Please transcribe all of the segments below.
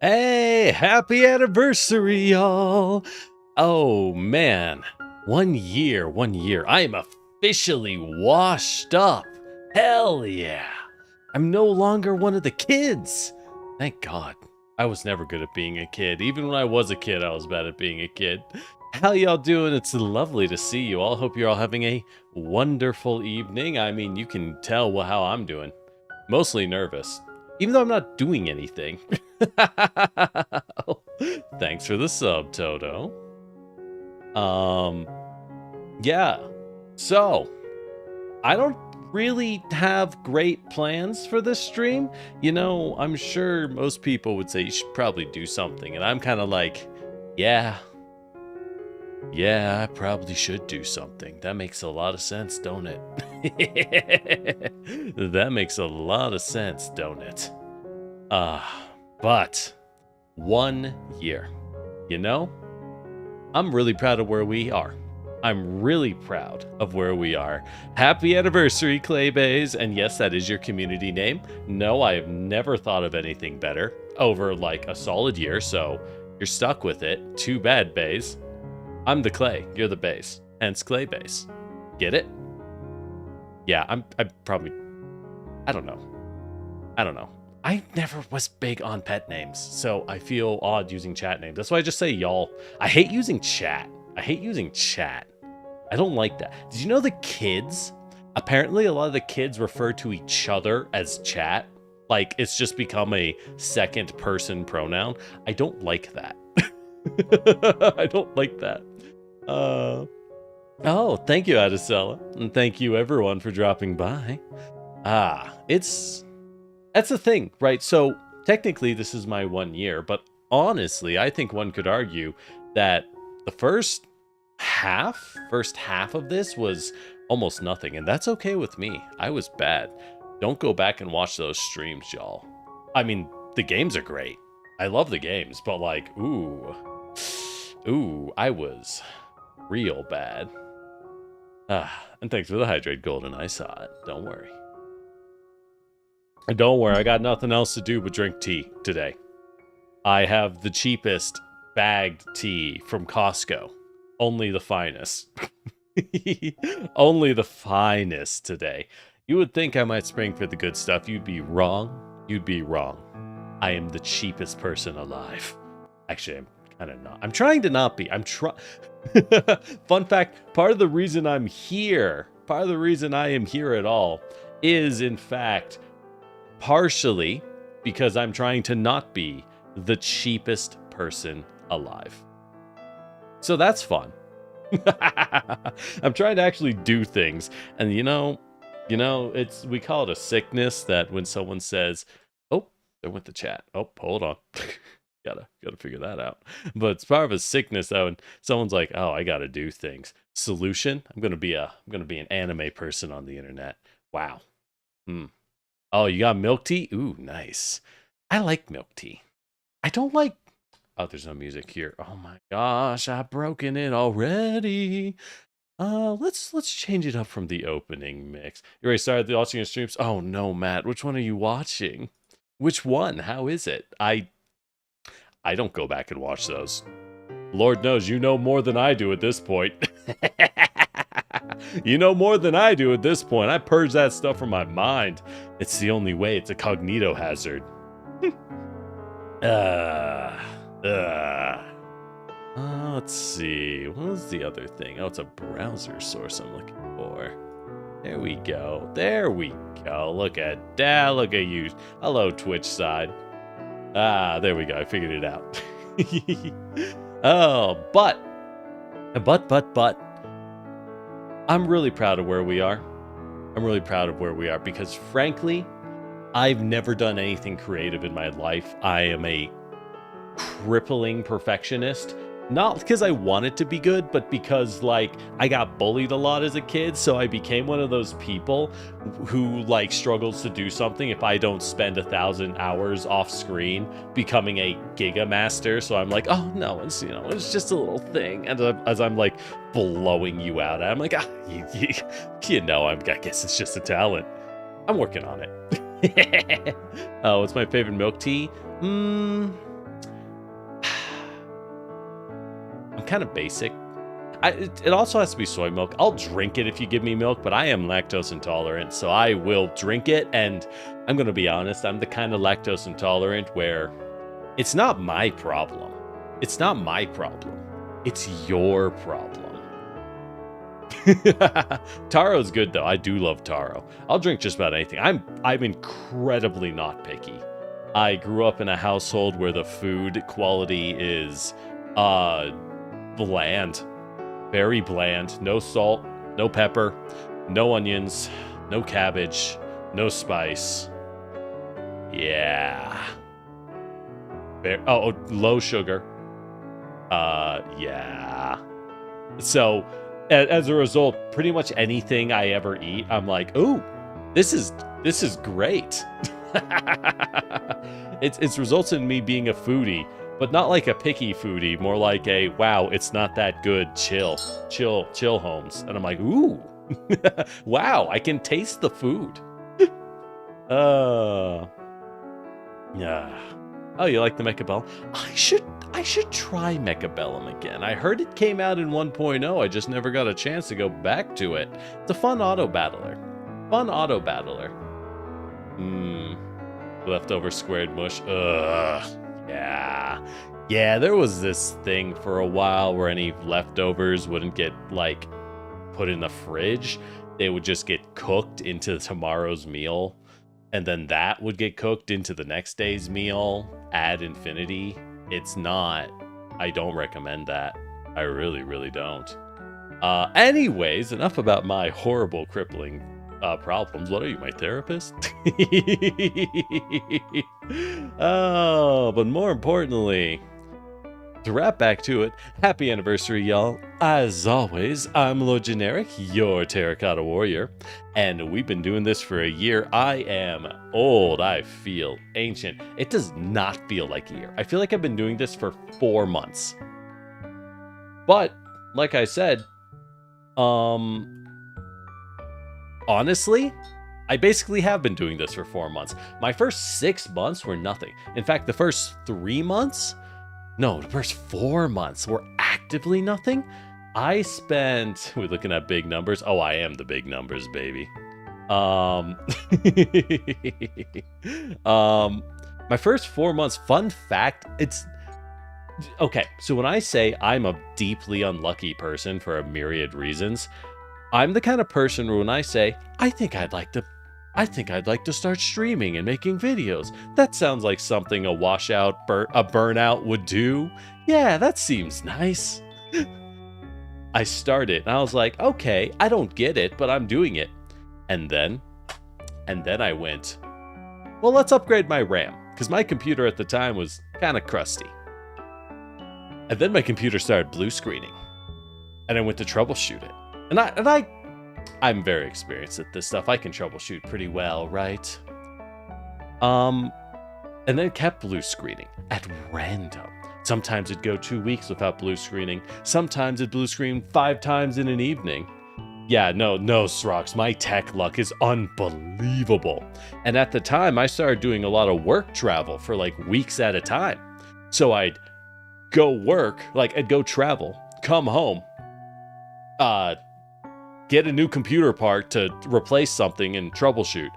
Hey, happy anniversary, y'all! Oh man, 1 year, 1 year. I am officially washed up. Hell yeah. I'm no longer one of the kids. Thank God. I was never good at being a kid. Even when I was a kid, I was bad at being a kid. How y'all doing? It's lovely to see you all. Hope you're all having a wonderful evening. I mean, you can tell how I'm doing. Mostly nervous. Even though I'm not doing anything. Thanks for the sub, Toto. Yeah. So, I don't really have great plans for this stream. You know, I'm sure most people would say you should probably do something, and I'm kind of like, yeah, I probably should do something. That makes a lot of sense, don't it? That makes a lot of sense, don't it? But 1 year, you know, I'm really proud of where we are. I'm really proud of where we are. Happy anniversary, Claybays. And yes, that is your community name. No, I have never thought of anything better over like a solid year, so you're stuck with it. Too bad, Bays. I'm the Clay, you're the Bays, hence Claybays. Get it? Yeah, I'm probably, I don't know. I never was big on pet names, so I feel odd using chat names. That's why I just say y'all. I hate using chat. I don't like that. Did you know the kids? Apparently, a lot of the kids refer to each other as chat. Like, it's just become a second person pronoun. I don't like that. I don't like that. Oh, thank you, Adesella. And thank you, everyone, for dropping by. That's the thing, right? So, technically, this is my 1 year, but honestly, I think one could argue that the first half of this was almost nothing, and that's okay with me. I was bad. Don't go back and watch those streams, y'all. I mean, the games are great. I love the games, but like, ooh, I was real bad. And thanks for the hydrate, Golden. I saw it. Don't worry. And don't worry, I got nothing else to do but drink tea today. I have the cheapest bagged tea from Costco. Only the finest. Only the finest today. You would think I might spring for the good stuff. You'd be wrong. You'd be wrong. I am the cheapest person alive. Actually, I'm kind of not. I'm trying to not be. Fun fact, part of the reason I'm here, part of the reason I am here at all, is in fact partially because I'm trying to not be the cheapest person alive. So that's fun. I'm trying to actually do things. And you know, we call it a sickness that when someone says, oh, there went the chat. Oh, hold on. gotta figure that out. But it's part of a sickness that when someone's like, oh, I gotta do things. Solution, I'm gonna be an anime person on the internet. Wow. Oh, you got milk tea? Ooh, nice. I like milk tea. I don't like... Oh, there's no music here. Oh my gosh, I've broken it already. Let's change it up from the opening mix. You already started watching your streams? Oh no, Matt. Which one are you watching? Which one? How is it? I don't go back and watch those. Lord knows you know more than I do at this point. You know more than I do at this point. I purge that stuff from my mind. It's the only way. It's a cognito hazard. Let's see. What was the other thing? Oh, it's a browser source I'm looking for. There we go. There we go. Look at that. Look at you. Hello, Twitch side. There we go. I figured it out. Oh, but. I'm really proud of where we are. I'm really proud of where we are because, frankly, I've never done anything creative in my life. I am a crippling perfectionist. Not because I wanted to be good, but because, like, I got bullied a lot as a kid, so I became one of those people who, like, struggles to do something if I don't spend 1,000 hours off screen becoming a Giga Master. So I'm like, oh, no, it's it's just a little thing. And as I'm, like, blowing you out, I'm like, I guess it's just a talent. I'm working on it. Oh, what's my favorite milk tea? I'm kind of basic. It also has to be soy milk. I'll drink it if you give me milk, but I am lactose intolerant, so I will drink it. And I'm going to be honest, I'm the kind of lactose intolerant where it's not my problem. It's not my problem. It's your problem. Taro's good though. I do love taro. I'll drink just about anything. I'm incredibly not picky. I grew up in a household where the food quality is bland. Very bland. No salt, no pepper, no onions, no cabbage, no spice. Yeah. Low sugar. Yeah. So, as a result, pretty much anything I ever eat, I'm like, ooh, this is great. It's results in me being a foodie, but not like a picky foodie, more like a, wow, it's not that good, chill Holmes. And I'm like, ooh, wow, I can taste the food. Yeah. Oh, you like the Mechabellum? I should try Mechabellum again. I heard it came out in 1.0. I just never got a chance to go back to it. It's a fun auto battler. Leftover squared mush. Ugh. Yeah, there was this thing for a while where any leftovers wouldn't get, like, put in the fridge. They would just get cooked into tomorrow's meal, and then that would get cooked into the next day's meal ad infinity. It's not. I don't recommend that. I really, really don't. Anyways, enough about my horrible, crippling problems. What are you, my therapist? Oh, but more importantly, to wrap back to it, happy anniversary, y'all. As always, I'm Lord Generic, your Terracotta Warrior, and we've been doing this for a year. I am old. I feel ancient. It does not feel like a year. I feel like I've been doing this for 4 months. But, like I said, honestly, I basically have been doing this for 4 months. My first 6 months were nothing. In fact, the first 3 months... No, the first 4 months were actively nothing. I spent... We're looking at big numbers. Oh, I am the big numbers, baby. My first 4 months, fun fact, it's... Okay, so when I say I'm a deeply unlucky person for a myriad reasons, I'm the kind of person where when I say, I think I'd like to start streaming and making videos. That sounds like something a burnout would do. Yeah, that seems nice. I started, and I was like, okay, I don't get it, but I'm doing it. And then I went, well, let's upgrade my RAM, because my computer at the time was kind of crusty. And then my computer started blue screening, and I went to troubleshoot it. And I'm very experienced at this stuff. I can troubleshoot pretty well, right? And then it kept blue screening at random. Sometimes it'd go 2 weeks without blue screening. Sometimes it blue screened 5 times in an evening. Yeah, no, Srox, my tech luck is unbelievable. And at the time, I started doing a lot of work travel for like weeks at a time. So I'd go work, like I'd go travel, come home, get a new computer part to replace something and troubleshoot.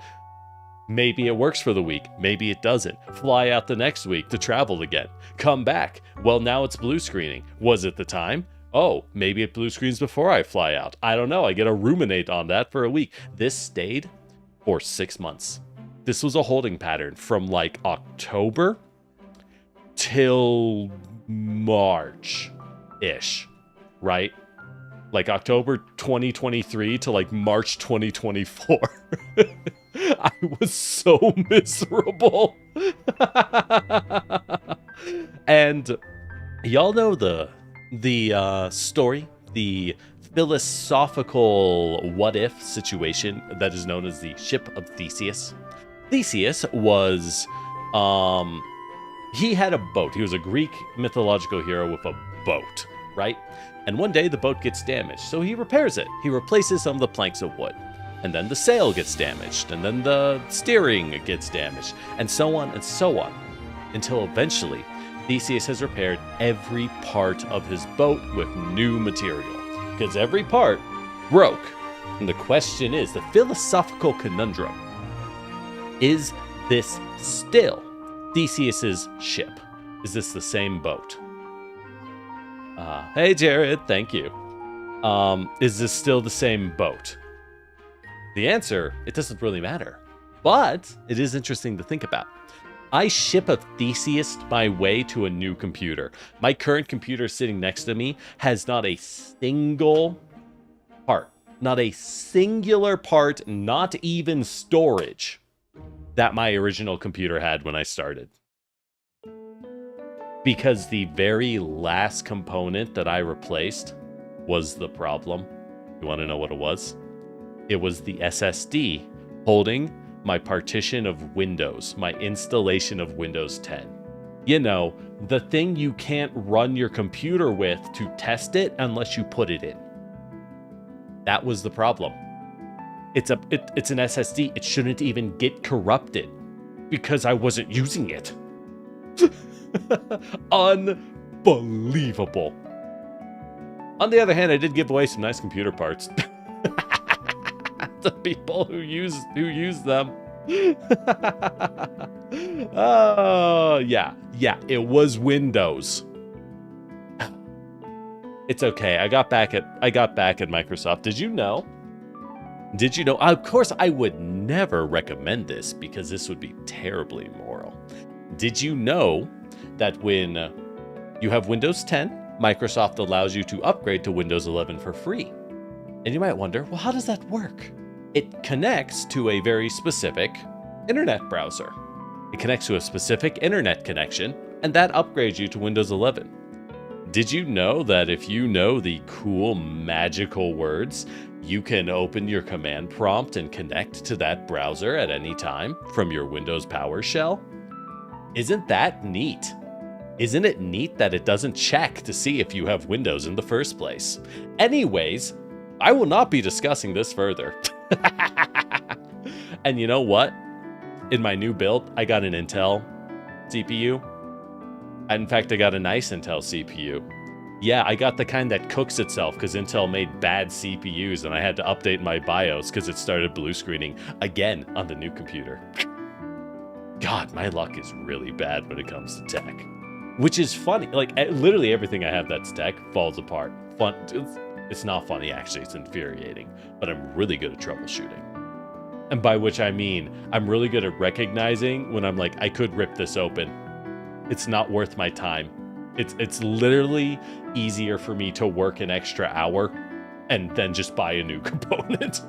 Maybe it works for the week. Maybe it doesn't. Fly out the next week to travel again. Come back. Well, now it's blue screening. Was it the time? Oh, maybe it blue screens before I fly out. I don't know. I get to ruminate on that for a week. This stayed for 6 months. This was a holding pattern from like October till March-ish, right? Like October 2023 to like March 2024. I was so miserable. And y'all know the story, the philosophical what-if situation that is known as the Ship of Theseus. Theseus was, he had a boat. He was a Greek mythological hero with a boat, right? And one day the boat gets damaged, so he repairs it. He replaces some of the planks of wood. and then the sail gets damaged, and then the steering gets damaged, and so on, until eventually Theseus has repaired every part of his boat with new material, because every part broke. And the question is, the philosophical conundrum, is this still Theseus's ship? Is this the same boat? Hey Jared, thank you. Is this still the same boat? The answer, it doesn't really matter. But it is interesting to think about. I ship a Theseus my way to a new computer. My current computer sitting next to me has not a single part, not a singular part, not even storage that my original computer had when I started. Because the very last component that I replaced was the problem. You want to know what it was? It was the SSD holding my partition of Windows, my installation of Windows 10. You know, the thing you can't run your computer with to test it unless you put it in. That was the problem. It's an SSD. It shouldn't even get corrupted because I wasn't using it. Unbelievable. On the other hand, I did give away some nice computer parts to people who use them. Oh, yeah, it was Windows. It's okay. I got back at Microsoft. Did you know? Of course, I would never recommend this because this would be terribly immoral. Did you know that when you have Windows 10, Microsoft allows you to upgrade to Windows 11 for free? And you might wonder, well, how does that work? It connects to a very specific internet browser. It connects to a specific internet connection, and that upgrades you to Windows 11. Did you know that if you know the cool magical words, you can open your command prompt and connect to that browser at any time from your Windows PowerShell? Isn't that neat? Isn't it neat that it doesn't check to see if you have Windows in the first place? Anyways, I will not be discussing this further. And you know what? In my new build, I got an Intel CPU. In fact, I got a nice Intel CPU. Yeah, I got the kind that cooks itself because Intel made bad CPUs and I had to update my BIOS because it started blue screening again on the new computer. God, my luck is really bad when it comes to tech. Which is funny. Like, literally everything I have that's tech falls apart. It's not funny, actually. It's infuriating. But I'm really good at troubleshooting. And by which I mean, I'm really good at recognizing when I'm like, I could rip this open. It's not worth my time. It's literally easier for me to work an extra hour and then just buy a new component.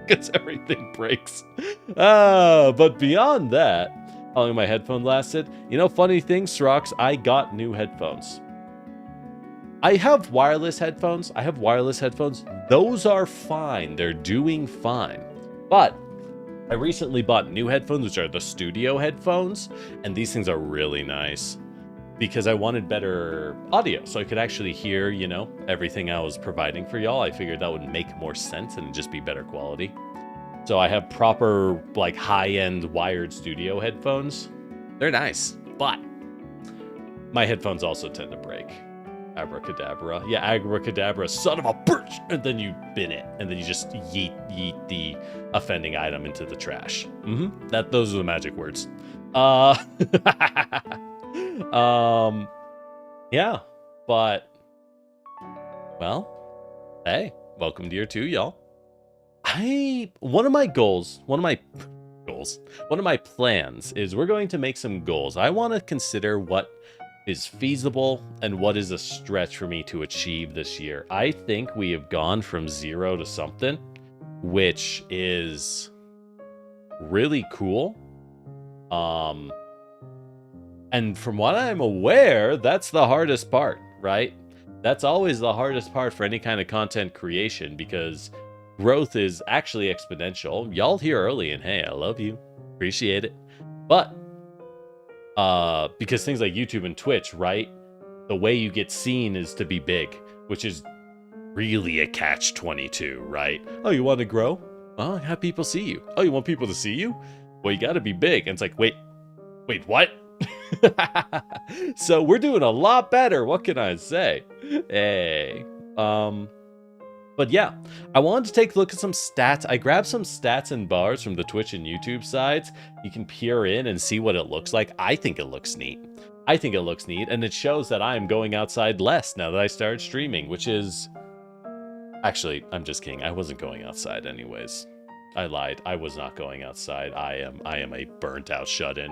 Because everything breaks. But beyond that, how long my headphone lasted? You know, funny thing, Srox, I got new headphones. I have wireless headphones. Those are fine. They're doing fine. But I recently bought new headphones, which are the studio headphones. And these things are really nice because I wanted better audio so I could actually hear, you know, everything I was providing for y'all. I figured that would make more sense and just be better quality. So I have proper, like, high-end wired studio headphones. They're nice, but my headphones also tend to break. Abracadabra. Yeah, abracadabra, son of a bitch! And then you bin it, and then you just yeet the offending item into the trash. Those are the magic words. Yeah, but, well, hey, welcome to year 2, y'all. One of my plans is we're going to make some goals. I want to consider what is feasible and what is a stretch for me to achieve this year. I think we have gone from 0 to something, which is really cool. And from what I'm aware, that's the hardest part, right? That's always the hardest part for any kind of content creation because growth is actually exponential. Y'all here early, and hey, I love you. Appreciate it. But because things like YouTube and Twitch, right? The way you get seen is to be big, which is really a catch-22, right? Oh, you want to grow? Oh, have people see you. Oh, you want people to see you? Well, you gotta be big. And it's like, wait, what? So we're doing a lot better. What can I say? Hey. But yeah, I wanted to take a look at some stats. I grabbed some stats and bars from the Twitch and YouTube sides. You can peer in and see what it looks like. I think it looks neat. And it shows that I am going outside less now that I started streaming, which is... Actually, I'm just kidding. I wasn't going outside anyways. I lied. I was not going outside. I am a burnt out shut-in,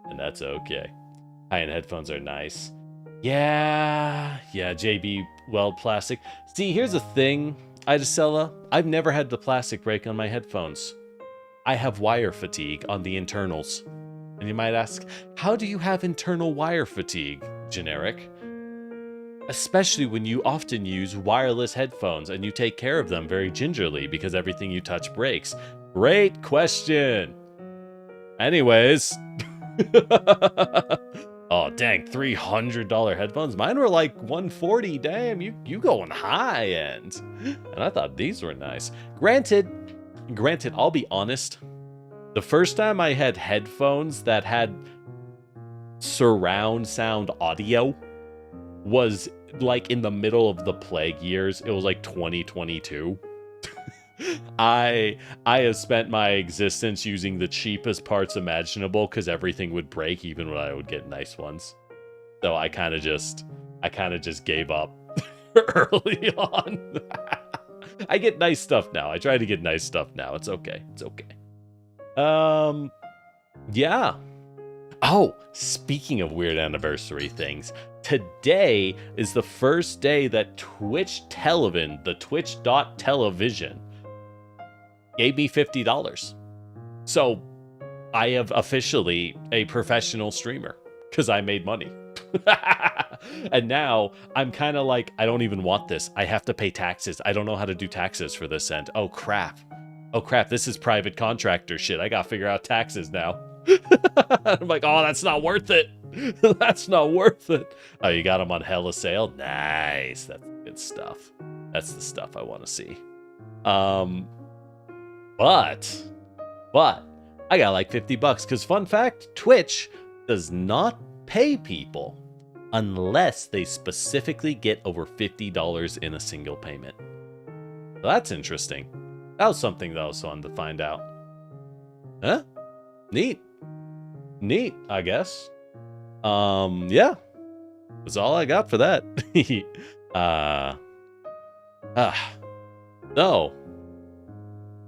and that's okay. High-end headphones are nice. Yeah, JB Weld plastic. See, here's the thing, Idacella. I've never had the plastic break on my headphones. I have wire fatigue on the internals. And you might ask, how do you have internal wire fatigue, Generic? Especially when you often use wireless headphones and you take care of them very gingerly because everything you touch breaks. Great question. Anyways. Oh, dang, $300 headphones. Mine were like $140. Damn, you going high end. And I thought these were nice. Granted, I'll be honest. The first time I had headphones that had surround sound audio was like in the middle of the plague years. It was like 2022. I have spent my existence using the cheapest parts imaginable because everything would break even when I would get nice ones. So I kind of just gave up early on. I get nice stuff now. I try to get nice stuff now. It's okay. Yeah. Oh, speaking of weird anniversary things, today is the first day that Twitch Television, the twitch.television, gave me $50. So I have officially a professional streamer because I made money. And now I'm kind of like, I don't even want this. I have to pay taxes. I don't know how to do taxes for this end. Oh crap. This is private contractor shit. I gotta figure out taxes now. I'm like, oh, that's not worth it. That's not worth it. Oh, you got them on hella sale? Nice. That's good stuff. That's the stuff I want to see. But I got like $50 because fun fact, Twitch does not pay people unless they specifically get over $50 in a single payment. So that's interesting. That was something that was fun to find out. Huh? Neat, I guess. Yeah. That's all I got for that. No.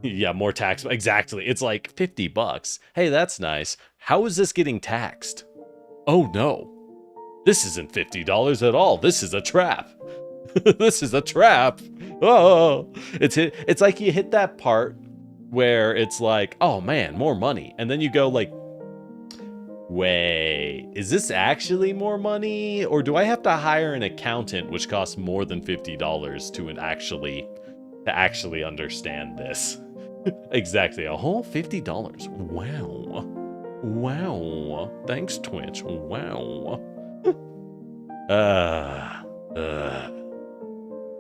Yeah, more tax. Exactly. It's like $50. Hey, that's nice. How is this getting taxed? Oh no. This isn't $50 at all. This is a trap. This is a trap. Oh, it's like you hit that part where it's like, oh man, more money. And then you go like, wait, is this actually more money? Or do I have to hire an accountant, which costs more than $50 to actually understand this? Exactly. A whole $50. Wow. Thanks, Twitch. Wow.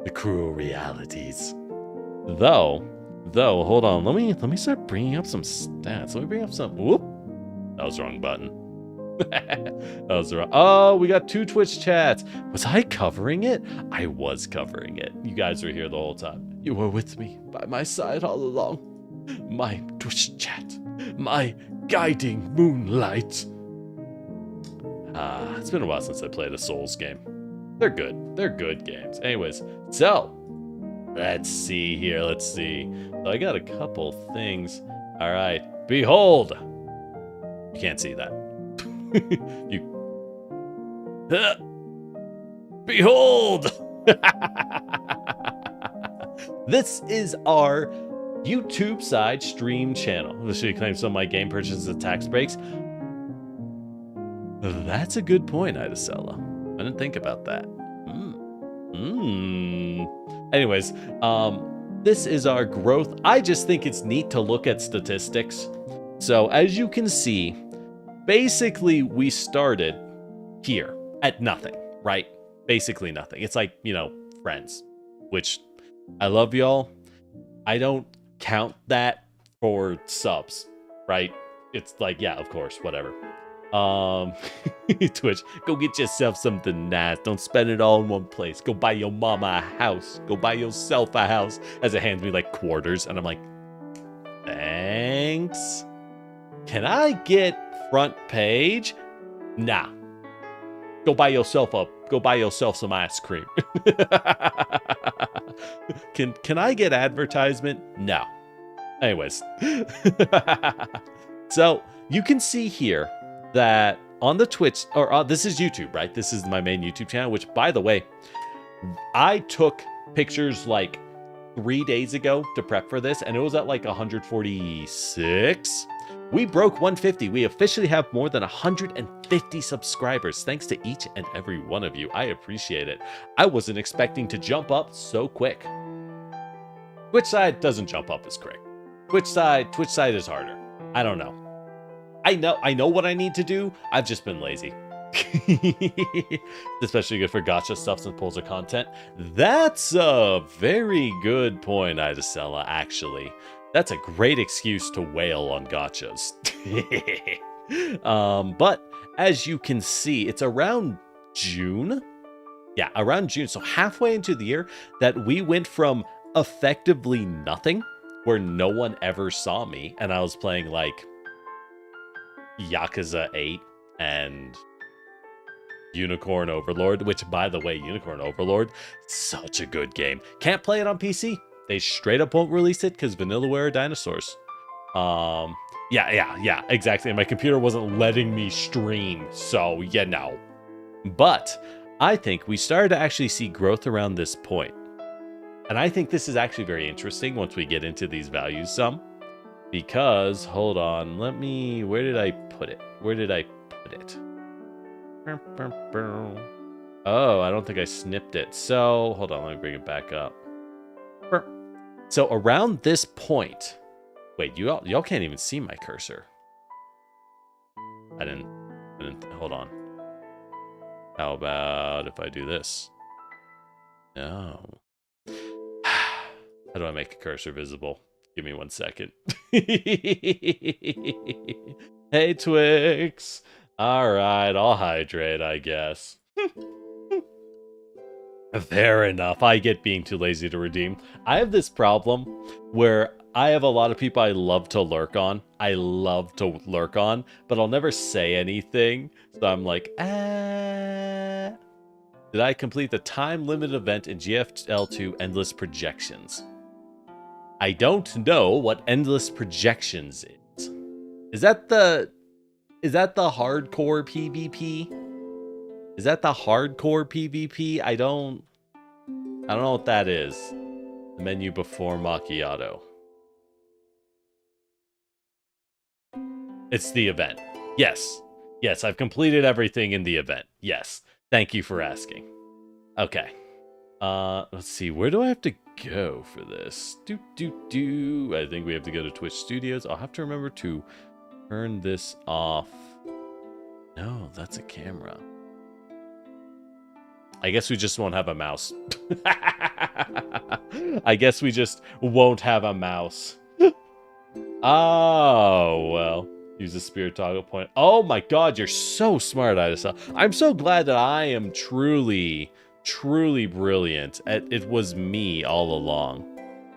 The cruel realities. Though, hold on. Let me start bringing up some stats. Let me bring up some. Whoop. That was the wrong button. That was the wrong. Oh, we got 2 Twitch chats. Was I covering it? I was covering it. You guys were here the whole time. You were with me, by my side all along. My Twitch chat. My guiding moonlight. It's been a while since I played a Souls game. They're good. They're good games. Anyways, so let's see here. Let's see. So I got a couple things. All right. Behold. You can't see that. Behold. This is our YouTube side stream channel. This should claim some of my game purchases at tax breaks. That's a good point, Idacella. I didn't think about that. Anyways, this is our growth. I just think it's neat to look at statistics. So as you can see, basically we started here at nothing, right? Basically nothing. It's like, friends, which I love y'all. I don't count that for subs, right? It's like, yeah, of course, whatever. Twitch, go get yourself something nice. Don't spend it all in one place. Go buy your mama a house. Go buy yourself a house. As it hands me like quarters, and I'm like, thanks. Can I get front page? Nah. Go buy yourself some ice cream. Can I get advertisement? No. Anyways. So you can see here that on the Twitch, or this is YouTube, right? This is my main YouTube channel, which, by the way, I took pictures like 3 days ago to prep for this, and it was at like 146. We broke 150. We officially have more than 150 subscribers. Thanks to each and every one of you. I appreciate it. I wasn't expecting to jump up so quick. Twitch side doesn't jump up as quick. Twitch side is harder. I don't know. I know what I need to do. I've just been lazy. Especially good for gacha stuff and pulls of content. That's a very good point, Idacella, actually. That's a great excuse to wail on gachas. But as you can see, it's around June. Yeah, around June. So halfway into the year that we went from effectively nothing, where no one ever saw me, and I was playing like Yakuza 8 and Unicorn Overlord, which, by the way, Unicorn Overlord, such a good game. Can't play it on PC. They straight up won't release it because Vanillaware are dinosaurs. Yeah, exactly. And my computer wasn't letting me stream, so yeah, no. But I think we started to actually see growth around this point. And I think this is actually very interesting once we get into these values some. Because, hold on, where did I put it? Oh, I don't think I snipped it. So, hold on, let me bring it back up. So around this point, wait, y'all can't even see my cursor. I didn't, hold on. How about if I do this? No. How do I make a cursor visible? Give me 1 second. Hey, Twix. All right, I'll hydrate, I guess. Fair enough. I get being too lazy to redeem. I have this problem where I have a lot of people I love to lurk on. But I'll never say anything. So I'm like, Did I complete the time-limited event in GFL2 Endless Projections? I don't know what Endless Projections is. Is that the hardcore PvP? Is that the hardcore PvP? I don't know what that is. The menu before macchiato. It's the event. Yes. Yes, I've completed everything in the event. Yes. Thank you for asking. Okay. Let's see. Where do I have to go for this? I think we have to go to Twitch Studios. I'll have to remember to turn this off. No, that's a camera. I guess we just won't have a mouse. I guess we just won't have a mouse. Oh, well. Use the spirit toggle point. Oh my god, you're so smart, Idacella. I'm so glad that I am truly brilliant. It was me all along.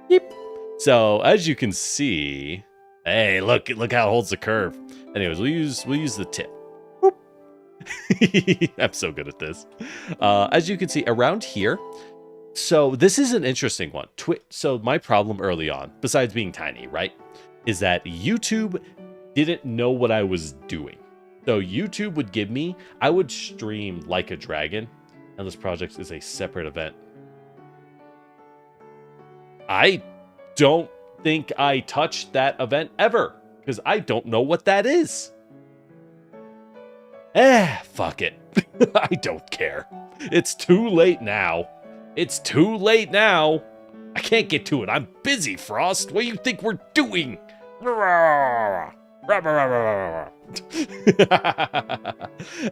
Yep. So, as you can see... Hey, look how it holds the curve. Anyways, we'll use the tip. I'm so good at this. As you can see around here, so this is an interesting one. So my problem early on, besides being tiny, right, is that YouTube didn't know what I was doing. So YouTube would give me, I would stream like a dragon, and this project is a separate event. I don't think I touched that event ever, because I don't know what that is. Fuck it. I don't care. It's too late now. I can't get to it. I'm busy, Frost. What do you think we're doing?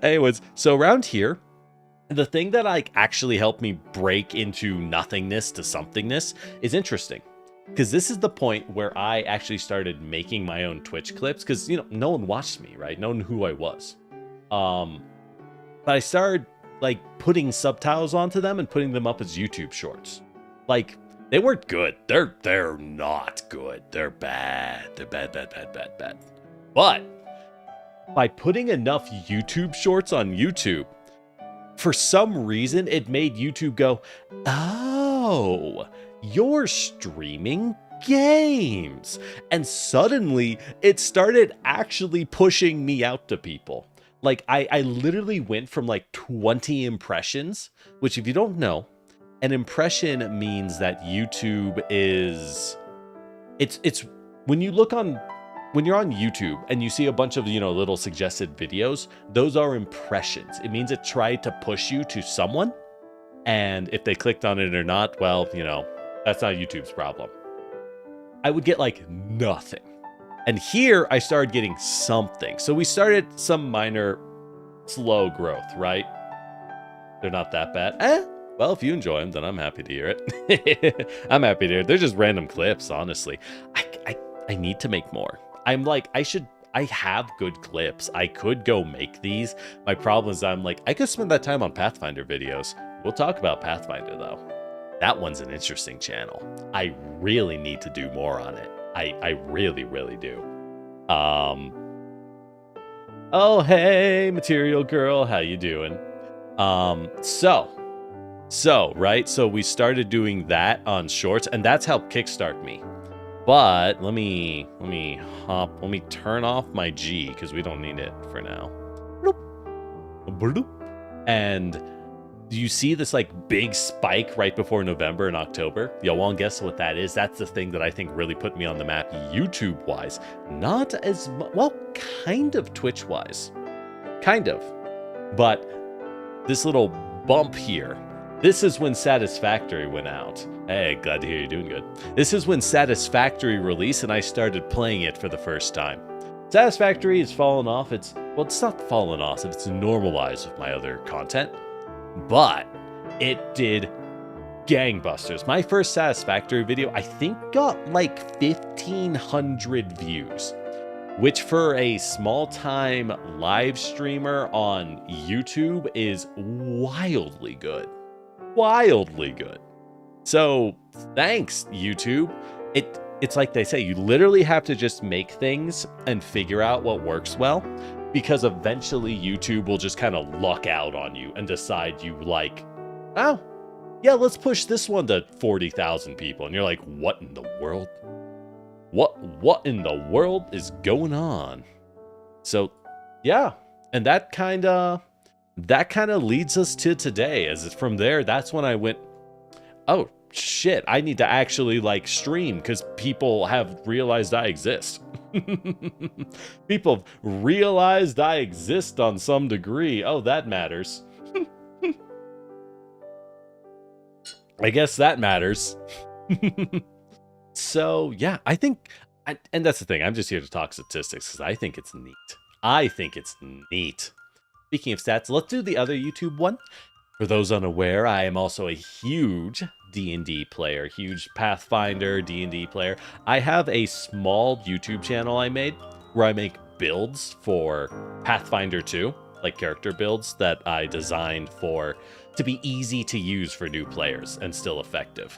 Anyways, so around here, the thing that actually helped me break into nothingness to somethingness is interesting. because this is the point where I actually started making my own Twitch clips, because, you know, no one watched me, right? No one knew who I was. But I started, like, putting subtitles onto them and putting them up as YouTube shorts. Like, they weren't good. They're not good. They're bad. They're bad. But by putting enough YouTube shorts on YouTube, for some reason, it made YouTube go, oh, you're streaming games. And suddenly, it started actually pushing me out to people. Like, I literally went from like 20 impressions, which if you don't know, an impression means that YouTube is, it's when you're on YouTube and you see a bunch of, you know, little suggested videos, those are impressions. It means it tried to push you to someone. And if they clicked on it or not, well, you know, that's not YouTube's problem. I would get like nothing. And here I started getting something. So we started some minor slow growth, right? They're not that bad. Well, if you enjoy them, then I'm happy to hear it. I'm happy to hear it. They're just random clips, honestly. I need to make more. I'm like, I have good clips. I could go make these. My problem is I'm like, I could spend that time on Pathfinder videos. We'll talk about Pathfinder though. That one's an interesting channel. I really need to do more on it. I really, really do. Oh, hey, Material Girl. How you doing? So, right? So we started doing that on shorts, and that's helped kickstart me. But let me turn off my G because we don't need it for now. And do you see this like big spike right before November and October? Y'all want to guess what that is? That's the thing that I think really put me on the map YouTube wise. Not as well, kind of Twitch wise. Kind of. But this little bump here, this is when Satisfactory went out. Hey, glad to hear you're doing good. This is when Satisfactory released and I started playing it for the first time. Satisfactory has fallen off. It's not fallen off. It's normalized with my other content. But it did gangbusters. My first Satisfactory video, I think, got like 1,500 views, which for a small-time live streamer on YouTube is wildly good. Wildly good. So thanks, YouTube. It's like they say, you literally have to just make things and figure out what works well, because eventually YouTube will just kind of luck out on you and decide you like, oh, yeah, let's push this one to 40,000 people. And you're like, what in the world? What in the world is going on? So, yeah. And that kind of leads us to today. As from there, that's when I went, oh, shit, I need to actually like stream because people have realized I exist. People have realized I exist on some degree. Oh, that matters. I guess that matters. So, yeah, I think, and that's the thing, I'm just here to talk statistics because I think it's neat. I think it's neat. Speaking of stats, let's do the other YouTube one. For those unaware, I am also a huge D&D player, huge Pathfinder D&D player. I have a small YouTube channel I made where I make builds for Pathfinder 2, like character builds that I designed to be easy to use for new players and still effective.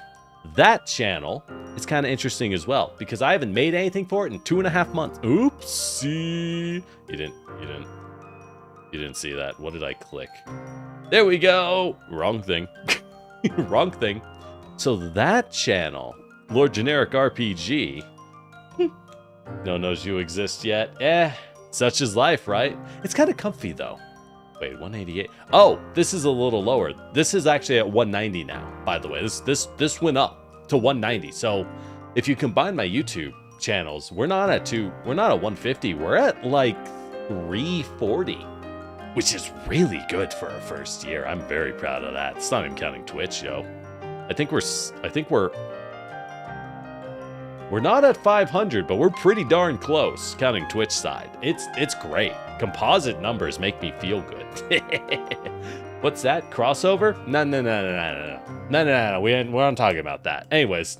That channel is kind of interesting as well because I haven't made anything for it in 2.5 months. Oopsie. You didn't see that. What did I click? There we go. Wrong thing. Wrong thing. So that channel, Lord Generic RPG, no one knows you exist yet. Such is life, right? It's kind of comfy though. Wait, 188. Oh, this is a little lower. This is actually at 190 now, by the way. This went up to 190. So if you combine my YouTube channels, we're not at 150. We're at like 340, which is really good for our first year. I'm very proud of that. It's not even counting Twitch, yo. I think we're not at 500, but we're pretty darn close counting Twitch side. It's great. Composite numbers make me feel good. What's that? Crossover? No. We're not talking about that. Anyways,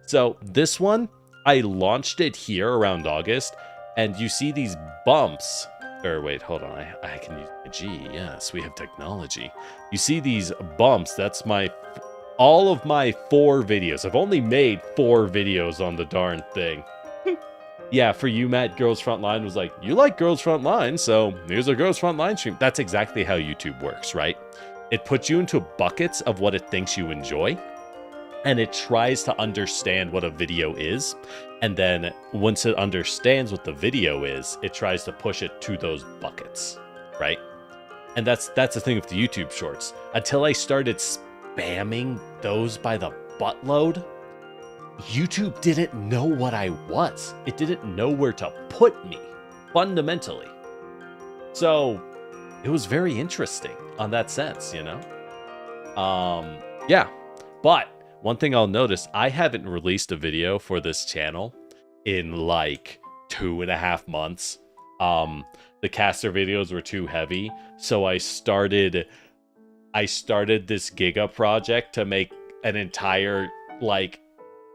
So this one, I launched it here around August, and you see these bumps. Or wait, hold on. I can use my G. Yes, we have technology. You see these bumps. That's all of my 4 videos. I've only made 4 videos on the darn thing. Yeah, for you, Matt, Girls Frontline was like, you like Girls Frontline, so here's a Girls Frontline stream. That's exactly how YouTube works, right? It puts you into buckets of what it thinks you enjoy, and it tries to understand what a video is. And then once it understands what the video is, it tries to push it to those buckets, right? And that's the thing with the YouTube shorts. Until I started spamming those by the buttload, YouTube didn't know what I was. It didn't know where to put me, fundamentally. So it was very interesting on that sense, you know? Yeah. But one thing I'll notice, I haven't released a video for this channel in like 2.5 months. The caster videos were too heavy, so I started this Giga project to make an entire like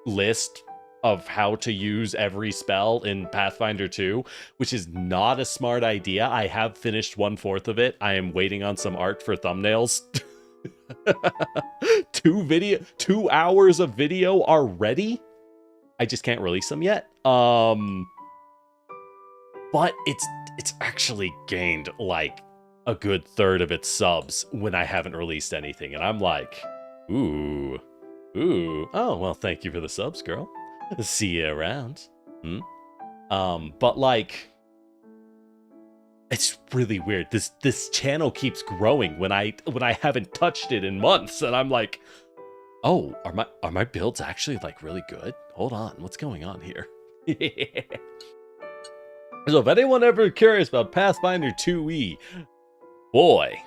list of how to use every spell in Pathfinder 2, which is not a smart idea. I have finished 1/4 of it. I am waiting on some art for thumbnails. 2 hours of video already. I just can't release them yet. But it's actually gained like a good 1/3 of its subs when I haven't released anything, and I'm like, ooh. Oh, well, thank you for the subs, girl. See you around. But like, it's really weird. This channel keeps growing when I haven't touched it in months, and I'm like, oh, are my builds actually like really good? Hold on, what's going on here? So if anyone ever curious about Pathfinder 2e, boy,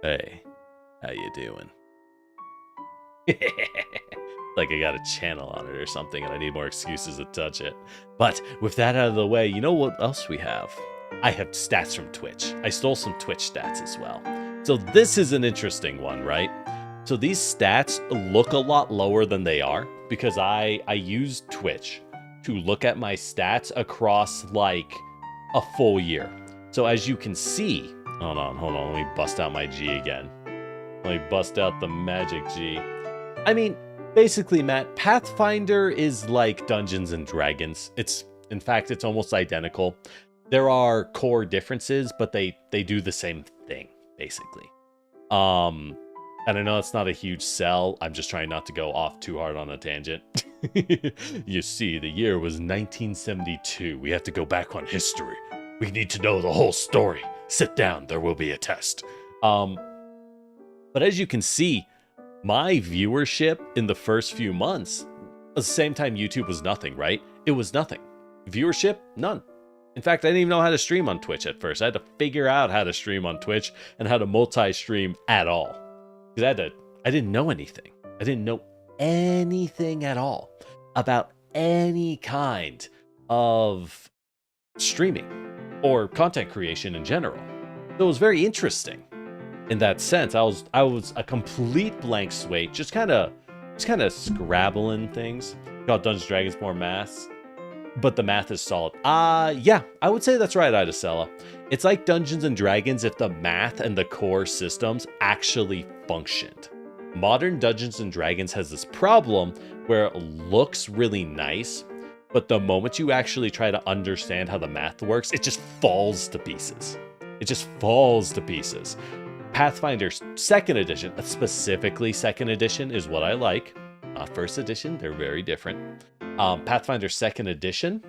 hey, how you doing? Like I got a channel on it or something, and I need more excuses to touch it. But with that out of the way, you know what else we have? I have stats from Twitch. I stole some Twitch stats as well. So this is an interesting one, right? So these stats look a lot lower than they are because I use Twitch to look at my stats across like a full year. So as you can see, hold on, let me bust out my G again. Let me bust out the magic G. I mean, basically, Matt, Pathfinder is like Dungeons and Dragons. In fact, it's almost identical. There are core differences, but they do the same thing, basically. And I know it's not a huge sell. I'm just trying not to go off too hard on a tangent. You see, the year was 1972. We have to go back on history. We need to know the whole story. Sit down, there will be a test. But as you can see, my viewership in the first few months, at the same time YouTube was nothing, right? It was nothing. Viewership, none. In fact, I didn't even know how to stream on Twitch at first. I had to figure out how to stream on Twitch and how to multi-stream at all. Because I didn't know anything. I didn't know anything at all about any kind of streaming or content creation in general. So it was very interesting. In that sense, I was a complete blank slate, just kind of scrabbling things. Got Dungeons & Dragons more maths, but the math is solid. Yeah, I would say that's right, Idacella. It's like Dungeons & Dragons if the math and the core systems actually functioned. Modern Dungeons & Dragons has this problem where it looks really nice, but the moment you actually try to understand how the math works, it just falls to pieces. It just falls to pieces. Pathfinder 2nd edition, specifically 2nd edition, is what I like. Not 1st edition, they're very different. Pathfinder 2nd edition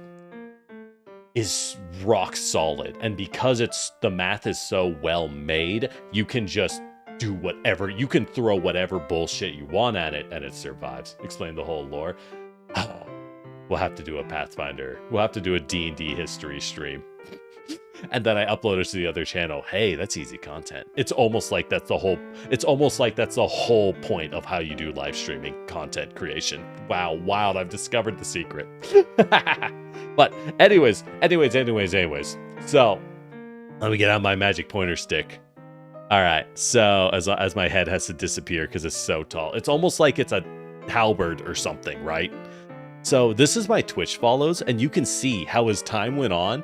is rock solid, and because the math is so well made, you can just do whatever, you can throw whatever bullshit you want at it, and it survives. Explain the whole lore. We'll have to do a Pathfinder. We'll have to do a D&D history stream. And then I upload it to the other channel. Hey, that's easy content. It's almost like that's the whole point of how you do live streaming content creation. Wow, wild, I've discovered the secret. But anyways. So, let me get out my magic pointer stick. All right, so as my head has to disappear because it's so tall. It's almost like it's a halberd or something, right? So this is my Twitch follows, and you can see how as time went on,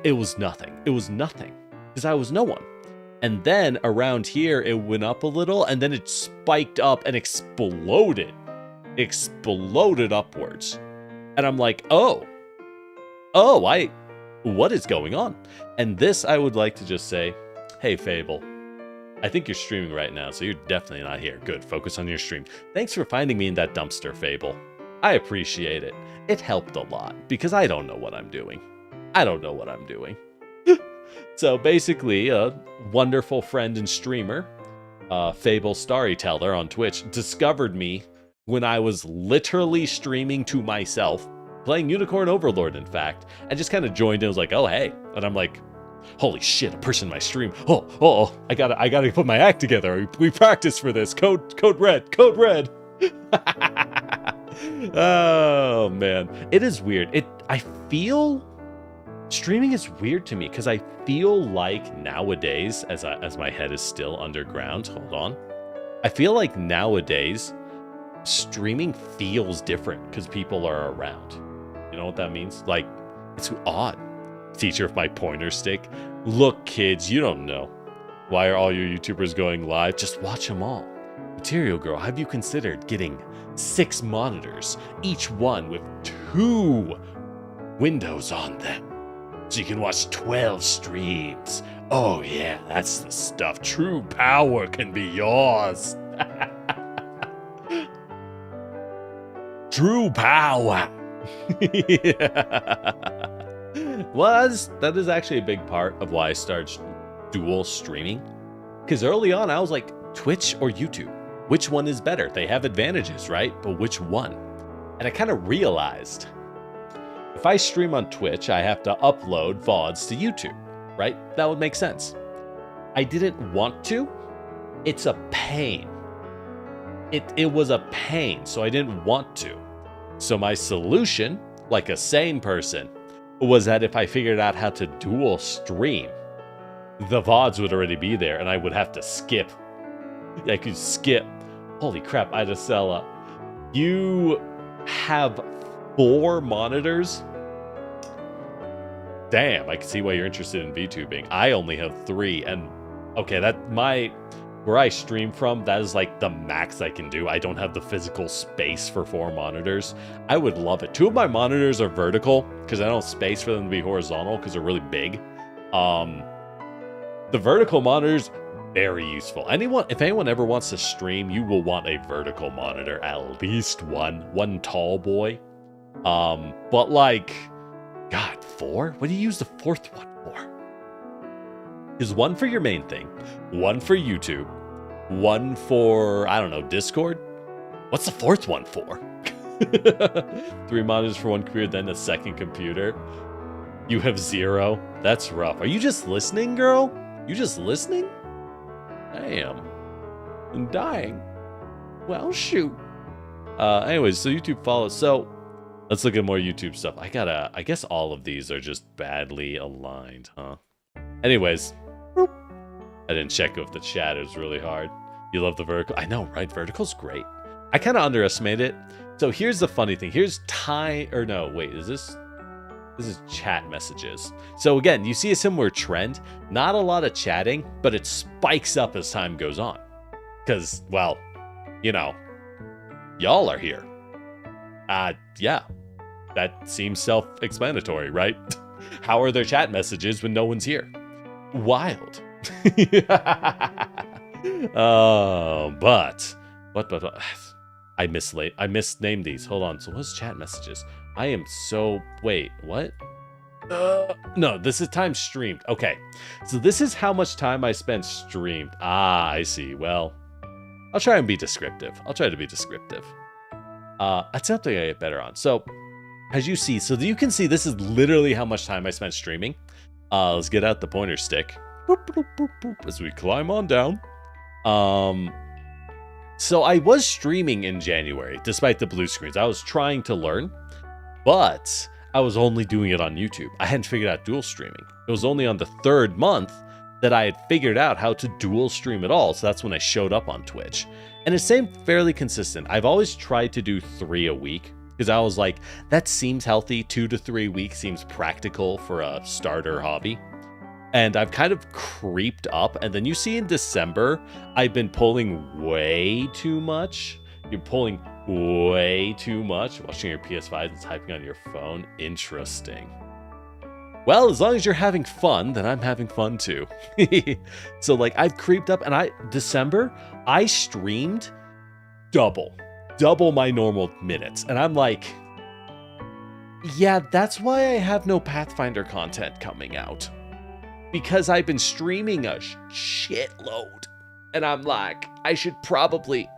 it was nothing. It was nothing, because I was no one. And then around here, it went up a little, and then it spiked up and exploded. Exploded upwards. And I'm like, what is going on? And this, I would like to just say, hey, Fable, I think you're streaming right now, so you're definitely not here. Good, focus on your stream. Thanks for finding me in that dumpster, Fable. I appreciate it. It helped a lot, because I don't know what I'm doing. I don't know what I'm doing. So basically, a wonderful friend and streamer, Fable Storyteller on Twitch, discovered me when I was literally streaming to myself, playing Unicorn Overlord, in fact, and just kind of joined in. I was like, oh, hey. And I'm like, holy shit, a person in my stream. I gotta put my act together. We practiced for this. Code red. Oh, man. It is weird. I feel... Streaming is weird to me, because I feel like nowadays, as my head is still underground, hold on. I feel like nowadays, streaming feels different, because people are around. You know what that means? Like, it's odd. Teacher of my pointer stick. Look, kids, you don't know. Why are all your YouTubers going live? Just watch them all. Material Girl, have you considered getting 6 monitors, each one with 2 windows on them, so you can watch 12 streams? Oh yeah, that's the stuff. True power can be yours. True power. Well, that is actually a big part of why I started dual streaming. Because early on, I was like, Twitch or YouTube? Which one is better? They have advantages, right? But which one? And I kind of realized, if I stream on Twitch, I have to upload VODs to YouTube, right? That would make sense. I didn't want to. It's a pain. It was a pain, so I didn't want to. So my solution, like a sane person, was that if I figured out how to dual stream, the VODs would already be there, and I would have to skip. I could skip. Holy crap, Idacella. You have 4 monitors? Damn, I can see why you're interested in VTubing. I only have 3, and okay, where I stream from, that is like the max I can do. I don't have the physical space for 4 monitors. I would love it. 2 of my monitors are vertical, because I don't have space for them to be horizontal, because they're really big. The vertical monitors, very useful. If anyone ever wants to stream, you will want a vertical monitor, at least one tall boy. But like, God, 4? What do you use the 4th one for? Is 1 for your main thing, 1 for YouTube, 1 for, I don't know, Discord? What's the 4th one for? 3 monitors for 1 computer, then a 2nd computer. You have 0. That's rough. Are you just listening, girl? You just listening? Damn. I'm dying. Well, shoot. Anyways, so YouTube follows. So let's look at more YouTube stuff. I guess all of these are just badly aligned, huh? Anyways, I didn't check if the chat is really hard. You love the vertical? I know, right? Vertical's great. I kind of underestimate it. So here's the funny thing. Here's this is chat messages. So again, you see a similar trend. Not a lot of chatting, but it spikes up as time goes on. Because, well, you know, y'all are here. Yeah, that seems self-explanatory, right? How are there chat messages when no one's here? Wild. But I misnamed these. Hold on. So what's chat messages? Wait, what? No, this is time streamed. Okay, so this is how much time I spent streamed. I see. Well, I'll try and be descriptive. I'll try to be descriptive. That's something I get better on. So, as you see, you can see this is literally how much time I spent streaming. Let's get out the pointer stick. Boop, boop, boop, boop, as we climb on down. So I was streaming in January, despite the blue screens. I was trying to learn, but I was only doing it on YouTube. I hadn't figured out dual streaming. It was only on the 3rd month that I had figured out how to dual stream at all. So that's when I showed up on Twitch. And it stayed fairly consistent. I've always tried to do 3 a week because I was like, that seems healthy. 2 to 3 weeks seems practical for a starter hobby. And I've kind of creeped up. And then you see in December, I've been pulling way too much. You're pulling way too much. Watching your PS5 and typing on your phone. Interesting. Well, as long as you're having fun, then I'm having fun too. So like I've creeped up, and December, I streamed double my normal minutes. And I'm like, yeah, that's why I have no Pathfinder content coming out. Because I've been streaming a shitload. And I'm like, I should probably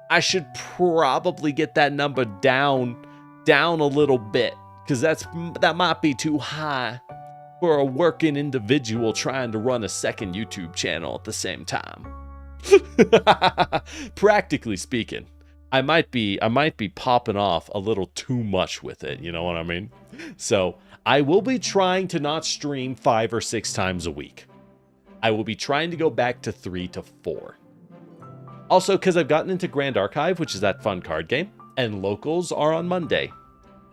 get that number down a little bit. Because that might be too high for a working individual trying to run a second YouTube channel at the same time. Practically speaking, I might be popping off a little too much with it, you know what I mean? So I will be trying to not stream 5 or 6 times a week. I will be trying to go back to 3 to 4. Also, because I've gotten into Grand Archive, which is that fun card game, and locals are on Monday.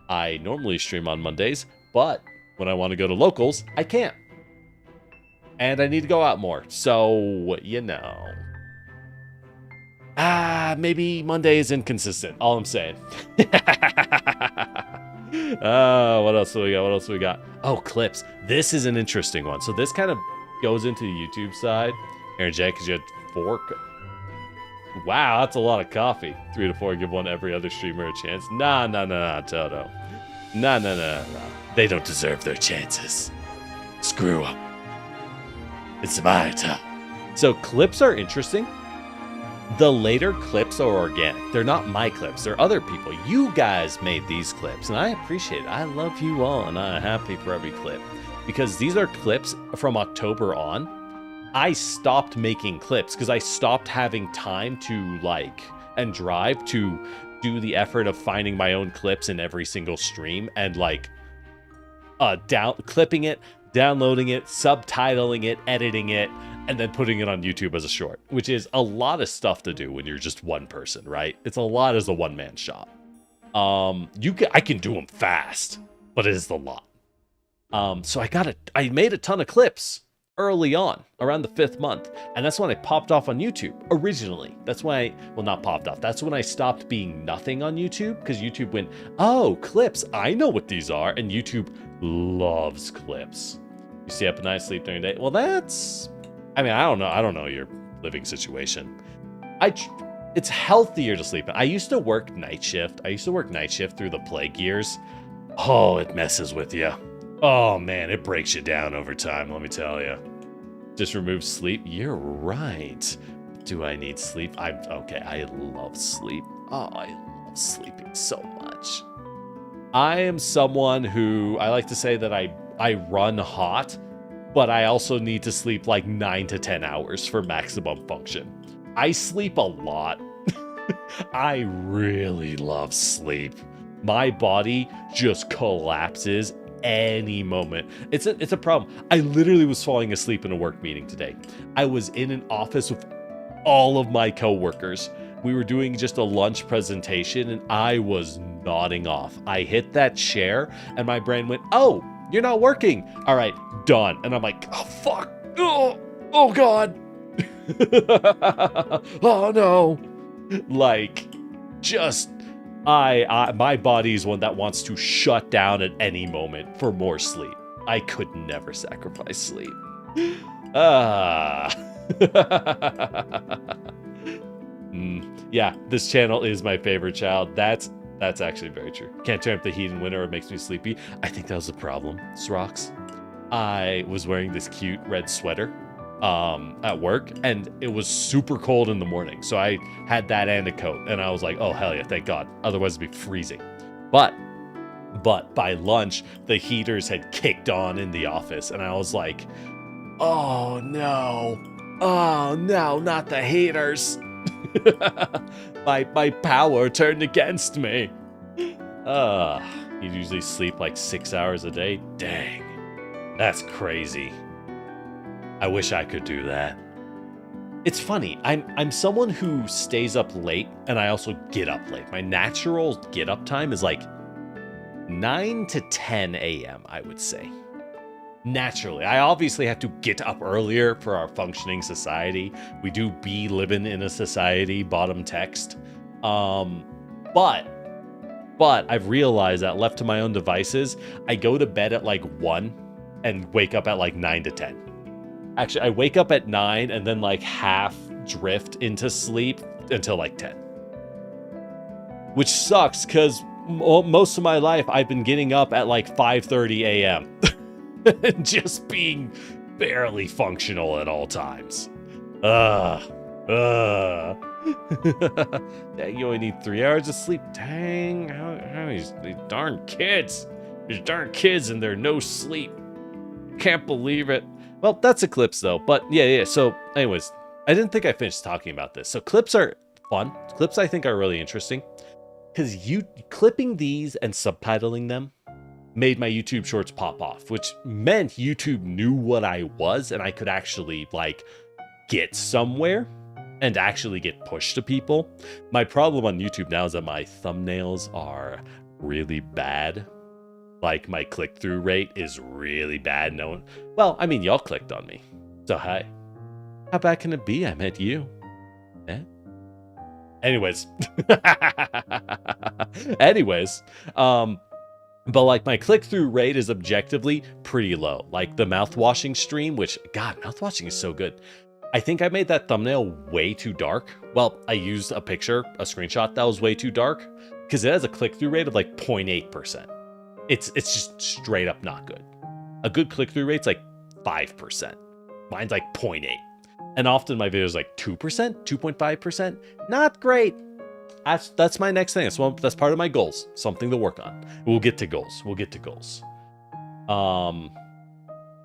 I normally stream on Mondays, but when I want to go to locals, I can't. And I need to go out more, so, you know. Maybe Monday is inconsistent, all I'm saying. What else do we got? Oh, clips. This is an interesting one. So this kind of goes into the YouTube side. Aaron J, because you had 4... Wow, that's a lot of coffee. 3 to 4, give one every other streamer a chance. Nah, Toto. Nah. They don't deserve their chances. Screw them. It's my time. So clips are interesting. The later clips are organic. They're not my clips. They're other people. You guys made these clips, and I appreciate it. I love you all, and I'm happy for every clip. Because these are clips from October on. I stopped making clips because I stopped having time to and drive to do the effort of finding my own clips in every single stream and clipping it, downloading it, subtitling it, editing it, and then putting it on YouTube as a short, which is a lot of stuff to do when you're just one person, right? It's a lot as a one-man shop. I can do them fast, but it is a lot. So I made a ton of clips early on, around the 5th month. And that's when I popped off on YouTube originally. That's why not popped off. That's when I stopped being nothing on YouTube, because YouTube went, oh, clips, I know what these are. And YouTube loves clips. You stay up at night, sleep during the day. Well, I don't know your living situation. It's healthier to sleep. I used to work night shift. Through the plague years. Oh, it messes with you. Oh man, it breaks you down over time, let me tell you. Just remove sleep. You're right. Do I need sleep? Okay, I love sleep. Oh, I love sleeping so much. I am someone who, I like to say that I run hot, but I also need to sleep like 9 to 10 hours for maximum function. I sleep a lot. I really love sleep. My body just collapses any moment. It's a problem. I literally was falling asleep in a work meeting today. I was in an office with all of my coworkers. We were doing just a lunch presentation and I was nodding off. I hit that chair and my brain went, oh, you're not working. All right, done. And I'm like, oh, fuck. Oh God. Oh no. My body is one that wants to shut down at any moment for more sleep. I could never sacrifice sleep. Yeah, this channel is my favorite child. That's actually very true. Can't turn up the heat in winter, it makes me sleepy. I think that was the problem, Srox. I was wearing this cute red sweater at work, and it was super cold in the morning, so I had that and a coat, and I was like, oh hell yeah, thank God, otherwise it'd be freezing. But by lunch the heaters had kicked on in the office, and I was like, oh no, not the heaters. my power turned against me. You usually sleep like 6 hours a day. Dang, that's crazy. I wish I could do that. It's funny. I'm someone who stays up late, and I also get up late. My natural get up time is like 9 to 10 a.m., I would say. Naturally. I obviously have to get up earlier for our functioning society. We do be living in a society, bottom text. But I've realized that left to my own devices, I go to bed at like 1 and wake up at like 9 to 10. Actually, I wake up at 9 and then like half drift into sleep until like 10. Which sucks because most of my life I've been getting up at like 5:30 a.m. and just being barely functional at all times. Dang, you only need 3 hours of sleep. Dang, how these darn kids. These darn kids and they're no sleep. Can't believe it. Well, that's a clips though. But yeah. So anyways, I didn't think I finished talking about this. So clips are fun. Clips I think are really interesting. Because you clipping these and subtitling them made my YouTube shorts pop off, which meant YouTube knew what I was and I could actually like get somewhere and actually get pushed to people. My problem on YouTube now is that my thumbnails are really bad. Like my click-through rate is really bad. No one, well, I mean, y'all clicked on me. So hi. How bad can it be? I met you. Eh? Anyways. But like my click-through rate is objectively pretty low. Like the mouthwashing stream, which, God, mouthwashing is so good. I think I made that thumbnail way too dark. Well, I used a picture, a screenshot that was way too dark because it has a click-through rate of like 0.8%. It's just straight up not good. A good click-through rate's like 5%. Mine's like 0.8. And often my videos like 2%, 2.5%. Not great. That's my next thing. That's part of my goals. Something to work on. We'll get to goals. I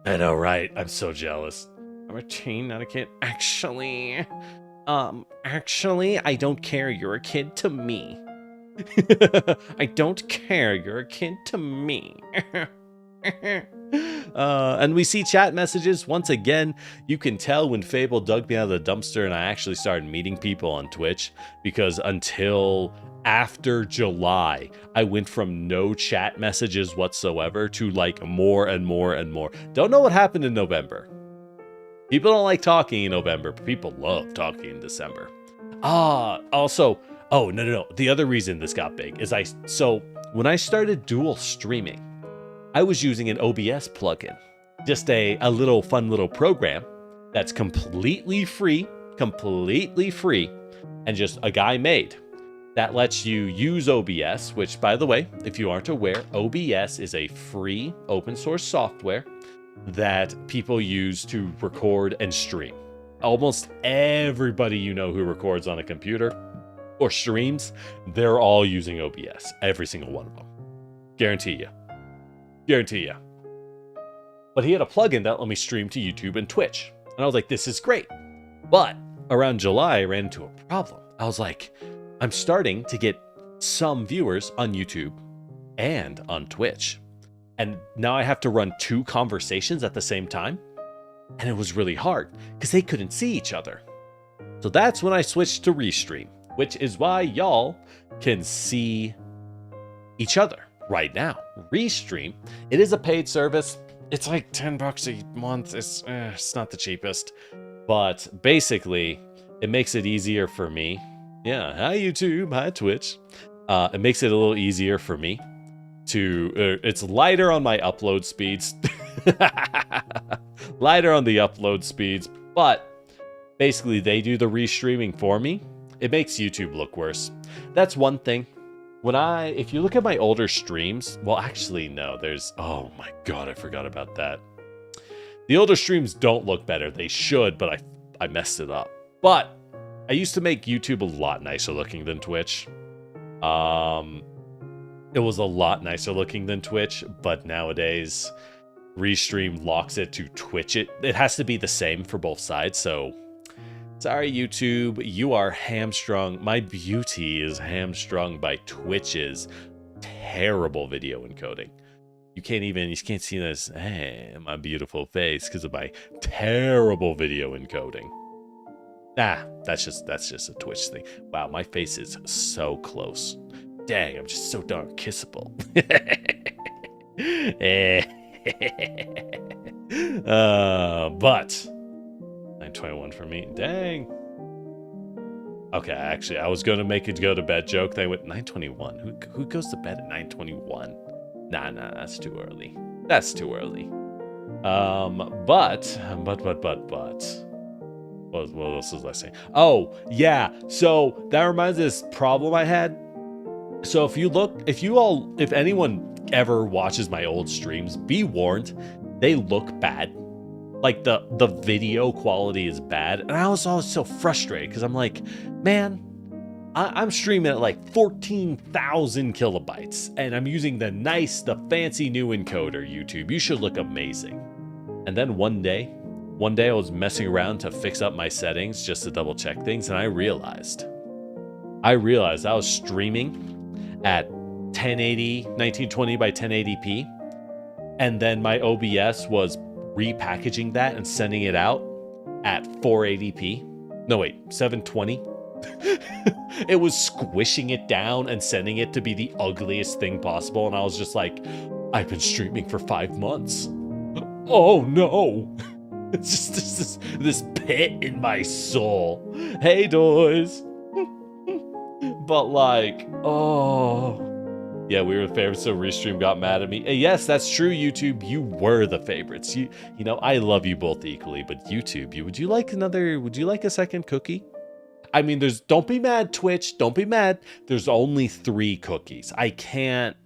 know, right? I'm so jealous. I'm a teen, not a kid. Actually, I don't care. You're a kid to me. I don't care. You're a kid to me. And we see chat messages. Once again, you can tell when Fable dug me out of the dumpster and I actually started meeting people on Twitch, because until after July, I went from no chat messages whatsoever to like more and more and more. Don't know what happened in November. People don't like talking in November, but people love talking in December. Also, oh, no. The other reason this got big is so when I started dual streaming, I was using an OBS plugin, just a little fun little program that's completely free, and just a guy made that lets you use OBS, which, by the way, if you aren't aware, OBS is a free open source software that people use to record and stream. Almost everybody you know who records on a computer or streams, they're all using OBS. Every single one of them. Guarantee you. But he had a plugin that let me stream to YouTube and Twitch. And I was like, this is great. But around July, I ran into a problem. I was like, I'm starting to get some viewers on YouTube and on Twitch. And now I have to run 2 conversations at the same time. And it was really hard because they couldn't see each other. So that's when I switched to Restream, which is why y'all can see each other right now. Restream, it is a paid service. It's like $10 a month. It's not the cheapest, but basically it makes it easier for me. Yeah, hi YouTube, hi Twitch. It makes it a little easier for me to, it's lighter on my upload speeds. Lighter on the upload speeds, but basically they do the restreaming for me. It makes YouTube look worse. That's one thing. If you look at my older streams, well, actually, no, oh my God, I forgot about that. The older streams don't look better. They should, but I messed it up. But I used to make YouTube a lot nicer looking than Twitch. It was a lot nicer looking than Twitch, but nowadays Restream locks it to Twitch. It has to be the same for both sides, so sorry, YouTube, you are hamstrung. My beauty is hamstrung by Twitch's terrible video encoding. You can't see this, hey, my beautiful face because of my terrible video encoding. That's just a Twitch thing. Wow, my face is so close. Dang, I'm just so darn kissable. But 9:21 for me. Dang. Okay, actually, I was gonna make a go to bed joke. They went 9:21. Who goes to bed at 9:21? Nah, that's too early. That's too early. But. What else was I saying? Oh, yeah. So that reminds me of this problem I had. So if anyone ever watches my old streams, be warned, they look bad. Like the video quality is bad. And I was always so frustrated because I'm like, man, I'm streaming at like 14,000 kilobytes and I'm using the fancy new encoder, YouTube. You should look amazing. And then one day I was messing around to fix up my settings just to double check things. And I realized I was streaming at 1080, 1920 by 1080p. And then my OBS was repackaging that and sending it out at 480p. No, wait, 720. It was squishing it down and sending it to be the ugliest thing possible. And I was just like, I've been streaming for 5 months. Oh no. It's just this pit in my soul. Hey, Doys. But like, oh. Yeah, we were the favorites, so Restream got mad at me. Yes, that's true, YouTube. You were the favorites. You know, I love you both equally, but YouTube, would you like a second cookie? I mean, don't be mad, Twitch. Don't be mad. There's only 3 cookies. I can't.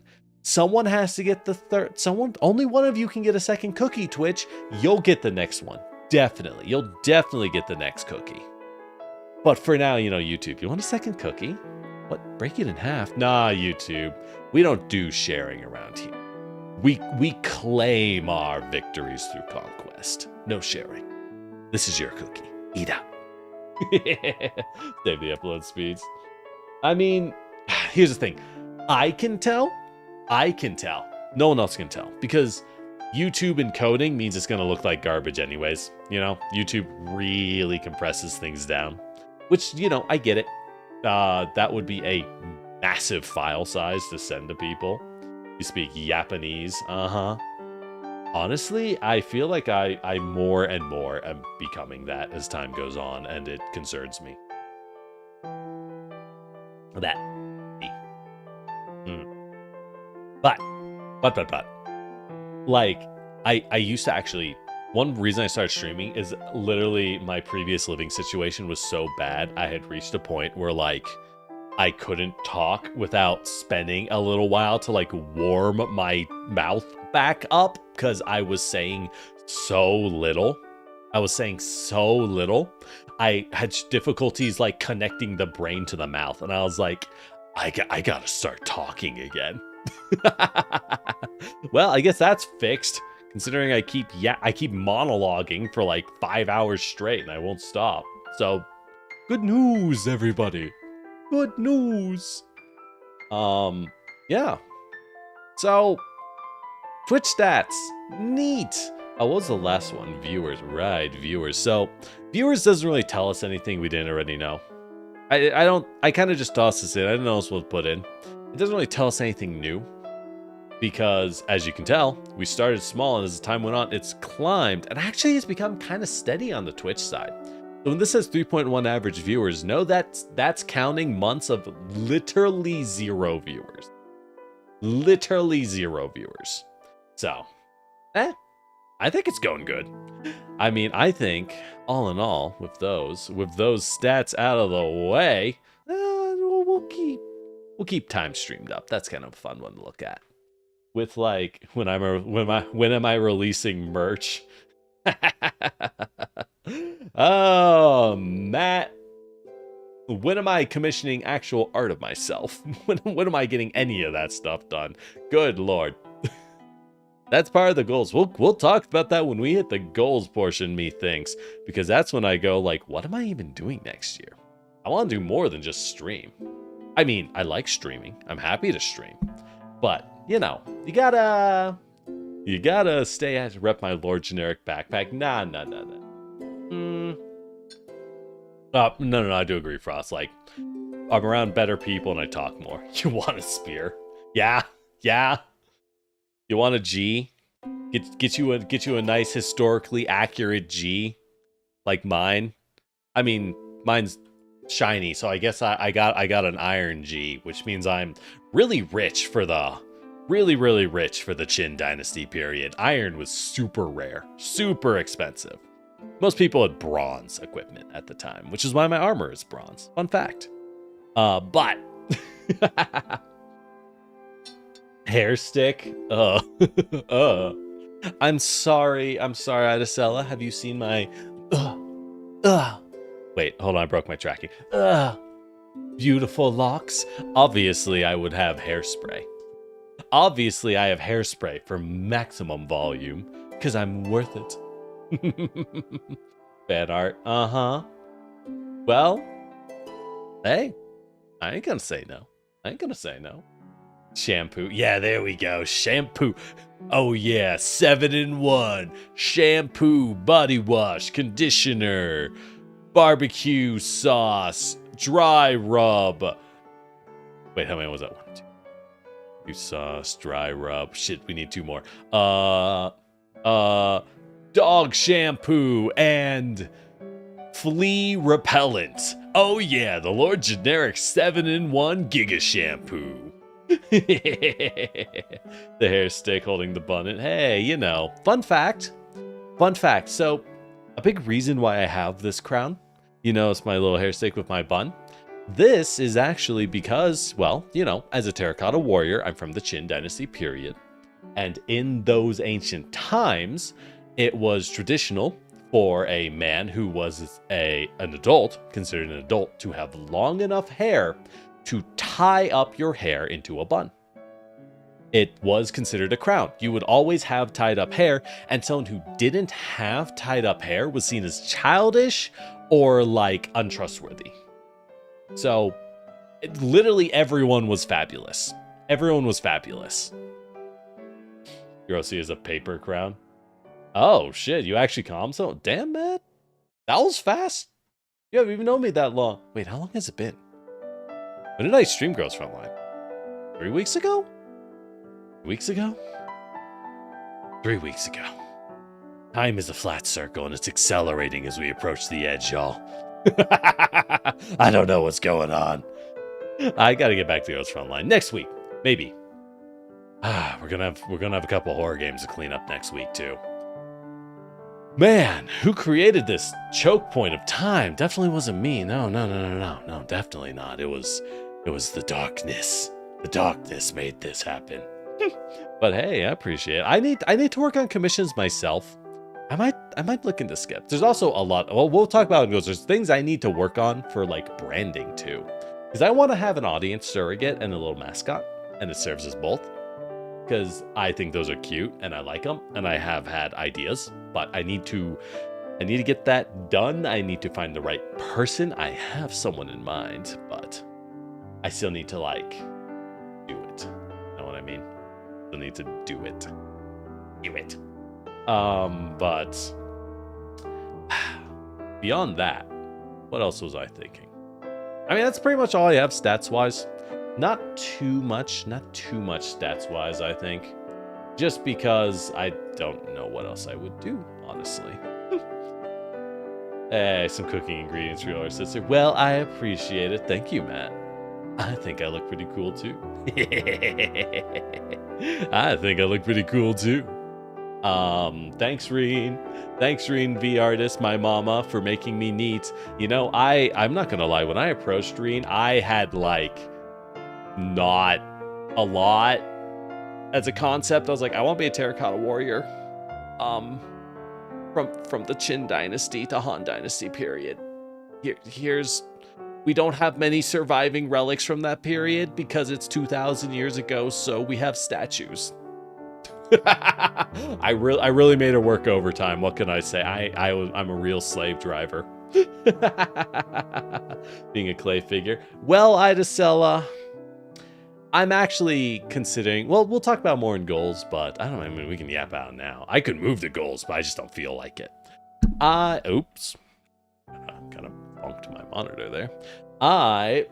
Someone has to get the third. Only one of you can get a second cookie, Twitch. You'll get the next one. Definitely. You'll definitely get the next cookie. But for now, you know, YouTube, you want a second cookie? What? Break it in half? Nah, YouTube. We don't do sharing around here. We claim our victories through conquest. No sharing. This is your cookie. Eat up. Save the upload speeds. I mean, here's the thing. I can tell. No one else can tell. Because YouTube encoding means it's going to look like garbage anyways. You know, YouTube really compresses things down. Which, you know, I get it. That would be a massive file size to send to people. You speak Japanese. Honestly, I feel like I more and more am becoming that as time goes on, and it concerns me. That. But. Like, I used to actually... One reason I started streaming is literally my previous living situation was so bad. I had reached a point where, like, I couldn't talk without spending a little while to, like, warm my mouth back up because I was saying so little. I had difficulties, like, connecting the brain to the mouth. And I was like, I gotta start talking again. Well, I guess that's fixed. Considering I keep monologuing for like 5 hours straight and I won't stop. So, good news, everybody. Good news. Yeah. So, Twitch stats. Neat. Oh, what was the last one? Viewers. Right, viewers. So, viewers doesn't really tell us anything we didn't already know. I kind of just tossed this in. I didn't know what to put in. It doesn't really tell us anything new. Because, as you can tell, we started small, and as the time went on, it's climbed, and actually it's become kind of steady on the Twitch side. So when this says 3.1 average viewers, know that's counting months of literally 0 viewers. Literally 0 viewers. So, I think it's going good. I mean, I think, all in all, with those stats out of the way, we'll keep time streamed up. That's kind of a fun one to look at. With like when am I releasing merch? Oh, Matt, when am I commissioning actual art of myself? When am I getting any of that stuff done? Good Lord. That's part of the goals. We'll talk about that when we hit the goals portion, methinks, because that's when I go like, what am I even doing next year? I want to do more than just stream. I mean, I like streaming. I'm happy to stream, but you know, you gotta stay at rep my Lord Generic backpack. Nah. No, I do agree, Frost. Like, I'm around better people and I talk more. You want a spear? Yeah. You want a G? Get you a nice historically accurate G, like mine. I mean, mine's shiny, so I guess I got an iron G, which means I'm really rich for the really rich for the Qin Dynasty period. Iron was super rare, super expensive. Most people had bronze equipment at the time, which is why my armor is bronze. Fun fact. But hair stick. I'm sorry, Adesella. Have you seen my wait, hold on, I broke my tracking. Beautiful locks? Obviously, I would have hairspray. Obviously, I have hairspray for maximum volume, because I'm worth it. Bad art. Uh-huh. Well, hey, I ain't gonna say no. Shampoo. Yeah, there we go. Shampoo. Oh yeah, 7-in-1. Shampoo, body wash, conditioner, barbecue sauce, dry rub. Wait, how many was that? 1, 2. Barbecue sauce, dry rub. Shit, we need 2 more. Dog shampoo and flea repellent. Oh yeah, the Lord Generic 7-in-1 Giga Shampoo. The hair stick holding the bun. And hey, you know, fun fact. So, a big reason why I have this crown, you know, it's my little hair stick with my bun. This is actually because, well, you know, as a Terracotta Warrior, I'm from the Qin Dynasty period. And in those ancient times, it was traditional for a man who was an adult, considered an adult, to have long enough hair to tie up your hair into a bun. It was considered a crown. You would always have tied up hair, and someone who didn't have tied up hair was seen as childish or like untrustworthy. So literally everyone was fabulous. Everyone was fabulous. Grossi is a paper crown. Oh shit, you actually calm so damn man. That was fast. You haven't even known me that long. Wait, how long has it been? When did I stream Girls Frontline? 3 weeks ago? 2 weeks ago? 3 weeks ago. Time is a flat circle and it's accelerating as we approach the edge, y'all. I don't know what's going on. I gotta get back to Girls Frontline next week, maybe. We're gonna have a couple horror games to clean up next week too. Man, who created this choke point of time? Definitely wasn't me. No, definitely not. It was the darkness. The darkness made this happen. But hey, I appreciate it. I need to work on commissions myself. I might look into Skip. There's also a lot. Well, we'll talk about it. There's things I need to work on for like branding too, because I want to have an audience surrogate and a little mascot, and it serves as both. Because I think those are cute and I like them, and I have had ideas, but I need to get that done. I need to find the right person. I have someone in mind, but I still need to like do it. You know what I mean? Still need to do it. But beyond that, what else was I thinking? I mean, that's pretty much all I have stats-wise. Not too much stats-wise, I think. Just because I don't know what else I would do, honestly. Hey, some cooking ingredients for your sister. Well, I appreciate it. Thank you, Matt. I think I look pretty cool, too. Thanks, Reen. Thanks, Reen V Artist, my mama, for making me neat. You know, I'm not gonna lie, when I approached Reen, I had like not a lot as a concept. I was like, I want to be a Terracotta Warrior. From the Qin Dynasty to Han Dynasty period. We don't have many surviving relics from that period because it's 2,000 years ago, so we have statues. I really made it work overtime. What can I say? I'm a real slave driver. Being a clay figure. Well, Idacella, I'm actually considering, well, we'll talk about more in goals, but I mean, we can yap out now. I could move the goals, but I just don't feel like it. Oops. Kind of bonked my monitor there. I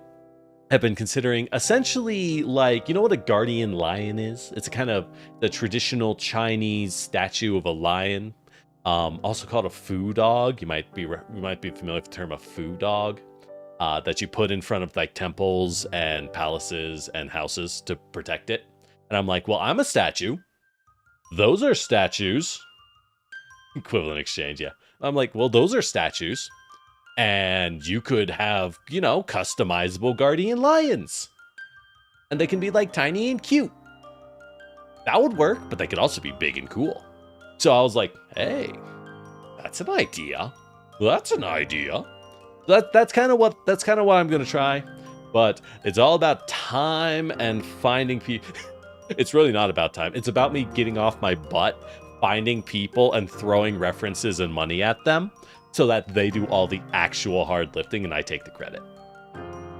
have been considering essentially, like, you know what a guardian lion is? It's a kind of the traditional Chinese statue of a lion, also called a foo dog. You might be familiar with the term a foo dog, that you put in front of like temples and palaces and houses to protect it. And I'm like, well, I'm a statue. Those are statues. Equivalent exchange, yeah. I'm like, well, those are statues. And you could have, you know, customizable guardian lions. And they can be like tiny and cute. That would work, but they could also be big and cool. So I was like, hey, that's an idea. That's an idea. That's kind of what I'm gonna try. But it's all about time and finding people. It's really not about time. It's about me getting off my butt, finding people and throwing references and money at them so that they do all the actual hard lifting and I take the credit.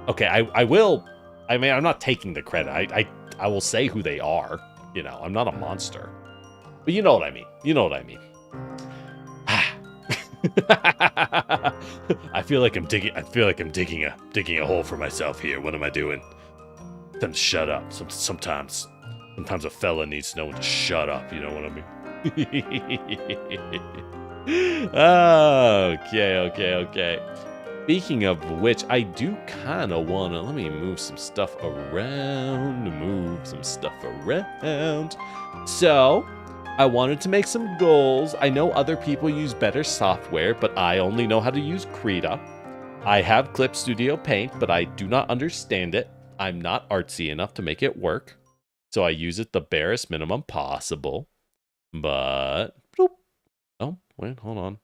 Okay, I will. I mean, I'm not taking the credit. I will say who they are. You know, I'm not a monster. But you know what I mean. You know what I mean. I feel like I'm digging a hole for myself here. What am I doing? Then shut up. Sometimes a fella needs to know when to shut up. You know what I mean? Okay. Speaking of which, I do kind of want to... Let me move some stuff around. So, I wanted to make some goals. I know other people use better software, but I only know how to use Krita. I have Clip Studio Paint, but I do not understand it. I'm not artsy enough to make it work. So I use it the barest minimum possible. But... Bloop. Oh, wait, hold on.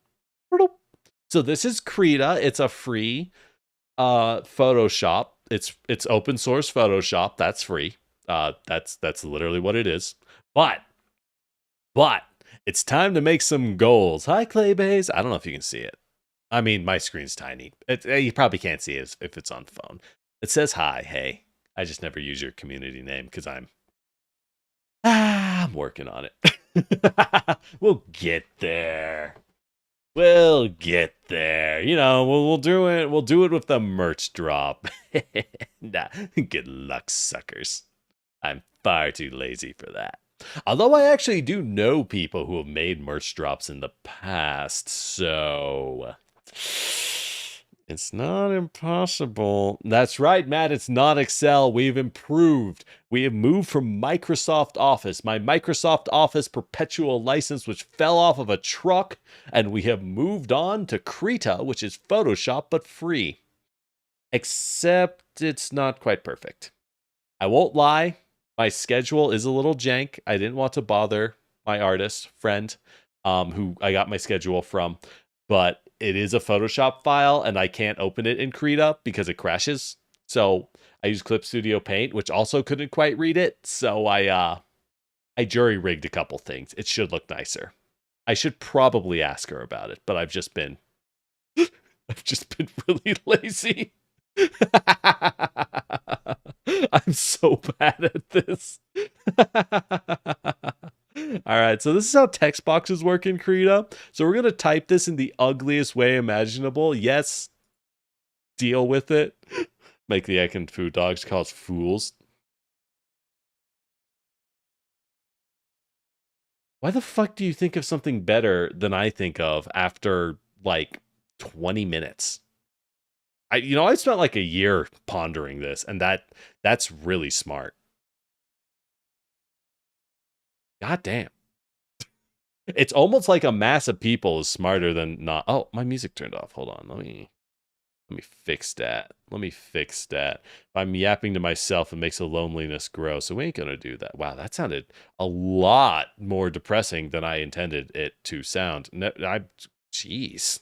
Bloop. So this is Krita. It's a free Photoshop. It's open source Photoshop. That's free. That's literally what it is. But it's time to make some goals. Hi, Claybase. I don't know if you can see it. I mean, my screen's tiny. You probably can't see it if it's on phone. It says hi. Hey, I just never use your community name because I'm working on it. We'll get there. We'll get there. You know, we'll do it. We'll do it with the merch drop. Nah, good luck, suckers. I'm far too lazy for that. Although I actually do know people who have made merch drops in the past, so it's not impossible. That's right, Matt. It's not Excel. We've improved. We have moved from Microsoft Office, my Microsoft Office perpetual license, which fell off of a truck, and we have moved on to Krita, which is Photoshop, but free. Except it's not quite perfect. I won't lie. My schedule is a little jank. I didn't want to bother my artist friend, who I got my schedule from, but it is a Photoshop file, and I can't open it in Krita because it crashes. So I use Clip Studio Paint, which also couldn't quite read it. So I jury-rigged a couple things. It should look nicer. I should probably ask her about it, but I've just been really lazy. I'm so bad at this. All right, so this is how text boxes work in Krita. So we're going to type this in the ugliest way imaginable. Yes, deal with it. Make the Ekin food dogs cause fools. Why the fuck do you think of something better than I think of after, like, 20 minutes? I spent like a year pondering this, and that's really smart. God damn. It's almost like a mass of people is smarter than not. Oh, my music turned off. Hold on. Let me fix that. If I'm yapping to myself, it makes the loneliness grow. So we ain't gonna do that. Wow, that sounded a lot more depressing than I intended it to sound. No, jeez.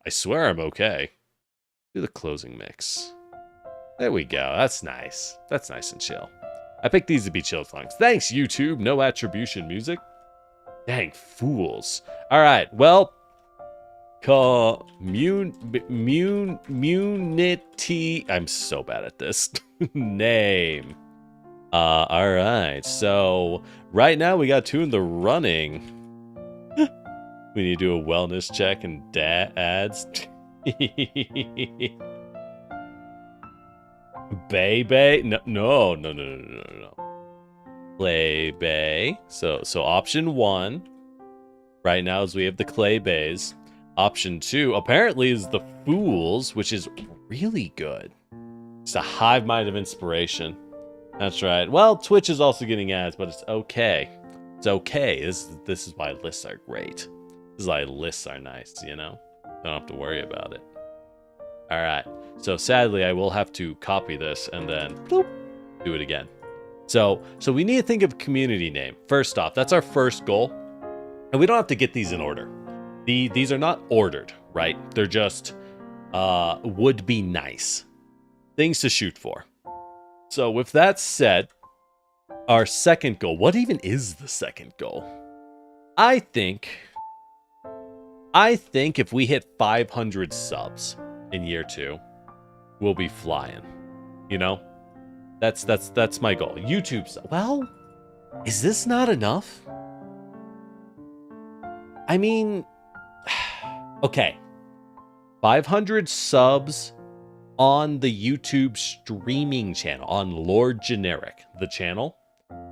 I swear I'm okay. Do the closing mix. There we go. That's nice. That's nice and chill. I picked these to be chill songs. Thanks, YouTube. No attribution music. Dang fools. All right. Well, community. I'm so bad at this. Name. All right. So right now we got two in the running. We need to do a wellness check and ads. Bay. No. Clay bay. So option 1 right now is we have the clay bays. Option 2 apparently is the fools, which is really good. It's a hive mind of inspiration. That's right. Well, Twitch is also getting ads, but it's okay. It's okay. This is why lists are great. This is why lists are nice, you know? Don't have to worry about it. All right. So sadly, I will have to copy this and then bloop, do it again. So we need to think of a community name. First off, that's our first goal. And we don't have to get these in order. These are not ordered, right? They're just would be nice. Things to shoot for. So with that said, our second goal, what even is the second goal? I think if we hit 500 subs in year 2, we'll be flying. You know? That's my goal. YouTube, well, is this not enough? I mean, okay. 500 subs on the YouTube streaming channel, on Lord Generic, the channel.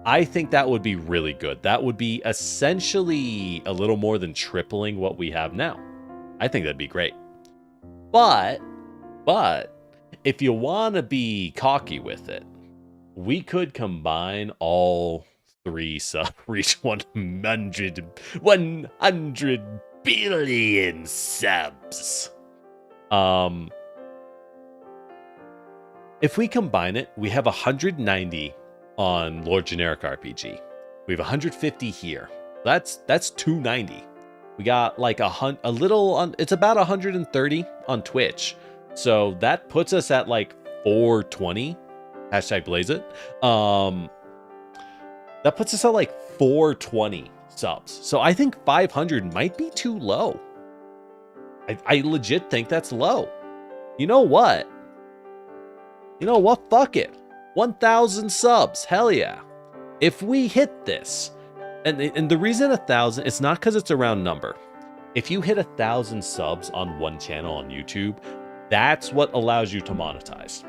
I think that would be really good. That would be essentially a little more than tripling what we have now. I think that'd be great. But if you want to be cocky with it, we could combine all 3 subs, reach 100 billion subs. If we combine it, we have 190 on Lord Generic RPG. We have 150 here. That's 290. We got like a little on. It's about 130 on Twitch. So that puts us at like 420. Hashtag blaze it. That puts us at like 420 subs. So I think 500 might be too low. I legit think that's low. You know what? Fuck it. 1,000 subs. Hell yeah. If we hit this, and the reason 1,000, it's not because it's a round number. If you hit 1,000 subs on one channel on YouTube, that's what allows you to monetize.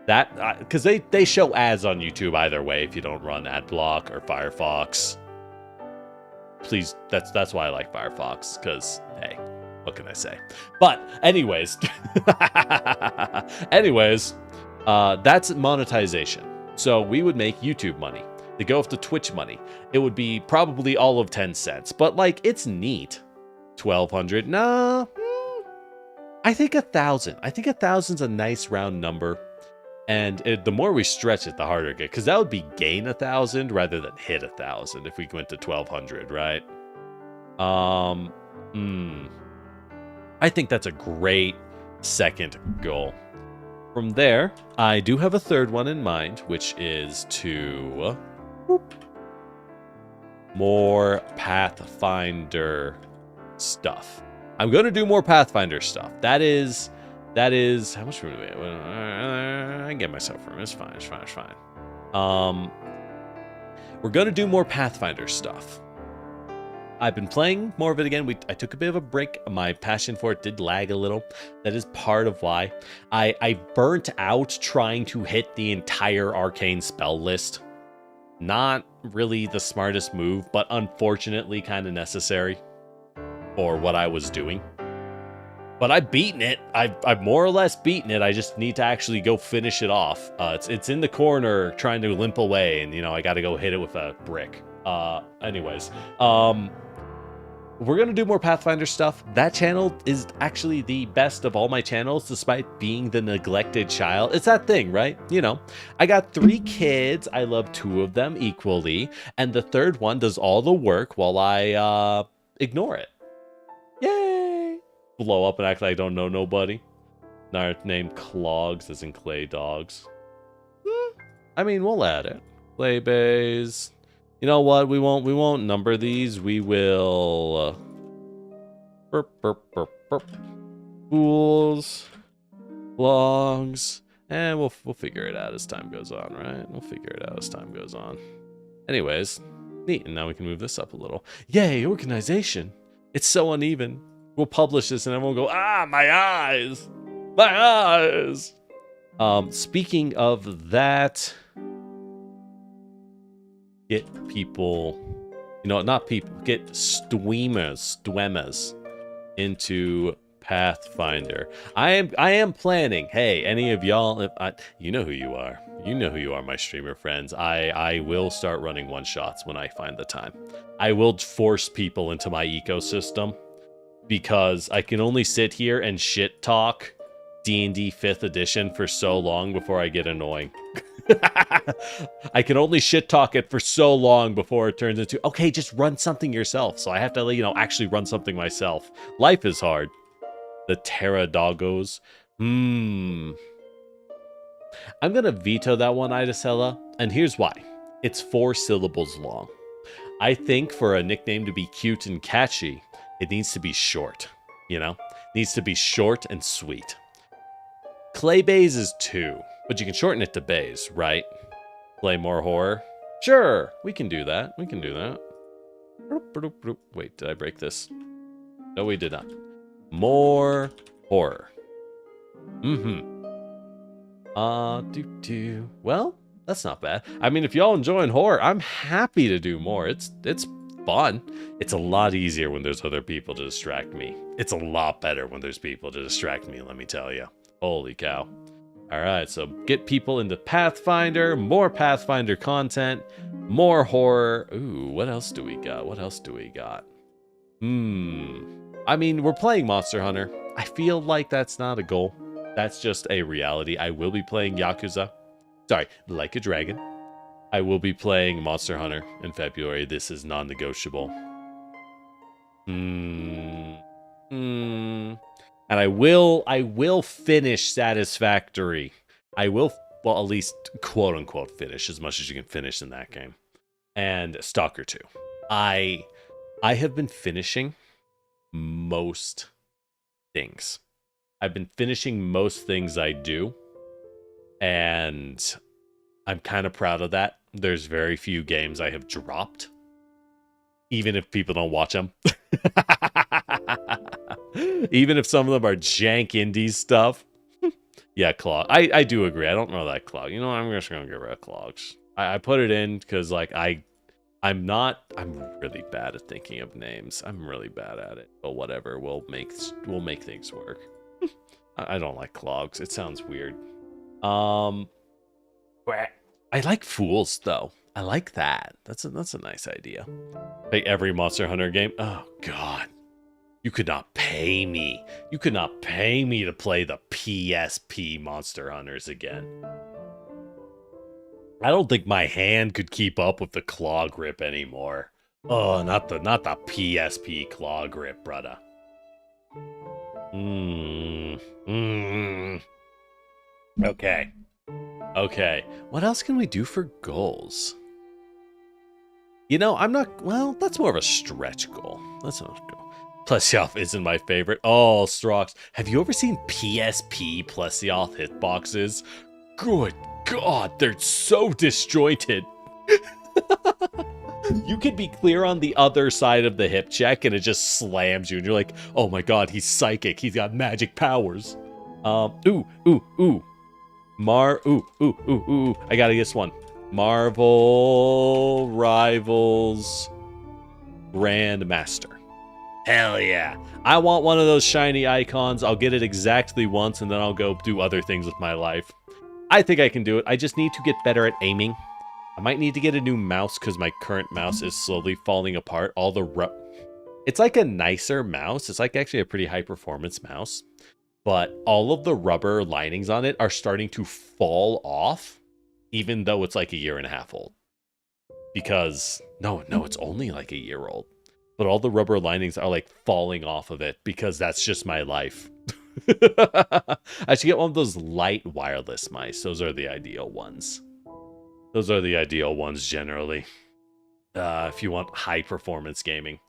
That because they show ads on YouTube either way if you don't run AdBlock or Firefox. Please, that's why I like Firefox, because hey, what can I say? But anyways, that's monetization. So we would make YouTube money. To go off to Twitch money, it would be probably all of 10 cents. But like, it's neat. 1,200, nah. I think 1,000. I think 1,000's a nice round number. And the more we stretch it, the harder it gets. Because that would be gain 1,000 rather than hit 1,000 if we went to 1,200, right? I think that's a great second goal. From there, I do have a third one in mind, which is to more Pathfinder stuff. I'm going to do more Pathfinder stuff. That is how much room do we have? I can get myself room. It's fine. We're going to do more Pathfinder stuff. I've been playing more of it again. I took a bit of a break. My passion for it did lag a little. That is part of why. I burnt out trying to hit the entire arcane spell list. Not really the smartest move, but unfortunately kind of necessary for what I was doing. But I've beaten it. I've more or less beaten it. I just need to actually go finish it off. It's in the corner trying to limp away, and I got to go hit it with a brick. Anyways, we're gonna do more Pathfinder stuff. That channel is actually the best of all my channels, despite being the neglected child. It's that thing, right? I got 3 kids. I love 2 of them equally, and the third one does all the work while I ignore it. Yay! Blow up and act like I don't know nobody. Our name Clogs, as in clay dogs. I mean, we'll add it. Clay bays. You know what? We won't number these. We will fools, logs, and we'll figure it out as time goes on, right? We'll figure it out as time goes on. Anyways, neat. And now we can move this up a little. Yay, organization. It's so uneven. We'll publish this and everyone will go, ah, my eyes. My eyes. Speaking of that, get people, not people, get streamers into Pathfinder. I am planning. Hey, any of y'all, you know who you are. You know who you are, my streamer friends. I will start running one-shots when I find the time. I will force people into my ecosystem because I can only sit here and shit talk D&D 5th edition for so long before I get annoying. I can only shit talk it for so long before it turns into, okay, just run something yourself. So I have to, actually run something myself. Life is hard. The Terra Doggos. I'm going to veto that one, Idacella, and here's why. It's 4 syllables long. I think for a nickname to be cute and catchy, it needs to be short, It needs to be short and sweet. Claybaze is 2, but you can shorten it to Baze, right? Play more horror? Sure, we can do that. We can do that. Wait, did I break this? No, we did not. More horror. Well, that's not bad. I mean, if y'all enjoying horror, I'm happy to do more. It's fun. It's a lot easier when there's other people to distract me. It's a lot better when there's people to distract me, let me tell you. Holy cow. Alright, so get people into Pathfinder, more Pathfinder content, more horror. Ooh, what else do we got? What else do we got? I mean, we're playing Monster Hunter. I feel like that's not a goal. That's just a reality. I will be playing Yakuza. Sorry, Like a Dragon. I will be playing Monster Hunter in February. This is non-negotiable. And I will finish Satisfactory. I will, well, at least quote-unquote finish as much as you can finish in that game. And Stalker 2. I have been finishing most things. I've been finishing most things I do. And I'm kind of proud of that. There's very few games I have dropped. Even if people don't watch them. Even if some of them are jank indie stuff. Yeah, clog. I do agree. I don't know that clog. You know what? I'm just going to get rid of clogs. I put it in because, like, I'm really bad at thinking of names. I'm really bad at it. But whatever. We'll make things work. I don't like clogs. It sounds weird. I like fools, though. I like that. That's a nice idea. Like every Monster Hunter game. Oh, God. You could not pay me. You could not pay me to play the PSP Monster Hunters again. I don't think my hand could keep up with the claw grip anymore. Oh, not the PSP claw grip, brother. Okay. What else can we do for goals? Well, that's more of a stretch goal. That's not a goal. Plesioth isn't my favorite. Oh, Strox. Have you ever seen PSP Plesioth hitboxes? Good God, they're so disjointed. You could be clear on the other side of the hip check and it just slams you and you're like, oh my God, he's psychic. He's got magic powers. Ooh. I gotta guess one. Marvel Rivals Grandmaster. Hell yeah. I want one of those shiny icons. I'll get it exactly once and then I'll go do other things with my life. I think I can do it. I just need to get better at aiming. I might need to get a new mouse because my current mouse is slowly falling apart. It's like a nicer mouse. It's like actually a pretty high performance mouse. But all of the rubber linings on it are starting to fall off, even though it's like a 1.5 years old. Because, no, it's only like a year old. But all the rubber linings are like falling off of it because that's just my life. I should get one of those light wireless mice. Those are the ideal ones. Those are the ideal ones generally. If you want high performance gaming.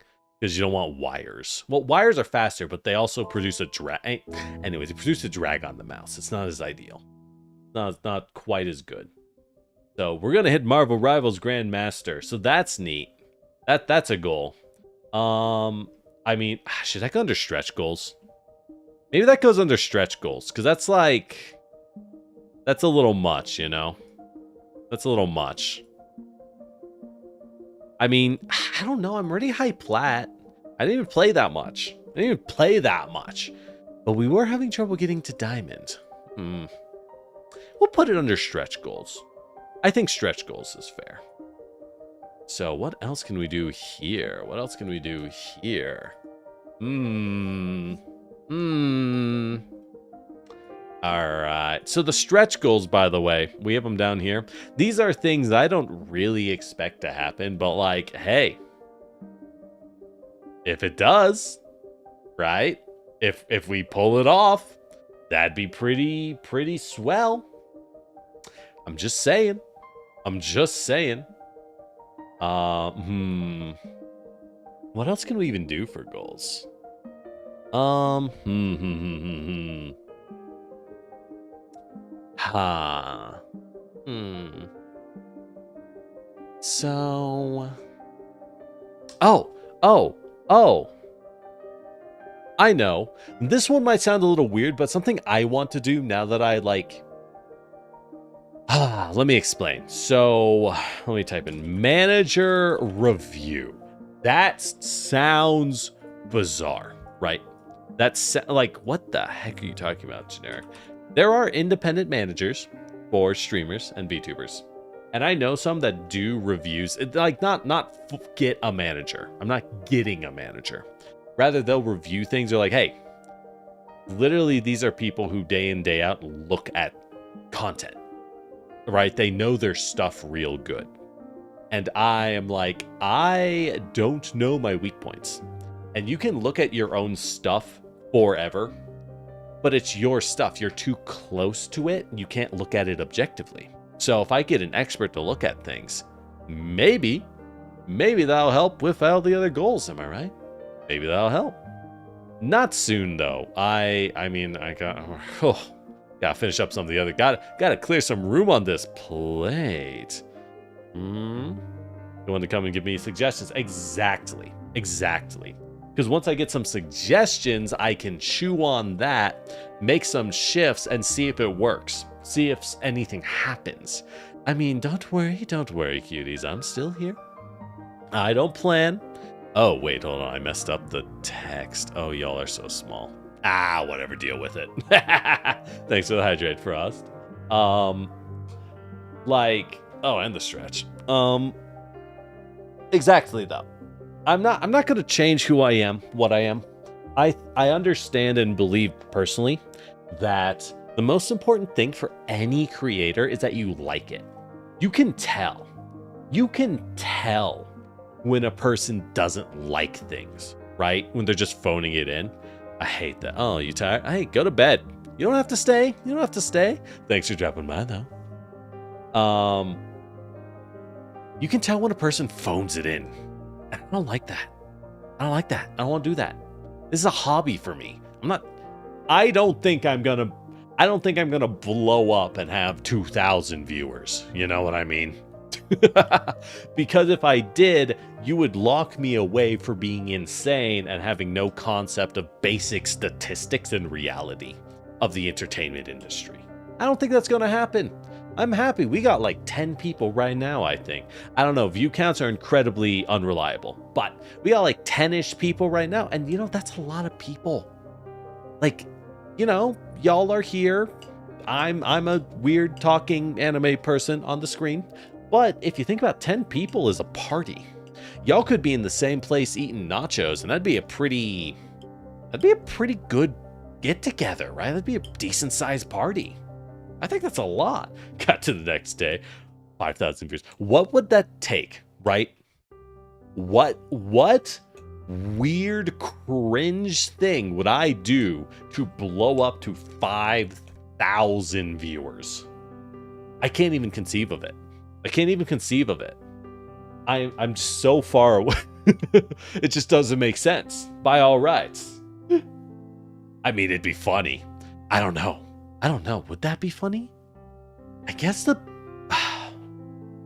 Because you don't want wires. Well, wires are faster, but they also produce a drag. Anyways, they produce a drag on the mouse. It's not as ideal. It's not quite as good. So we're going to hit Marvel Rivals Grandmaster. So that's neat. That's a goal. I mean, should that go under stretch goals? Maybe that goes under stretch goals, because that's like... That's a little much, you know? That's a little much. I mean, I don't know. I'm already high plat. I didn't even play that much. But we were having trouble getting to diamond. We'll put it under stretch goals. I think stretch goals is fair. So what else can we do here? Alright, so the stretch goals, by the way, we have them down here. These are things I don't really expect to happen, but like, hey, if it does, right? If we pull it off, that'd be pretty swell. I'm just saying. What else can we even do for goals? So... Oh! I know. This one might sound a little weird, but something I want to do now that I, like... let me explain. So, let me type in manager review. That sounds bizarre, right? That's like, what the heck are you talking about, generic? There are independent managers for streamers and VTubers. And I know some that do reviews, like not get a manager. I'm not getting a manager. Rather, they'll review things. They're like, hey, literally, these are people who day in, day out look at content, right? They know their stuff real good. And I am like, I don't know my weak points. And you can look at your own stuff forever, but it's your stuff. You're too close to it. You can't look at it objectively. So if I get an expert to look at things, maybe that'll help with all the other goals. Am I right? Maybe that'll help. Not soon though. I mean, I gotta finish up some of the other. Gotta clear some room on this plate. You want to come and give me suggestions? Exactly. Because once I get some suggestions, I can chew on that, make some shifts, and see if it works. See if anything happens. I mean, don't worry, cuties. I'm still here. I don't plan. Oh, wait, hold on. I messed up the text. Oh, y'all are so small. Whatever, deal with it. Thanks for the hydrate, Frost. And the stretch. Exactly, though. I'm not going to change who I am, what I am. I understand and believe personally that the most important thing for any creator is that you like it. You can tell when a person doesn't like things, right? When they're just phoning it in. I hate that. Oh, you tired? Hey, go to bed. You don't have to stay. Thanks for dropping by, though. You can tell when a person phones it in. I don't like that. I don't want to do that. This is a hobby for me. I don't think I'm gonna blow up and have 2,000 viewers. You know what I mean? Because if I did, you would lock me away for being insane and having no concept of basic statistics and reality of the entertainment industry. I don't think that's gonna happen. I'm happy. We got like 10 people right now, I think. I don't know. View counts are incredibly unreliable, but we got like 10-ish people right now. And that's a lot of people. Like, y'all are here. I'm a weird talking anime person on the screen. But if you think about 10 people as a party, y'all could be in the same place eating nachos, and that'd be a pretty good get together, right? That'd be a decent sized party. I think that's a lot. Got to the next day, 5,000 views. What would that take, right? What weird cringe thing would I do to blow up to 5,000 viewers? I can't even conceive of it. I'm so far away. It just doesn't make sense by all rights. I mean, it'd be funny. I don't know. Would that be funny? I guess the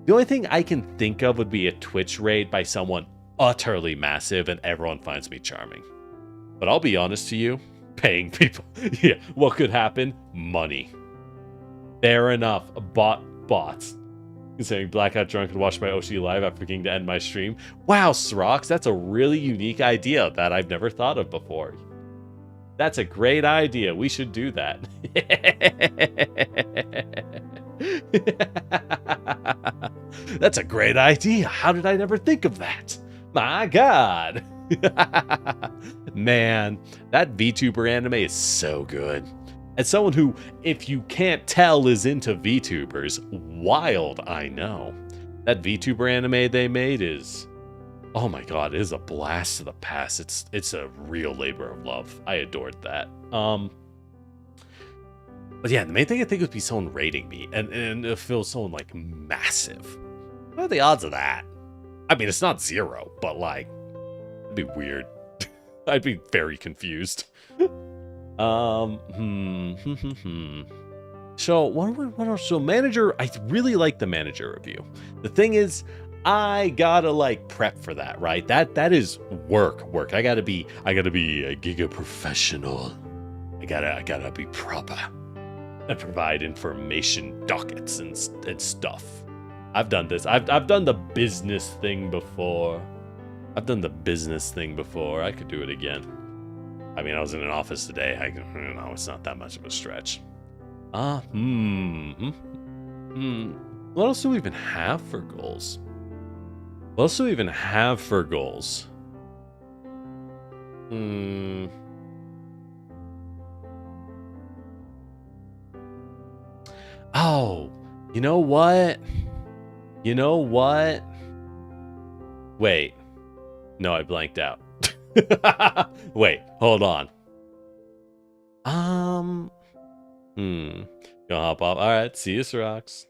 only thing I can think of would be a Twitch raid by someone utterly massive and everyone finds me charming. But I'll be honest to you, paying people, yeah, what could happen? Money. Fair enough. Bots. Considering Blackout Drunk and watch my OC live after forgetting to end my stream. Wow, Srox, that's a really unique idea that I've never thought of before. That's a great idea. We should do that. That's a great idea. How did I never think of that? My God. Man, that VTuber anime is so good. As someone who, if you can't tell, is into VTubers, wild, I know. That VTuber anime they made is, oh my God, it is a blast to the past. It's a real labor of love. I adored that. But yeah, the main thing I think would be someone rating me, and it feels someone like massive. What are the odds of that? I mean, it's not 0, but like, it'd be weird. I'd be very confused. So what else? So manager, I really like the manager review. The thing is, I gotta like prep for that, right? That is work. I gotta be a giga professional. I gotta be proper and provide information dockets and stuff. I've done this. I've done the business thing before. I could do it again. I mean, I was in an office today. I don't know, it's not that much of a stretch. What else do we even have for goals? Oh, you know what? Wait. No, I blanked out. Wait, hold on. Gonna hop off. Alright, see you, Srox.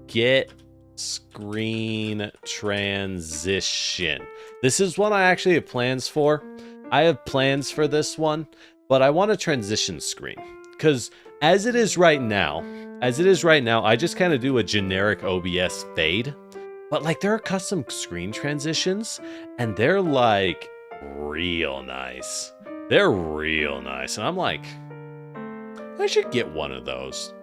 Get screen transition. This is one I actually have plans for. I have plans for this one, but I want a transition screen. Because as it is right now, I just kind of do a generic OBS fade. But like there are custom screen transitions, and they're like real nice. And I'm like, I should get one of those.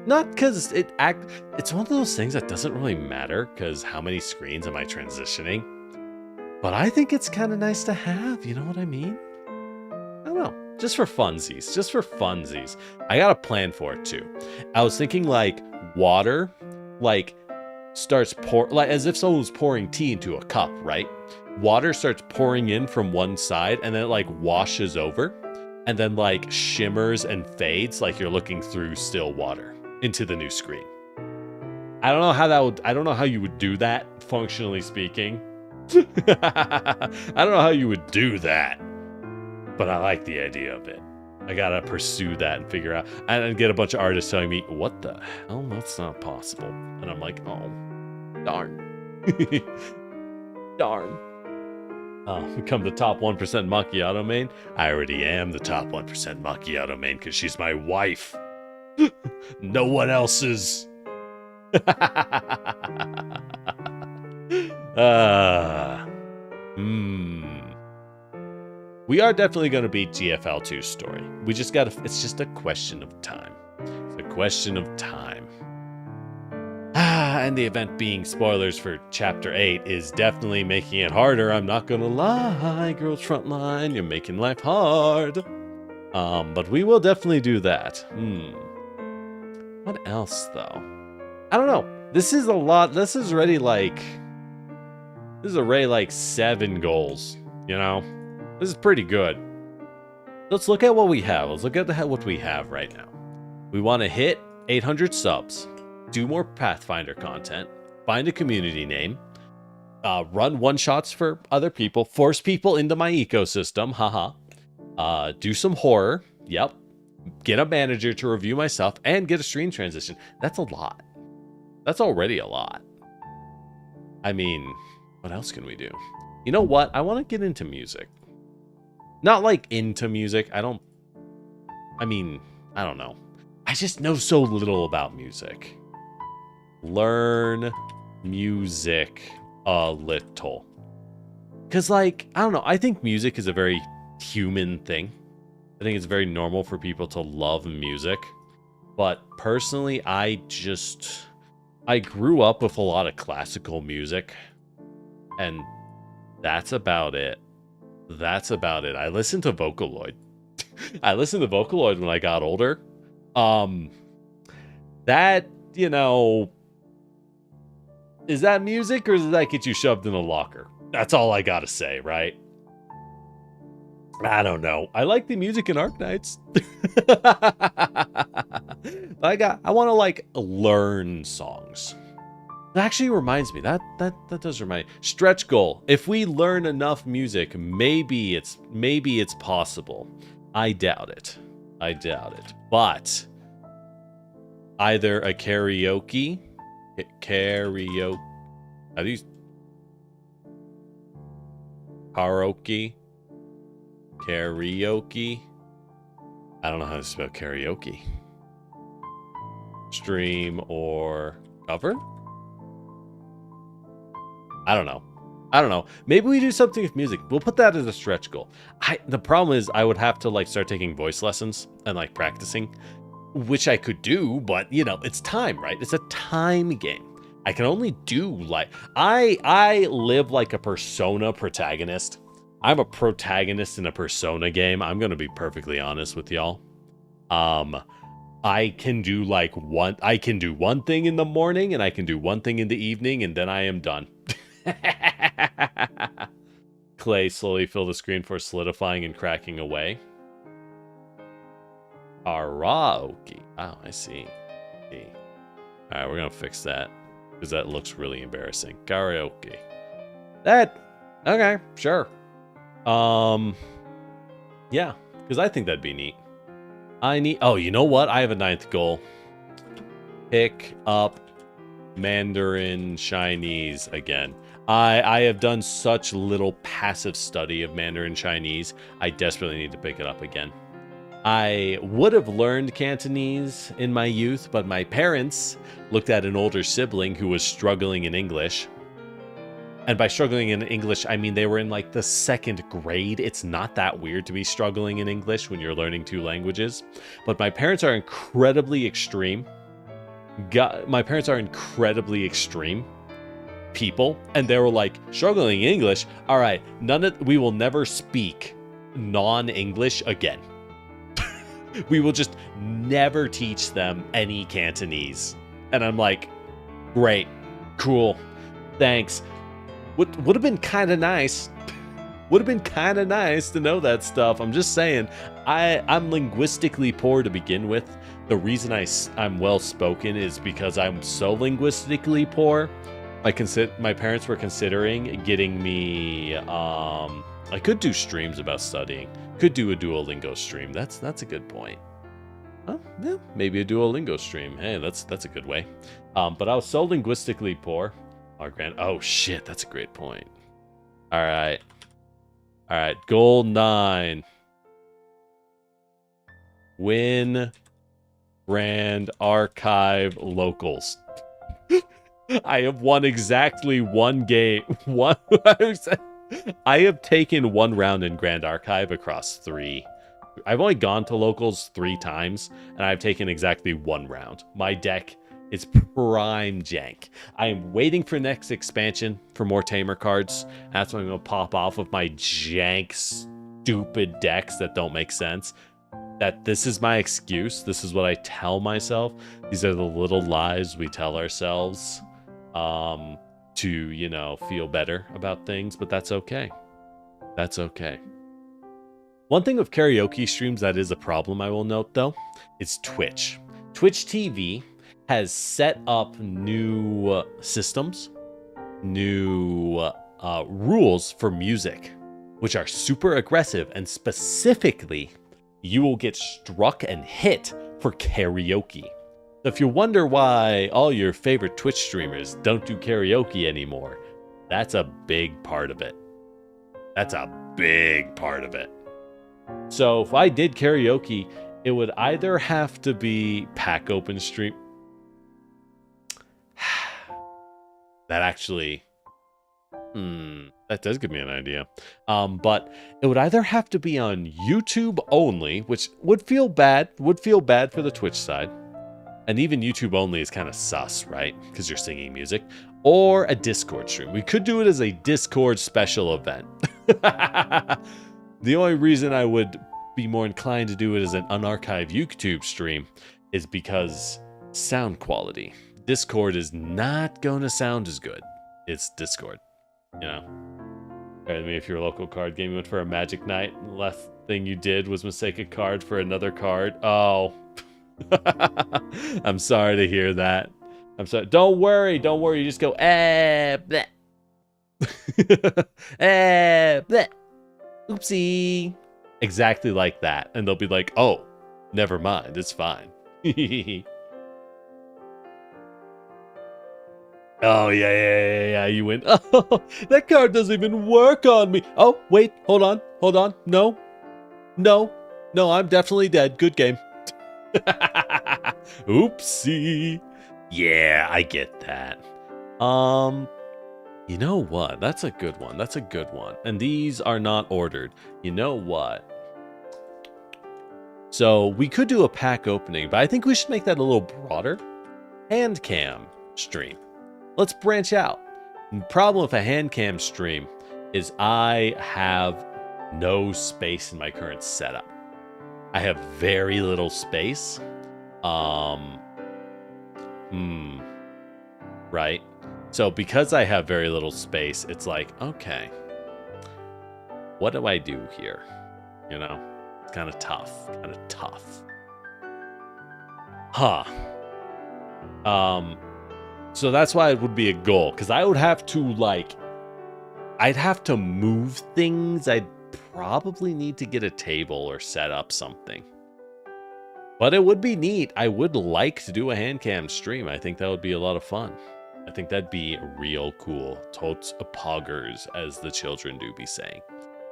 Not because it's one of those things that doesn't really matter, because how many screens am I transitioning? But I think it's kind of nice to have, you know what I mean? I don't know. Just for funsies. I got a plan for it too. I was thinking like water, like starts like as if someone was pouring tea into a cup, right? Water starts pouring in from one side and then it like washes over and then like shimmers and fades like you're looking through still water into the new screen. I don't know how you would do that, functionally speaking. I don't know how you would do that. But I like the idea of it. I gotta pursue that and figure out, and get a bunch of artists telling me, what the hell, that's not possible. And I'm like, oh, darn. Darn. Become the top 1% macchiato main? I already am the top 1% macchiato main because she's my wife. No one else is. We are definitely going to beat GFL 2's story. We just gotta, it's just a question of time. And the event being spoilers for Chapter 8 is definitely making it harder. I'm not gonna lie, Girls Frontline, you're making life hard. But we will definitely do that. What else, though? I don't know. This is a lot. This is already like 7 goals, you know? This is pretty good. Let's look at what we have. Let's look at what we have right now. We want to hit 800 subs, do more Pathfinder content, find a community name, run one-shots for other people, force people into my ecosystem, haha. Do some horror, yep. Get a manager to review my stuff, and get a stream transition. That's a lot. That's already a lot. I mean, what else can we do? You know what? I want to get into music. Not like into music. I don't know. I just know so little about music. learn music a little. Because, like, I don't know. I think music is a very human thing. I think it's very normal for people to love music. But personally, I grew up with a lot of classical music. And that's about it. That's about it. I listened to Vocaloid. I listened to Vocaloid when I got older. That, you know, is that music or does that get you shoved in a locker? That's all I gotta say, right? I don't know. I like the music in Arknights. I want to like learn songs. That actually reminds me. That does remind me. Stretch goal. If we learn enough music, maybe it's possible. I doubt it. But either a karaoke. How do you karaoke? I don't know how to spell karaoke. Stream or cover? I don't know. Maybe we do something with music. We'll put that as a stretch goal. The problem is I would have to like start taking voice lessons and like practicing, which I could do, but you know, it's time, right? It's a time game. I can only do like I live like a Persona protagonist. I'm a protagonist in a Persona game. I'm going to be perfectly honest with y'all. I can do one thing in the morning and I can do one thing in the evening and then I am done. Clay slowly fill the screen for solidifying and cracking away. Karaoke. Oh, I see. All right, we're going to fix that because that looks really embarrassing. Karaoke. Okay, sure. Yeah, because I think that'd be neat. Oh, you know what? I have a 9th goal. Pick up Mandarin Chinese again. I have done such little passive study of Mandarin Chinese. I desperately need to pick it up again. I would have learned Cantonese in my youth, but my parents looked at an older sibling who was struggling in English. And by struggling in English, I mean they were in like the 2nd grade. It's not that weird to be struggling in English when you're learning 2 languages. But my parents are incredibly extreme. My parents are incredibly extreme people. And they were like, struggling in English? All right, we will never speak non-English again. We will just never teach them any Cantonese. And I'm like, great, cool, thanks. Would have been kind of nice. Would have been kind of nice to know that stuff. I'm just saying, I'm linguistically poor to begin with. The reason I'm well-spoken is because I'm so linguistically poor. My parents were considering getting me, I could do streams about studying. Could do a Duolingo stream. That's a good point. Huh? Yeah, maybe a Duolingo stream. Hey, that's a good way. But I was so linguistically poor. Oh shit, that's a great point. All right, goal 9. Win Grand Archive Locals. I have won exactly one game. I have taken 1 round in Grand Archive across 3. I've only gone to locals 3 times, and I've taken exactly 1 round. My deck is prime jank. I am waiting for next expansion for more Tamer cards. That's when I'm going to pop off of my jank, stupid decks that don't make sense. That this is my excuse. This is what I tell myself. These are the little lies we tell ourselves to, you know, feel better about things, but that's okay. That's okay. One thing with karaoke streams that is a problem, I will note, though, is Twitch. Twitch TV has set up new systems, new rules for music, which are super aggressive, and specifically, you will get struck and hit for karaoke. If you wonder why all your favorite Twitch streamers don't do karaoke anymore, that's a big part of it. That's a big part of it. So if I did karaoke, it would either have to be pack open stream. That actually, that does give me an idea. But it would either have to be on YouTube only, which would feel bad for the Twitch side. And even YouTube only is kind of sus, right? Because you're singing music. Or a Discord stream. We could do it as a Discord special event. The only reason I would be more inclined to do it as an unarchived YouTube stream is because sound quality. Discord is not going to sound as good. It's Discord, you know. I mean, if you're a local card game, you went for a Magic Night, and the last thing you did was mistake a card for another card. Oh. I'm sorry to hear that. I'm sorry. Don't worry. You just go, bleh. Bleh. Oopsie. Exactly like that. And they'll be like, oh, never mind. It's fine. Oh, yeah. You win. Oh, that card doesn't even work on me. Oh, wait. Hold on. No, I'm definitely dead. Good game. Oopsie. Yeah, I get that. You know what? That's a good one. And these are not ordered. You know what? So we could do a pack opening, but I think we should make that a little broader. Hand cam stream. Let's branch out. The problem with a hand cam stream is I have no space in my current setup. I have very little space. Right? So because I have very little space, it's like, okay, what do I do here? You know, it's kind of tough. Huh. So that's why it would be a goal, because I would have to I'd have to move things. I'd probably need to get a table or set up something. But it would be neat. I would like to do a hand cam stream. I think that would be a lot of fun. I think that'd be real cool. Totes a poggers, as the children do be saying.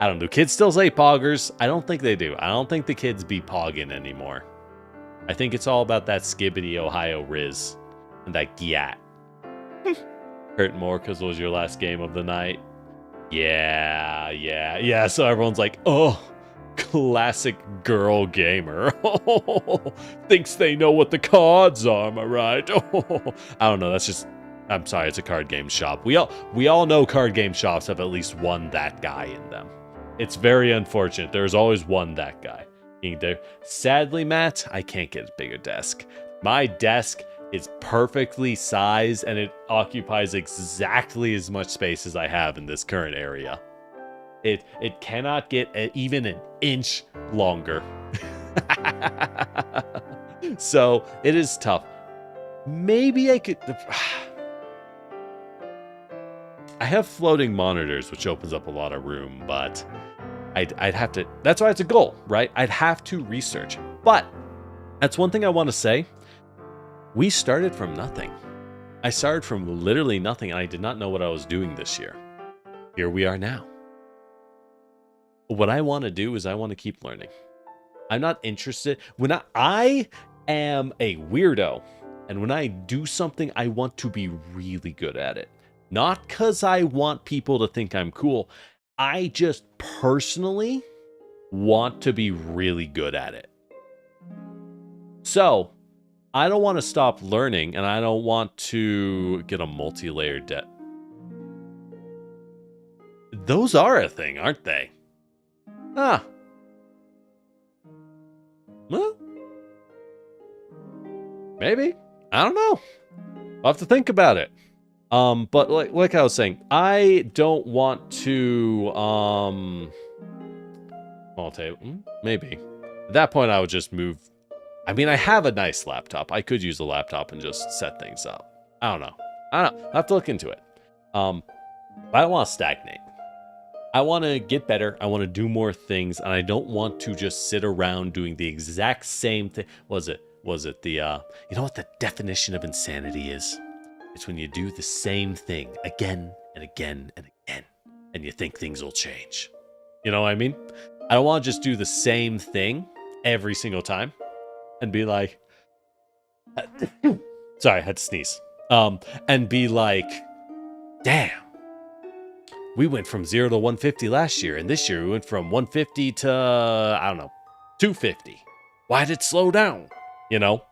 I don't know. Do kids still say poggers? I don't think they do. I don't think the kids be pogging anymore. I think it's all about that skibbity Ohio Riz and that gyat. Hurt more because it was your last game of the night. Yeah. So everyone's like, oh, classic girl gamer. Thinks they know what the cards are, am I right? I don't know. That's just, I'm sorry, it's a card game shop. We all know card game shops have at least one that guy in them. It's very unfortunate. There's always one that guy. Sadly, Matt, I can't get a bigger desk. My desk is perfectly sized and it occupies exactly as much space as I have in this current area. It cannot get even an inch longer. So it is tough. Maybe I could... I have floating monitors, which opens up a lot of room, but I'd have to... That's why it's a goal, right? I'd have to research. But that's one thing I want to say. We started from nothing. I started from literally nothing, and I did not know what I was doing this year. Here we are now. What I want to do is I want to keep learning. I'm not interested. I am a weirdo, and when I do something, I want to be really good at it. Not because I want people to think I'm cool. I just personally want to be really good at it. So, I don't want to stop learning, and I don't want to get a multi-layer debt. Those are a thing, aren't they? Ah. Well, maybe. I don't know. I'll have to think about it. But like I was saying, I don't want to, I'll tell you, maybe. At that point, I would just move. I mean, I have a nice laptop. I could use a laptop and just set things up. I don't know. I'll have to look into it. But I don't want to stagnate. I want to get better. I want to do more things. And I don't want to just sit around doing the exact same thing. Was it the, you know what the definition of insanity is? It's when you do the same thing again and again and again, and you think things will change. You know what I mean? I don't want to just do the same thing every single time and be like, sorry, I had to sneeze. And be like, Damn. We went from 0 to 150 last year, and this year we went from 150 to, I don't know, 250. Why did it slow down? You know?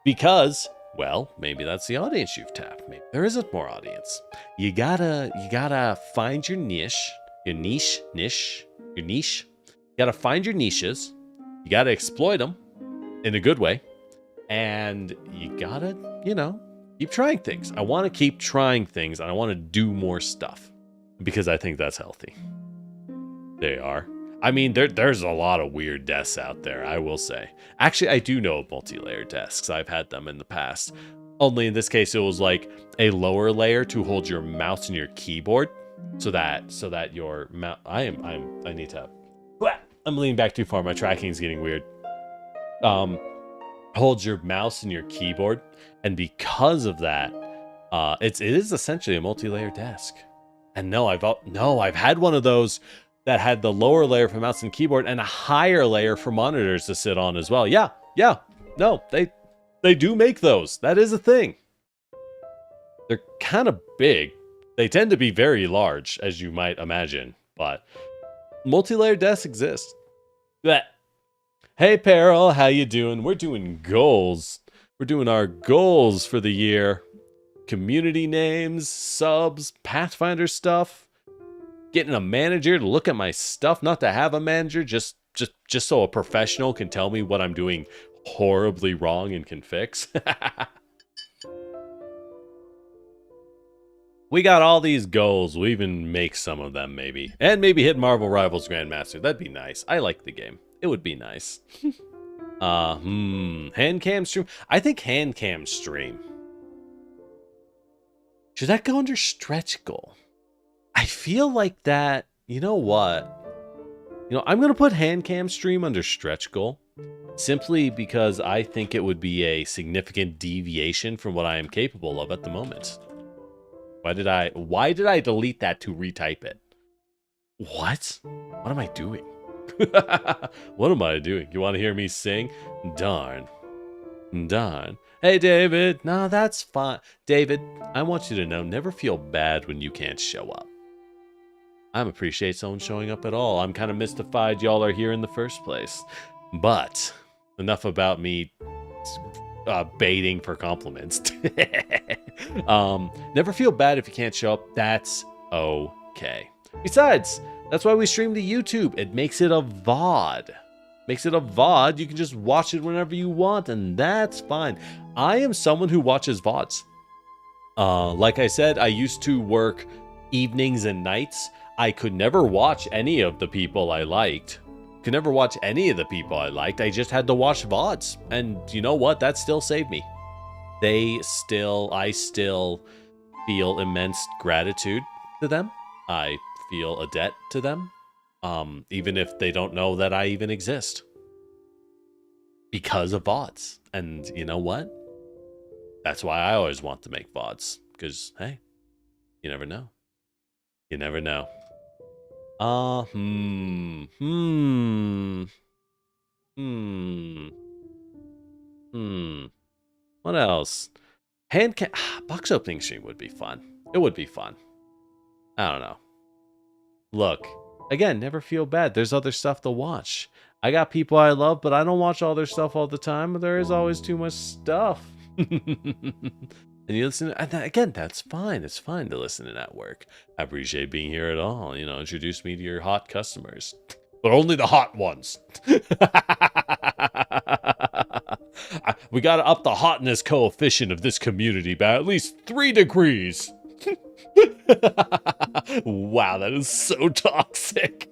Because, well, maybe that's the audience you've tapped. Maybe there isn't more audience. You gotta find your niche. Your niche. You gotta find your niches. You gotta exploit them in a good way. And you gotta, keep trying things. I want to keep trying things, and I want to do more stuff. Because I think that's healthy. They are. I mean, there's a lot of weird desks out there, I will say. Actually, I do know of multi-layer desks. I've had them in the past. Only in this case, it was like a lower layer to hold your mouse and your keyboard, so that your mouse. I'm leaning back too far. My tracking is getting weird. Holds your mouse and your keyboard, and because of that, it is essentially a multi-layer desk. And I've had one of those that had the lower layer for mouse and keyboard and a higher layer for monitors to sit on as well. Yeah. No, they do make those. That is a thing. They're kind of big. They tend to be very large, as you might imagine, but multi-layer desks exist. Hey, Peril, how you doing? We're doing goals. We're doing our goals for the year. Community names, subs, Pathfinder stuff, getting a manager to look at my stuff, not to have a manager, just so a professional can tell me what I'm doing horribly wrong and can fix. We got all these goals. We'll even make some of them, maybe. And maybe hit Marvel Rivals Grandmaster. That'd be nice. I like the game. It would be nice. Hand cam stream. I think hand cam stream. Should that go under stretch goal? I feel like that, you know what? I'm going to put hand cam stream under stretch goal simply because I think it would be a significant deviation from what I am capable of at the moment. Why did I delete that to retype it? What am I doing? What am I doing? You want to hear me sing? Darn. Hey, David. No, that's fine. David, I want you to know, never feel bad when you can't show up. I appreciate someone showing up at all. I'm kind of mystified y'all are here in the first place. But enough about me baiting for compliments. Never feel bad if you can't show up. That's okay. Besides, that's why we stream to YouTube. It makes it a VOD. You can just watch it whenever you want, and that's fine. I am someone who watches VODs. Like I said, I used to work evenings and nights. I could never watch any of the people I liked. I just had to watch VODs. And you know what? That still saved me. I still feel immense gratitude to them. I feel a debt to them. Even if they don't know that I even exist. Because of VODs. And you know what? That's why I always want to make VODs. Because, hey, you never know. What else? Box opening stream would be fun. It would be fun. I don't know. Look, again, never feel bad. There's other stuff to watch. I got people I love, but I don't watch all their stuff all the time. There is always too much stuff. And you listen, and again, that's fine. It's fine to listen in at work. I appreciate being here at all. Introduce me to your hot customers. But only the hot ones. We got to up the hotness coefficient of this community by at least 3 degrees. Wow, that is so toxic.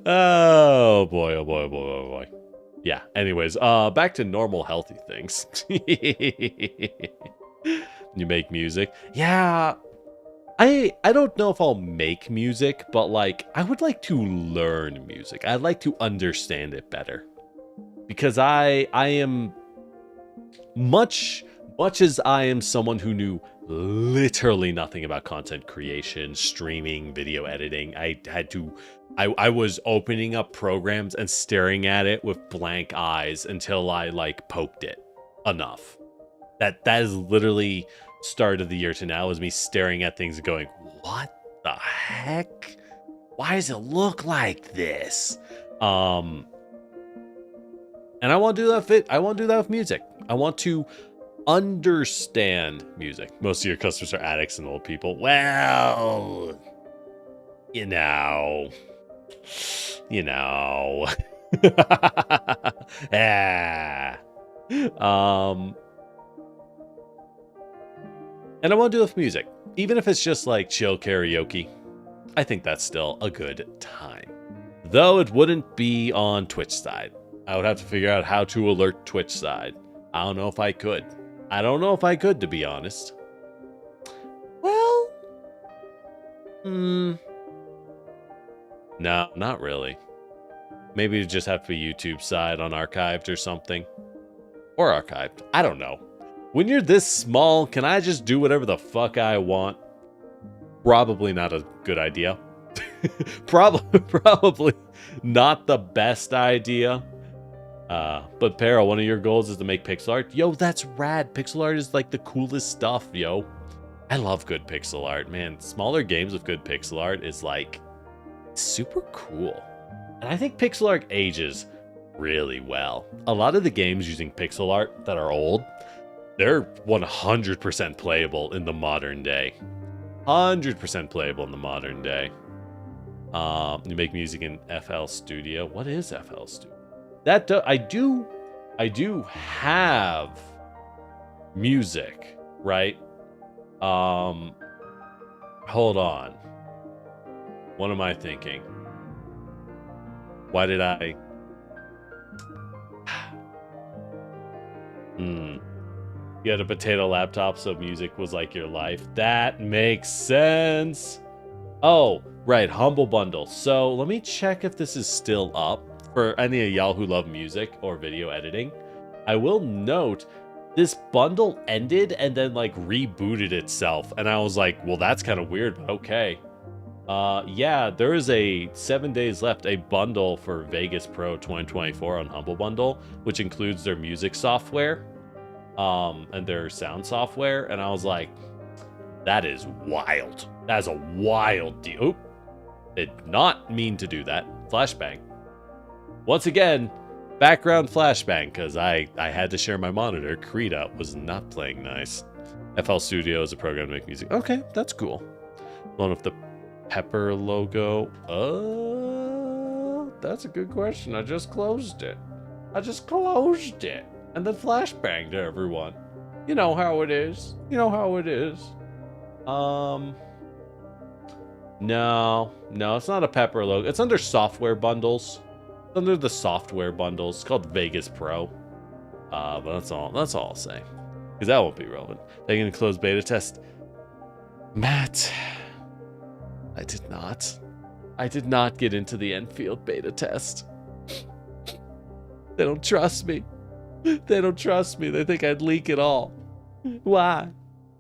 Oh boy, oh boy, oh boy, oh boy. Yeah, anyways, back to normal healthy things. You make music. Yeah, I don't know if I'll make music, but like I would like to learn music. I'd like to understand it better. Because I am much as I am someone who knew literally nothing about content creation, streaming, video editing, I was opening up programs and staring at it with blank eyes until I like poked it enough. That is literally start of the year to now is me staring at things and going, what the heck? Why does it look like this? And I want to do that I want to do that with music. I want to understand music. Most of your customers are addicts and old people. Well, you know. Ah. And I want to do it with music. Even if it's just like chill karaoke, I think that's still a good time. Though it wouldn't be on Twitch side. I would have to figure out how to alert Twitch side. I don't know if I could. To be honest. Well, no, not really. Maybe it just have to be YouTube side on archived or something. Or archived. I don't know. When you're this small, can I just do whatever the fuck I want? Probably not a good idea. Probably not the best idea. But Pero, one of your goals is to make pixel art. Yo, that's rad. Pixel art is like the coolest stuff, yo. I love good pixel art, man. Smaller games with good pixel art is like super cool. And I think pixel art ages really well. A lot of the games using pixel art that are old, they're 100% playable in the modern day. 100% playable in the modern day. You make music in FL Studio. What is FL Studio? I do have music, right? Hold on. What am I thinking? Why did I? You had a potato laptop, so music was like your life. That makes sense. Oh, right, Humble Bundle. So let me check if this is still up for any of y'all who love music or video editing. I will note this bundle ended and then like rebooted itself. And I was like, well, that's kind of weird, but okay. Yeah, there is a 7 days left, a bundle for Vegas Pro 2024 on Humble Bundle, which includes their music software, and their sound software. And I was like, that is wild. That is a wild deal. Oop, did not mean to do that. Flashbang. Once again, background flashbang, because I had to share my monitor. Krita was not playing nice. FL Studio is a program to make music. Okay, that's cool. One with the Pepper logo. That's a good question. I just closed it. And then flashbang to everyone. You know how it is. No, it's not a Pepper logo. It's under software bundles. It's under the software bundles. It's called Vegas Pro. But that's all I'll say. Because that won't be relevant. They're going to close beta test. Matt, I did not get into the Enfield beta test. They don't trust me. They think I'd leak it all. Why?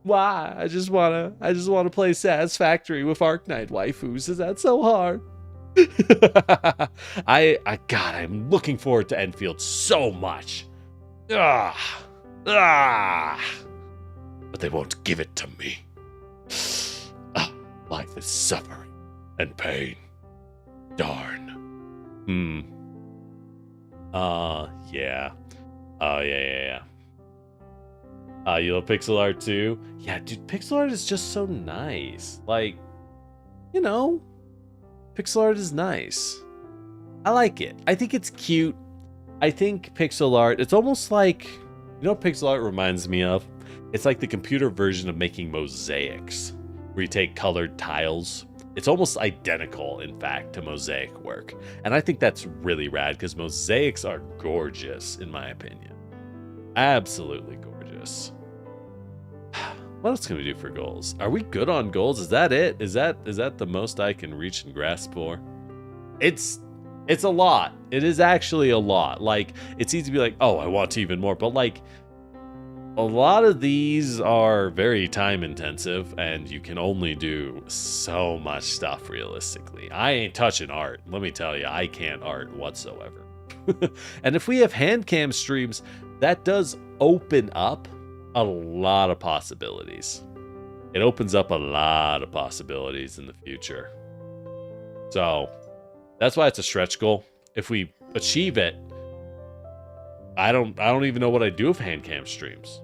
I just wanna play Satisfactory with Arknight waifus. Is that so hard? God, I'm looking forward to Enfield so much. But they won't give it to me. Life is suffering and pain. Darn. Yeah. Oh, yeah. You love pixel art too? Yeah, dude, pixel art is just so nice. Like, pixel art is nice. I like it. I think it's cute. I think pixel art, it's almost like, what pixel art reminds me of? It's like the computer version of making mosaics, where you take colored tiles. It's almost identical, in fact, to mosaic work. And I think that's really rad, because mosaics are gorgeous, in my opinion. Absolutely gorgeous. What else can we do for goals? Are we good on goals? Is that it? Is that the most I can reach and grasp for? It's a lot. It is actually a lot. Like, it's easy to be like, oh, I want even more. But like, a lot of these are very time intensive, and you can only do so much stuff realistically. I ain't touching art. Let me tell you, I can't art whatsoever. And if we have hand cam streams, that does open up a lot of possibilities. It opens up a lot of possibilities in the future. So that's why it's a stretch goal. If we achieve it, I don't even know what I'd do with hand cam streams.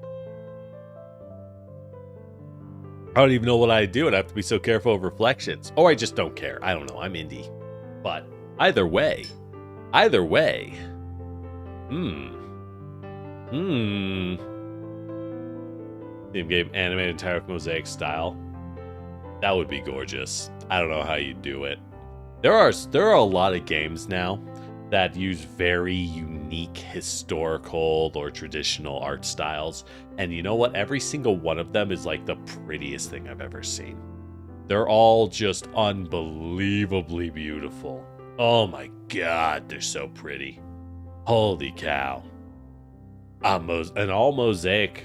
I don't even know what I'd do. I'd have to be so careful of reflections. Or I just don't care. I don't know. I'm indie. But either way. Theme game animated entire mosaic style. That would be gorgeous. I don't know how you do it. There are a lot of games now that use very unique historical or traditional art styles. And you know what? Every single one of them is like the prettiest thing I've ever seen. They're all just unbelievably beautiful. Oh my god, they're so pretty. Holy cow. An all mosaic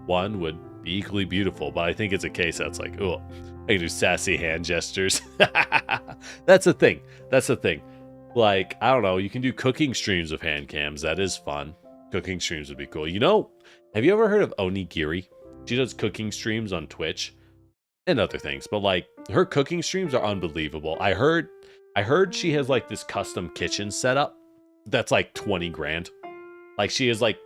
one would be equally beautiful, but I think it's a case that's like, oh, I can do sassy hand gestures. That's a thing. Like, I don't know, you can do cooking streams with hand cams. That is fun. Cooking streams would be cool. You know, have you ever heard of Onigiri? She does cooking streams on Twitch and other things, but like her cooking streams are unbelievable. I heard she has like this custom kitchen setup that's like 20 grand. Like she has like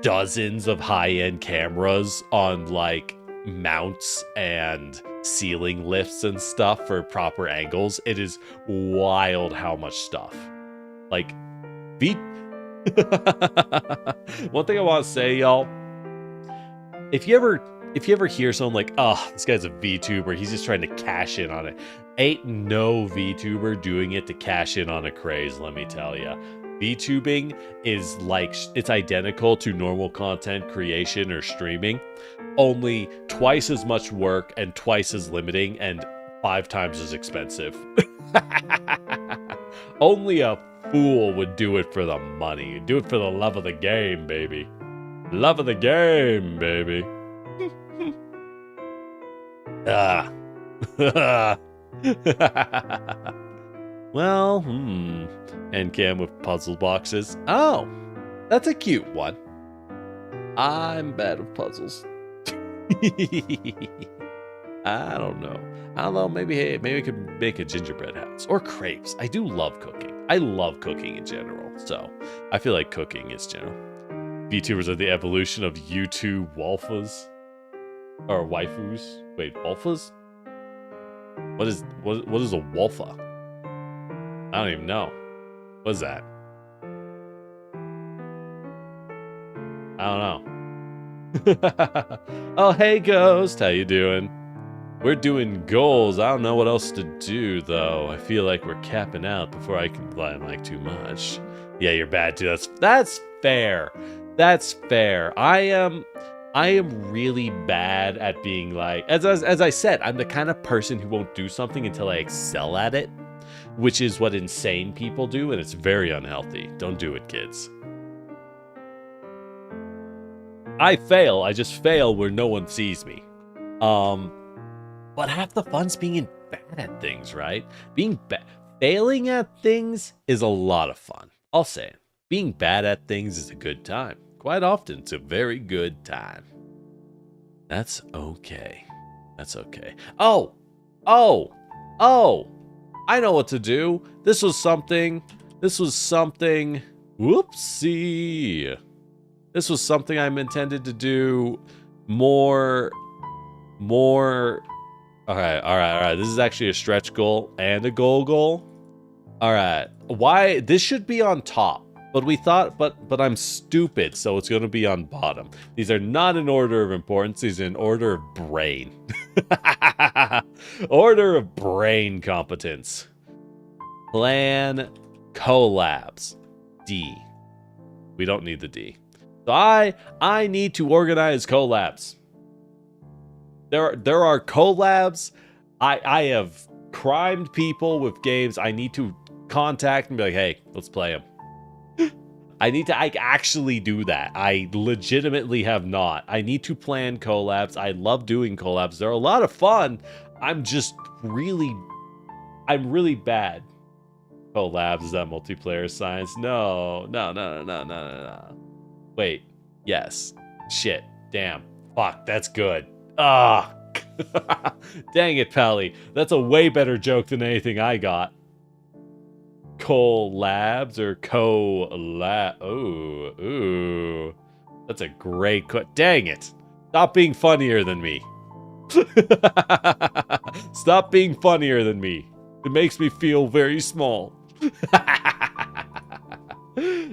dozens of high-end cameras on like mounts and ceiling lifts and stuff for proper angles. It is wild how much stuff. Like one thing I want to say, y'all, if you ever hear someone like, oh, this guy's a VTuber, he's just trying to cash in on it. Ain't no VTuber doing it to cash in on a craze, let me tell you. VTubing is like, it's identical to normal content creation or streaming, only twice as much work and twice as limiting and 5 times as expensive. Only a fool would do it for the money. Do it for the love of the game, baby. Love of the game, baby. Well, and cam with puzzle boxes. Oh, that's a cute one. I'm bad with puzzles. I don't know. Maybe I could make a gingerbread house or crepes. I do love cooking. I love cooking in general. So I feel like cooking is general. VTubers are the evolution of YouTube wolfas or waifus. Wait, wolfas? What is a wolfa? I don't even know. What is that? I don't know. Oh, hey, Ghost. How you doing? We're doing goals. I don't know what else to do, though. I feel like we're capping out before I can lie like too much. Yeah, you're bad, too. That's fair. That's fair. I am really bad at being like, as I said, I'm the kind of person who won't do something until I excel at it, which is what insane people do, and it's very unhealthy. Don't do it, kids. I fail. I just fail where no one sees me. But half the fun's being bad at things, right? Failing at things is a lot of fun. I'll say it. Being bad at things is a good time. Quite often, it's a very good time. That's okay. That's okay. Oh! I know what to do. This was something. Whoopsie. This was something I'm intended to do more. All right. This is actually a stretch goal and a goal. All right. Why? This should be on top. But we thought, but I'm stupid, so it's going to be on bottom. These are not in order of importance. These are in order of brain. Order of brain competence. Plan collabs. D. We don't need the D. So I need to organize collabs. There are collabs. I have crimed people with games. I need to contact and be like, hey, let's play them. I actually do that. I legitimately have not. I need to plan collabs. I love doing collabs. They're a lot of fun. I'm really bad. Collabs, is that multiplayer science? No. Wait, yes. Shit. Damn. Fuck, that's good. Ah. Dang it, Pally. That's a way better joke than anything I got. Collabs or collab? Ooh. That's a great dang it. Stop being funnier than me. Stop being funnier than me. It makes me feel very small.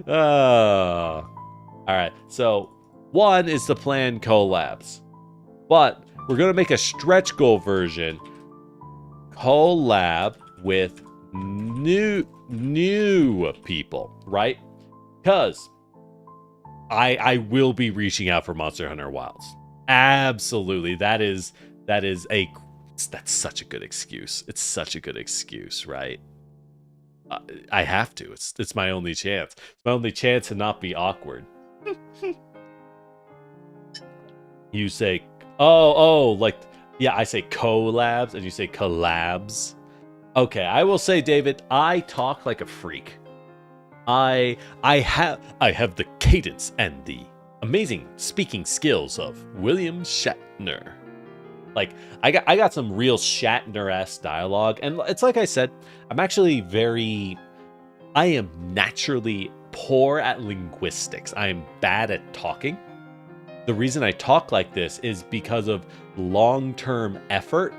Alright, so 1 is to plan collabs. But we're going to make a stretch goal version. Collab with new people, right? Because I will be reaching out for Monster Hunter Wilds. Absolutely. That's such a good excuse. It's such a good excuse, right? I have to. It's my only chance. It's my only chance to not be awkward. You say, yeah, I say collabs and you say collabs. Okay, I will say, David, I talk like a freak. I have the cadence and the amazing speaking skills of William Shatner. Like, I got some real Shatner-esque dialogue, and it's like I said, I am naturally poor at linguistics. I am bad at talking. The reason I talk like this is because of long-term effort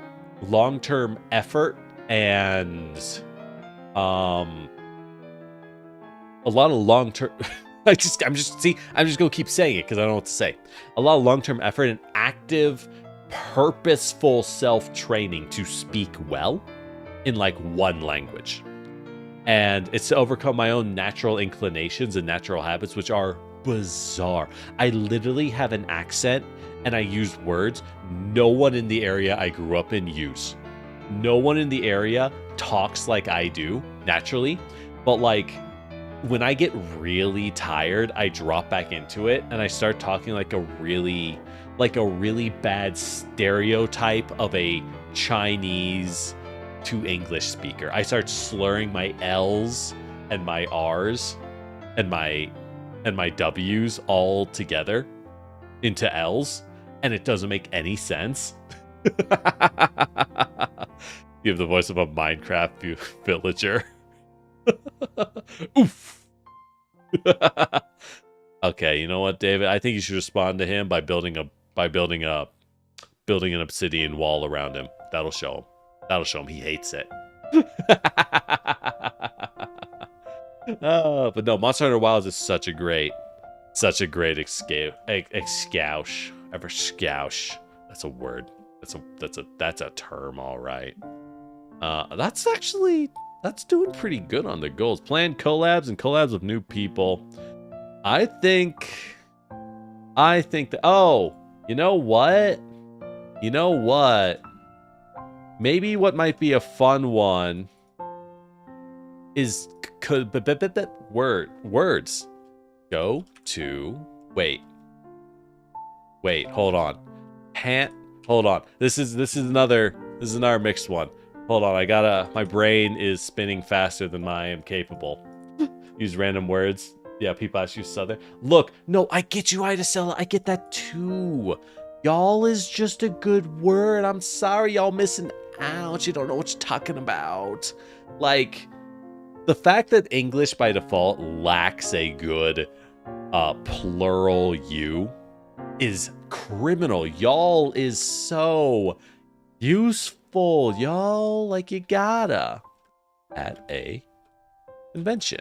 and a lot of long-term I'm just gonna keep saying it because I don't know what to say. A lot of long-term effort and active, purposeful self-training to speak well in like one language. And it's to overcome my own natural inclinations and natural habits, which are bizarre. I literally have an accent and I use words no one in the area I grew up in use. No one in the area talks like I do naturally, but like when I get really tired, I drop back into it and I start talking like a really bad stereotype of a Chinese to English speaker. I start slurring my L's and my R's and my W's all together into L's, and it doesn't make any sense. You have the voice of a Minecraft villager. Oof. Okay, you know what, David? I think you should respond to him by building an obsidian wall around him. That'll show him he hates it. But no, Monster Hunter Wilds is such a great excouche. That's a word. That's a term, all right. That's doing pretty good on the goals. Plan collabs and collabs with new people. I think that, oh, you know what? Maybe what might be a fun one is words. Go to, wait, hold on. Hold on. This is another mixed one. Hold on, my brain is spinning faster than I am capable. Use random words. Yeah, people ask you Southern. Look, no, I get you, Idacella. I get that too. Y'all is just a good word. I'm sorry y'all missing out. You don't know what you're talking about. Like, the fact that English by default lacks a good plural you is criminal. Y'all is so useful. Y'all, like, you gotta at a convention,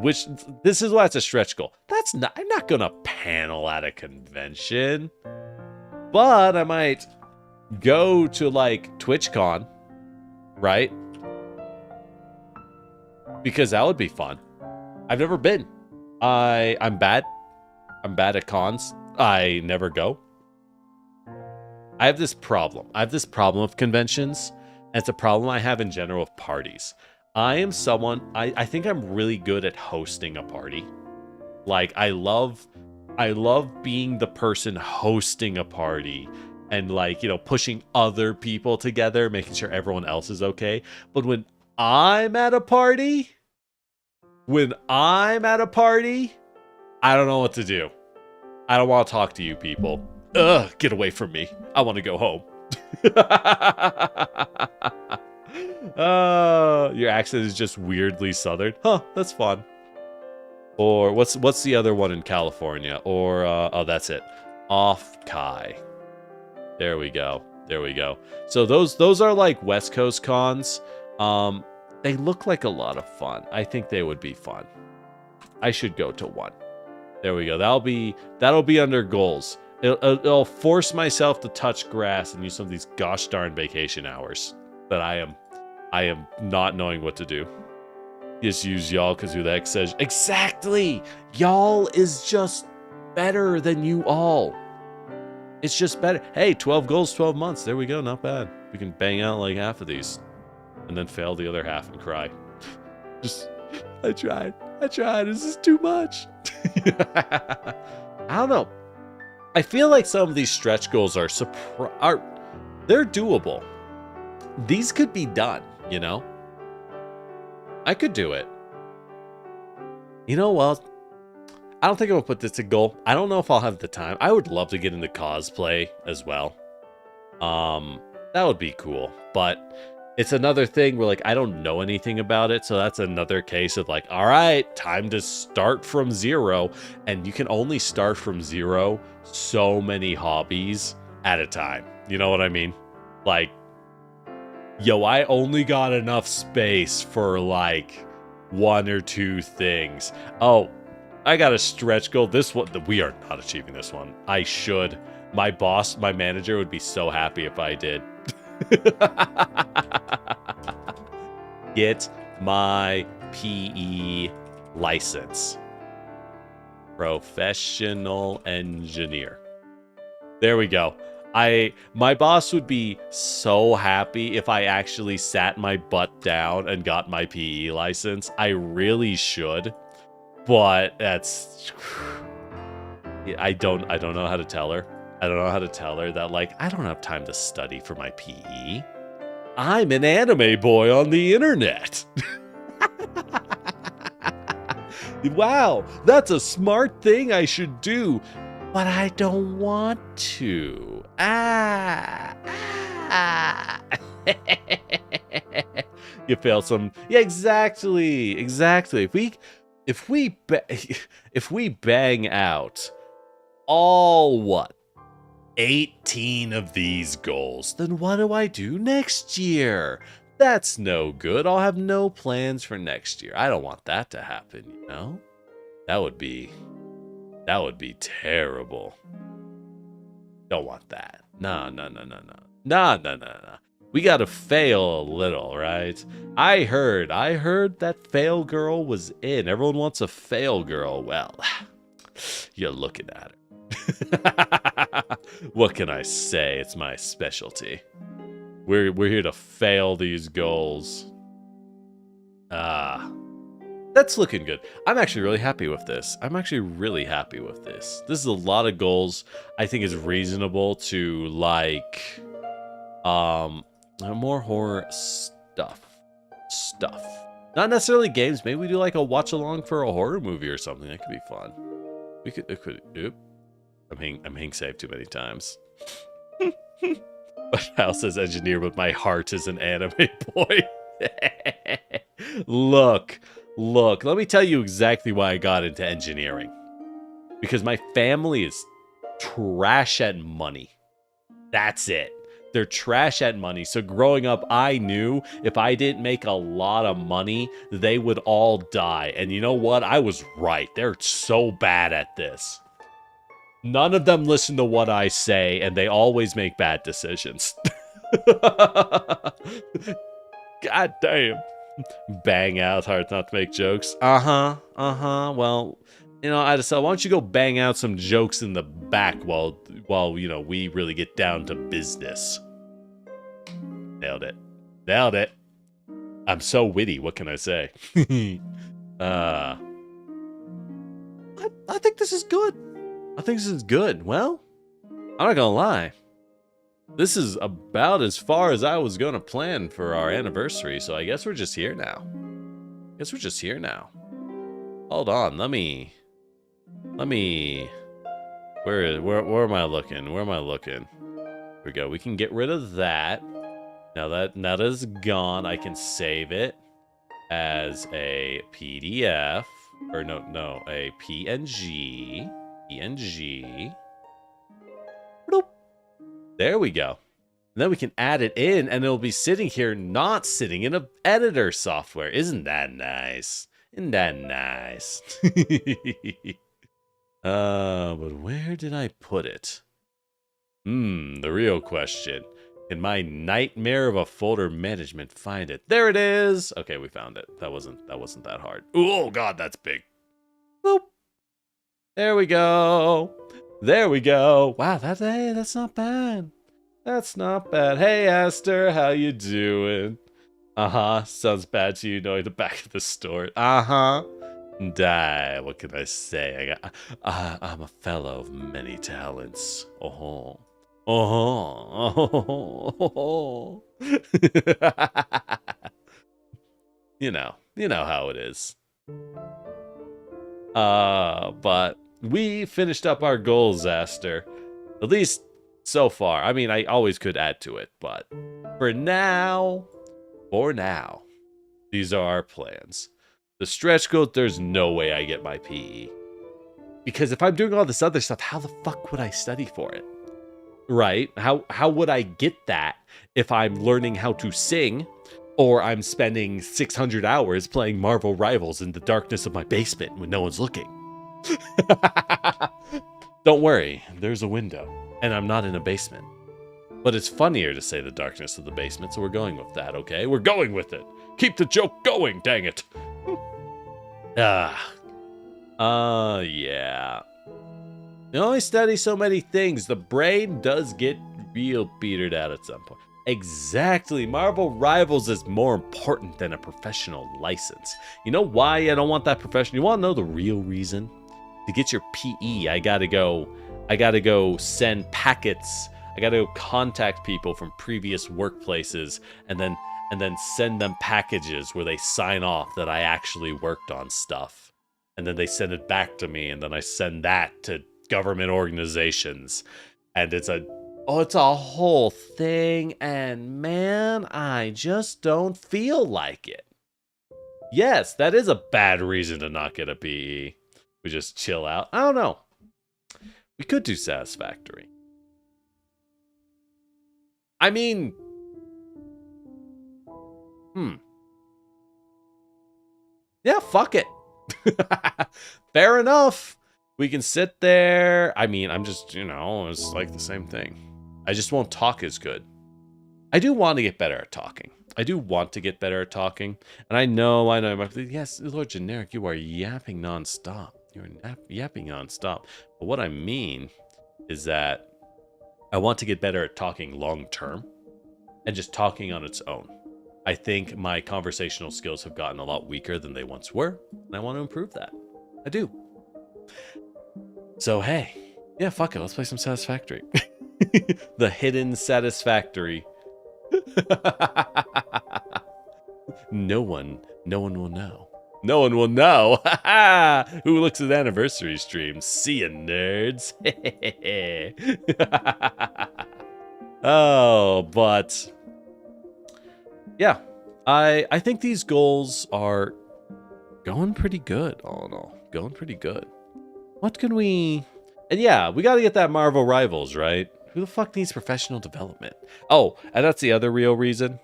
which this is why it's a stretch goal. I'm not gonna panel at a convention, but I might go to like TwitchCon, right? Because that would be fun. I've never been. I'm bad at cons. I never go. I have this problem of conventions, and it's a problem I have in general with parties. I am someone, I think I'm really good at hosting a party. Like, I love being the person hosting a party and, like, you know, pushing other people together, making sure everyone else is okay. But when I'm at a party, I don't know what to do. I don't want to talk to you people. Ugh, get away from me. I want to go home. Your accent is just weirdly southern. Huh, that's fun. Or what's the other one in California? Or oh, that's it. Off Kai. There we go. There we go. So those are like West Coast cons. They look like a lot of fun. I think they would be fun. I should go to one. There we go. That'll be under goals. It'll force myself to touch grass and use some of these gosh darn vacation hours that I am not knowing what to do. Just use y'all because who the heck says exactly? Y'all is just better than you all. It's just better. Hey, 12 goals, 12 months. There we go. Not bad. We can bang out like half of these and then fail the other half and cry. I tried. This is too much. I don't know. I feel like some of these stretch goals they're doable. These could be done, you know? I could do it. You know what? I don't think I'm gonna put this a goal. I don't know if I'll have the time. I would love to get into cosplay as well. That would be cool. But it's another thing where like I don't know anything about it, so that's another case of like, all right, time to start from zero. And you can only start from zero so many hobbies at a time. You know what I mean? Like, yo, I only got enough space for like 1 or 2 things. Oh, I got a stretch goal. This one, we are not achieving this one. I should. My boss, my manager would be so happy if I did. Get my PE license. Professional engineer. There we go. My boss would be so happy if I actually sat my butt down and got my PE license. I really should, but that's I don't know how to tell her. I don't know how to tell her that like I don't have time to study for my PE. I'm an anime boy on the internet. Wow, that's a smart thing I should do, but I don't want to. You fail some. Yeah, exactly. If we bang out all what 18 of these goals, then what do I do next year? That's no good. I'll have no plans for next year. I don't want that to happen, you know? That would be terrible. Don't want that. No. We gotta fail a little, right? I heard that fail girl was in. Everyone wants a fail girl. Well, you're looking at her. What can I say? It's my specialty. We're here to fail these goals. That's looking good. I'm actually really happy with this. This is a lot of goals. I think is reasonable to like more horror stuff. Not necessarily games. Maybe we do like a watch along for a horror movie or something. That could be fun. Oop. I'm hang saved too many times. My house is engineer, but my heart is an anime boy. Look. Let me tell you exactly why I got into engineering. Because my family is trash at money. That's it. They're trash at money. So growing up, I knew if I didn't make a lot of money, they would all die. And you know what? I was right. They're so bad at this. None of them listen to what I say, and they always make bad decisions. God damn. Bang out, hard not to make jokes. Well, you know, I decided, why don't you go bang out some jokes in the back while you know, we really get down to business. Nailed it. I'm so witty, what can I say? I think this is good. Well, I'm not gonna lie. This is about as far as I was gonna plan for our anniversary, so I guess we're just here now. Hold on, let me... Where am I looking? Where am I looking? Here we go. We can get rid of that. Now that is gone, I can save it as a PDF. Or no, a PNG. PNG. Bloop. There we go. And then we can add it in, and it'll be sitting here, not sitting in an editor software. Isn't that nice? Isn't that nice? But where did I put it? The real question. Can my nightmare of a folder management find it? There it is. Okay, we found it. That wasn't that hard. Oh God, that's big. Boop. There we go. There we go. Wow, that's not bad. That's not bad. Hey, Aster, how you doing? Sounds bad to you knowing the back of the store. Die. What can I say? I'm a fellow of many talents. You know how it is. But we finished up our goals, Aster. At least so far. I mean, I always could add to it, but for now, these are our plans. The stretch goal, there's no way I get my PE. Because if I'm doing all this other stuff, how the fuck would I study for it? Right? How would I get that if I'm learning how to sing, or I'm spending 600 hours playing Marvel Rivals in the darkness of my basement when no one's looking? Don't worry, there's a window, and I'm not in a basement. But it's funnier to say the darkness of the basement, so we're going with that, okay? We're going with it. Keep the joke going, dang it. Yeah. You only study so many things. The brain does get real petered out at some point. Exactly. Marvel Rivals is more important than a professional license. You know why I don't want that profession? You want to know the real reason? To get your PE, I gotta go send packets. I gotta go contact people from previous workplaces and then send them packages where they sign off that I actually worked on stuff. And then they send it back to me, and then I send that to government organizations. And it's a whole thing, and man, I just don't feel like it. Yes, that is a bad reason to not get a PE. We just chill out. I don't know. We could do satisfactory. I mean, yeah, fuck it. Fair enough. We can sit there. I mean, I'm just, it's like the same thing. I just won't talk as good. I do want to get better at talking. And I know. Yes, Lord Generic, you are yapping nonstop. You're yapping nonstop. But what I mean is that I want to get better at talking long term and just talking on its own. I think my conversational skills have gotten a lot weaker than they once were, and I want to improve that. I do. So, hey, yeah, fuck it. Let's play some Satisfactory. The hidden Satisfactory. No one will know. No one will know. Who looks at anniversary streams? See ya, nerds. Oh, but yeah, I think these goals are going pretty good. All in all, going pretty good. What can we? And yeah, we got to get that Marvel Rivals, right? Who the fuck needs professional development? Oh, and that's the other real reason.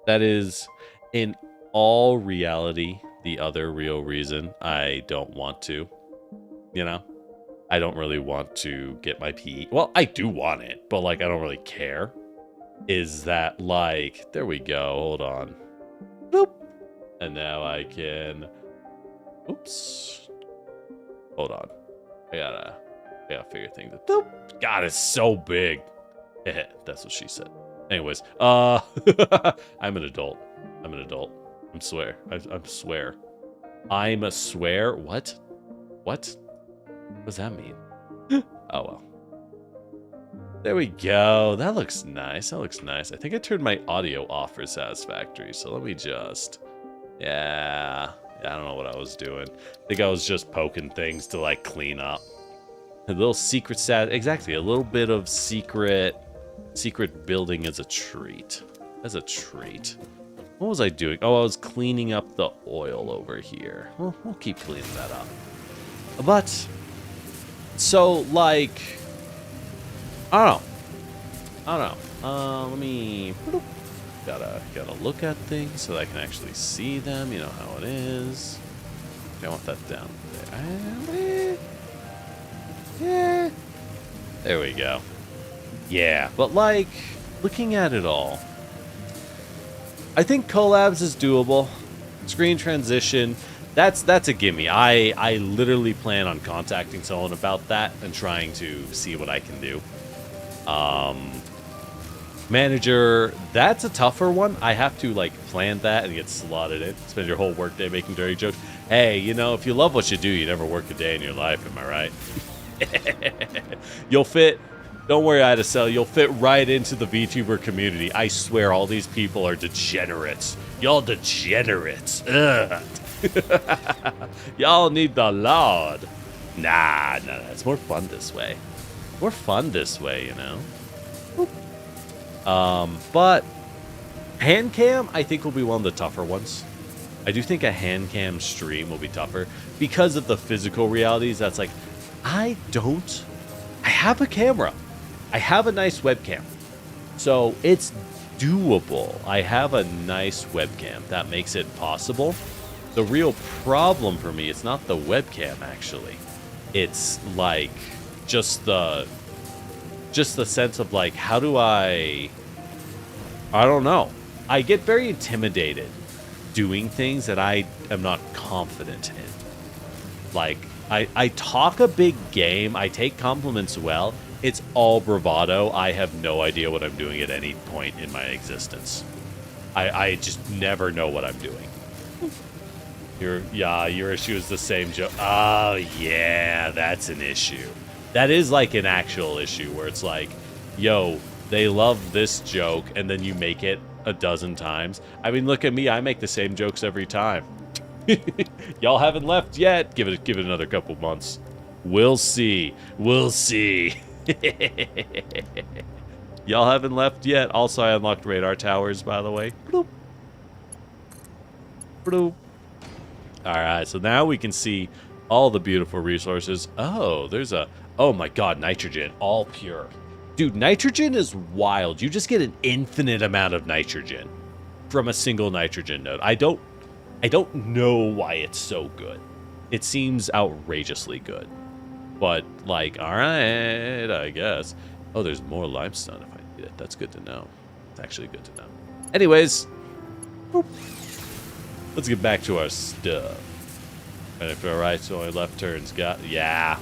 That is, in all reality, the other real reason I don't want to. I don't really want to get my PE. Well, I do want it, but I don't really care. Is that there we go. Hold on. Boop. And now I can. Oops. Hold on. I gotta figure things out. Boop. God, it's so big. That's what she said. Anyways, I'm an adult. I swear. I'm a swear. What? What does that mean? Oh, well. There we go. That looks nice. I think I turned my audio off for Satisfactory, so let me just... Yeah, I don't know what I was doing. I think I was just poking things to, clean up. A little secret stat. Exactly. A little bit of secret building as a treat. As a treat. What was I doing? Oh, I was cleaning up the oil over here. Well, we'll keep cleaning that up. But, so, like, I don't know. Let me, gotta look at things so that I can actually see them. You know how it is. I want that down there. Yeah. There we go. Yeah, but like, looking at it all, I think collabs is doable. Screen transition, that's a gimme. I literally plan on contacting someone about that and trying to see what I can do. Manager, that's a tougher one. I have to like plan that and get slotted in. Spend your whole workday making dirty jokes. Hey, you know, if you love what you do, you never work a day in your life. Am I right? You'll fit. Don't worry, Idacel. You'll fit right into the VTuber community. I swear, all these people are degenerates. Y'all degenerates. Ugh. Y'all need the Lord. Nah. It's more fun this way. More fun this way, you know. But hand cam, I think, will be one of the tougher ones. I do think a hand cam stream will be tougher because of the physical realities. That's like, I have a camera. I have a nice webcam. So it's doable. I have a nice webcam. That makes it possible. The real problem for me, it's not the webcam, actually. It's like just the sense of like, how do I don't know. I get very intimidated doing things that I am not confident in. Like, I talk a big game. I take compliments well. It's all bravado. I have no idea what I'm doing at any point in my existence. I just never know what I'm doing. Your issue is the same joke. Oh, yeah, that's an issue. That is like an actual issue where it's like, yo, they love this joke, and then you make it a dozen times. I mean, look at me. I make the same jokes every time. Y'all haven't left yet. Give it another couple months. We'll see. We'll see. Y'all haven't left yet. Also, I unlocked radar towers, by the way. Bloop. Bloop. Alright, so now we can see all the beautiful resources. Oh, there's a... Oh my god, nitrogen. All pure. Dude, nitrogen is wild. You just get an infinite amount of nitrogen from a single nitrogen node. I don't know why it's so good. It seems outrageously good. But, like, alright, I guess. Oh, there's more limestone if I need it. That's good to know. It's actually good to know. Anyways, boop. Let's get back to our stuff. And if our right, so only left turns got... Yeah,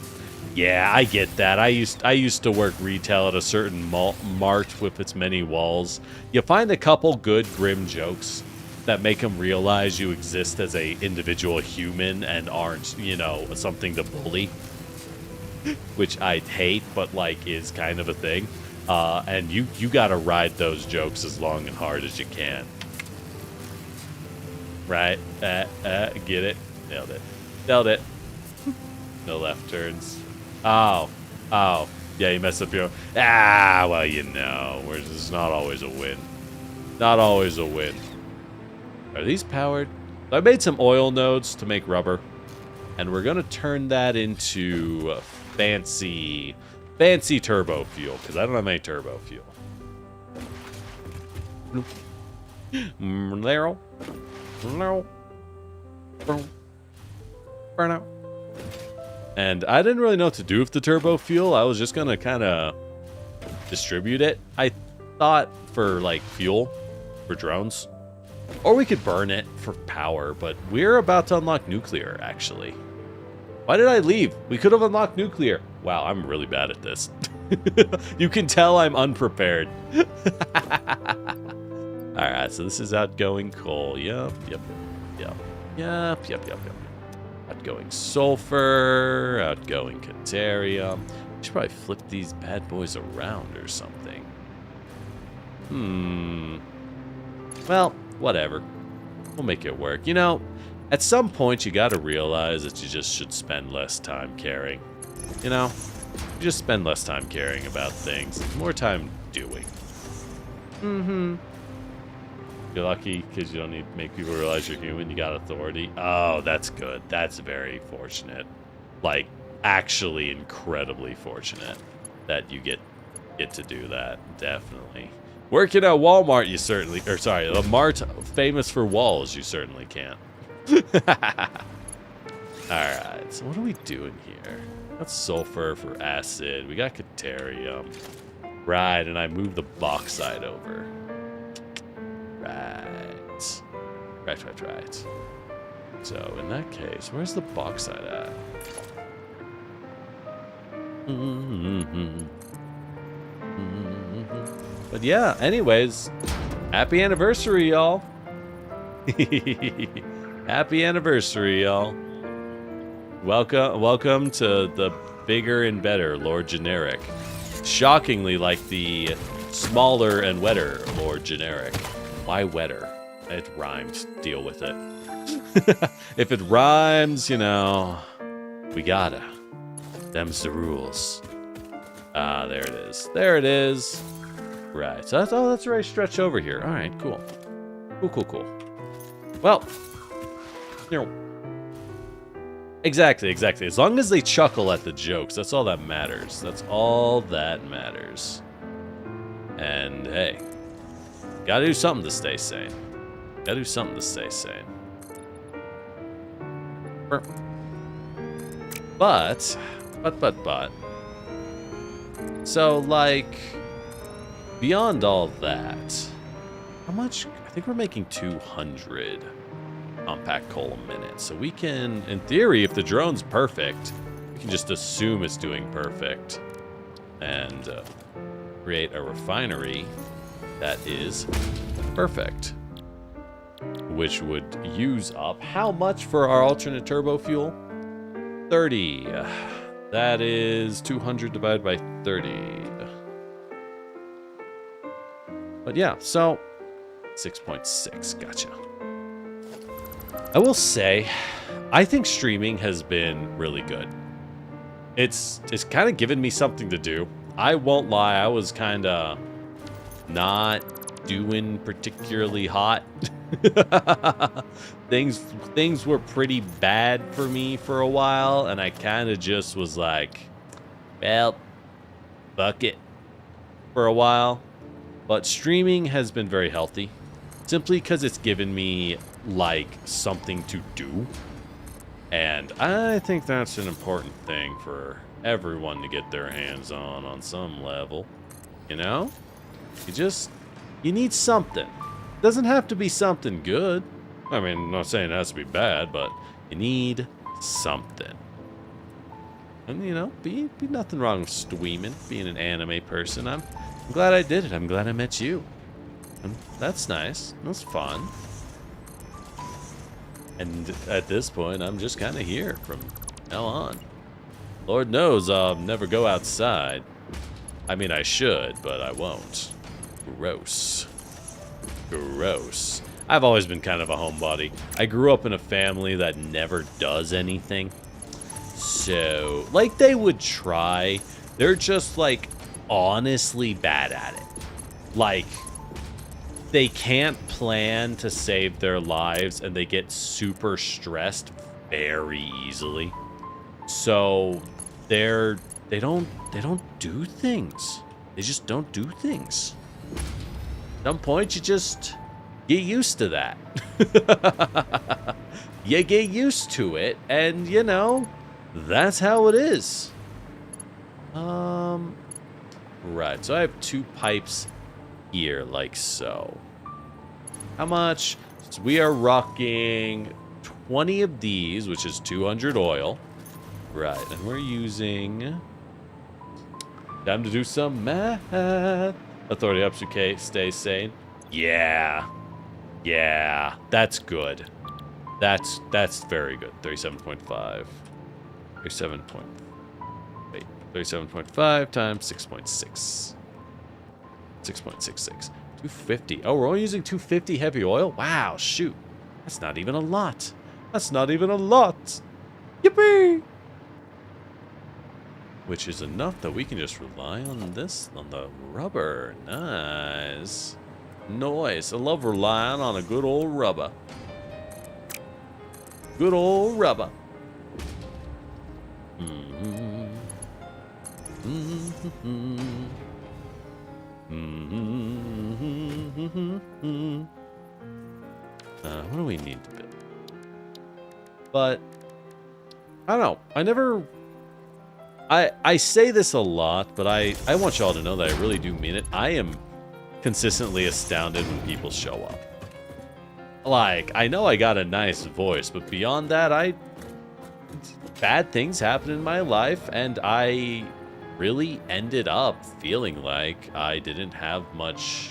I get that. I used to work retail at a certain mart with its many walls. You find a couple good grim jokes that make them realize you exist as a individual human and aren't, you know, something to bully. Which I hate, but, like, is kind of a thing. And you gotta ride those jokes as long and hard as you can. Right? Get it? Nailed it. Nailed it. No left turns. Oh. Yeah, you messed up your... well, you know. It's not always a win. Not always a win. Are these powered? I made some oil nodes to make rubber. And we're going to turn that into fancy turbo fuel. Because I don't have any turbo fuel. And I didn't really know what to do with the turbo fuel. I was just going to kind of distribute it. I thought for, like, fuel for drones. Or we could burn it for power, but we're about to unlock nuclear, actually. Why did I leave? We could have unlocked nuclear. Wow, I'm really bad at this. You can tell I'm unprepared. Alright, so this is outgoing coal. Yep. Outgoing sulfur, outgoing Caterium. I should probably flip these bad boys around or something. Well, whatever. We'll make it work. You know, at some point you gotta realize that you just should spend less time caring. You know? You just spend less time caring about things, more time doing. Mm-hmm. You're lucky because you don't need to make people realize you're human. You got authority. Oh, that's good. That's very fortunate. Like, actually incredibly fortunate that you get to do that. Definitely. Working at Walmart, you certainly... Or, sorry, a mart famous for walls, you certainly can't. Alright, so what are we doing here? Got sulfur for acid. We got Caterium. Right, and I moved the bauxite over. Right. Right. So, in that case, where's the bauxite at? But yeah, anyways, happy anniversary, y'all. Happy anniversary, y'all. Welcome to the bigger and better Lord Generic. Shockingly like the smaller and wetter Lord Generic. Why wetter? It rhymed. Deal with it. If it rhymes, you know, we gotta. Them's the rules. Ah, there it is. There it is. Right. So that's, oh, that's right. Stretch over here. All right. Cool. Cool. Well, you know, exactly. As long as they chuckle at the jokes, that's all that matters. That's all that matters. And hey, gotta do something to stay sane. But. So, like, beyond all that, how much? I think we're making 200 compact coal a minute. So we can, in theory, if the drone's perfect, we can just assume it's doing perfect and create a refinery that is perfect, which would use up how much for our alternate turbo fuel? 30. That is 200 divided by 30. But yeah, so 6.6. Gotcha. I will say, I think streaming has been really good. It's kind of given me something to do. I won't lie, I was kind of not doing particularly hot. Things were pretty bad for me for a while, and I kind of just was like, well, fuck it for a while. But streaming has been very healthy, simply because it's given me like something to do, and I think that's an important thing for everyone to get their hands on some level. You know, you need something. It doesn't have to be something good. I mean, I'm not saying it has to be bad, but you need something. And, you know, be nothing wrong with streaming, being an anime person. I'm glad I did it. I'm glad I met you. And that's nice. That's fun. And at this point, I'm just kind of here from now on. Lord knows I'll never go outside. I mean, I should, but I won't. Gross. I've always been kind of a homebody. I grew up in a family that never does anything. So, like, they would try. They're just, like, honestly bad at it. Like, they can't plan to save their lives, and they get super stressed very easily. So, they don't do things. They just don't do things. At some point, you just get used to that. You get used to it, and, you know, that's how it is. Right, so I have 2 pipes here, like so. How much? So we are rocking 20 of these, which is 200 oil. Right, and we're using... Time to do some math. Authority ups, okay, stay sane. Yeah, that's good. That's very good. 37.5. 37.5 times 6.6. 6.66. 250. Oh, we're only using 250 heavy oil? Wow, shoot. That's not even a lot. Yippee! which is enough that we can just rely on this, on the rubber. Nice. Nice. I love relying on a good old rubber. Good old rubber. What do we need to build? But I don't know. I say this a lot, but I want y'all to know that I really do mean it. I am consistently astounded when people show up. Like, I know I got a nice voice, but beyond that, bad things happen in my life, and I really ended up feeling like I didn't have much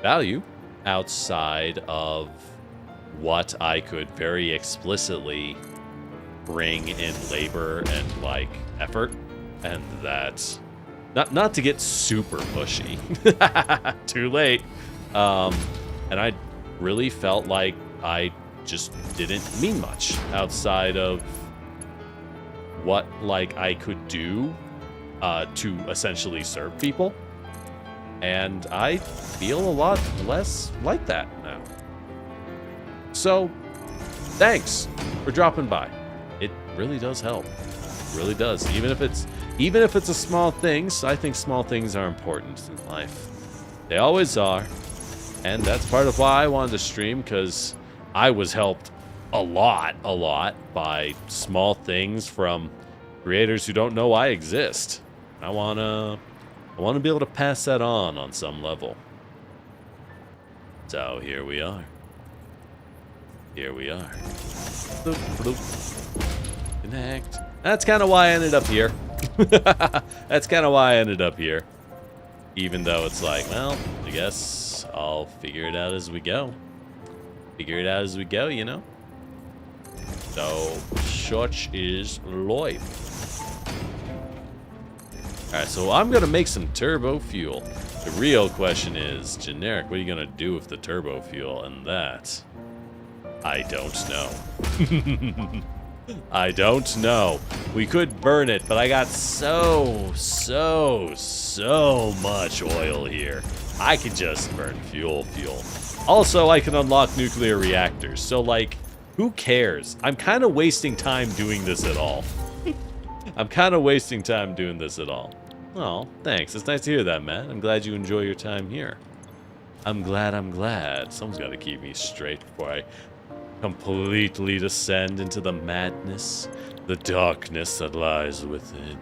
value outside of what I could very explicitly bring in labor and like effort, and that not to get super pushy. Too late. And I really felt like I just didn't mean much outside of what like I could do to essentially serve people, and I feel a lot less like that now. So thanks for dropping by. It really does help. It really does. Even if it's a small things, I think small things are important in life. They always are. And that's part of why I wanted to stream, because I was helped a lot by small things from creators who don't know I exist. I wanna be able to pass that on some level. So here we are. Here we are. Bloop, bloop. Connect. That's kind of why I ended up here. That's kind of why I ended up here. Even though it's like, well, I guess I'll figure it out as we go. Figure it out as we go, you know? So, such is life. Alright, so I'm going to make some turbo fuel. The real question is, generic, what are you going to do with the turbo fuel? And that, I don't know. I don't know. We could burn it, but I got so much oil here. I could just burn fuel. Also, I can unlock nuclear reactors. So, like, who cares? I'm kind of wasting time doing this at all. I'm kind of wasting time doing this at all. Oh, thanks. It's nice to hear that, Matt. I'm glad you enjoy your time here. I'm glad. Someone's got to keep me straight before I completely descend into the madness, the darkness that lies within.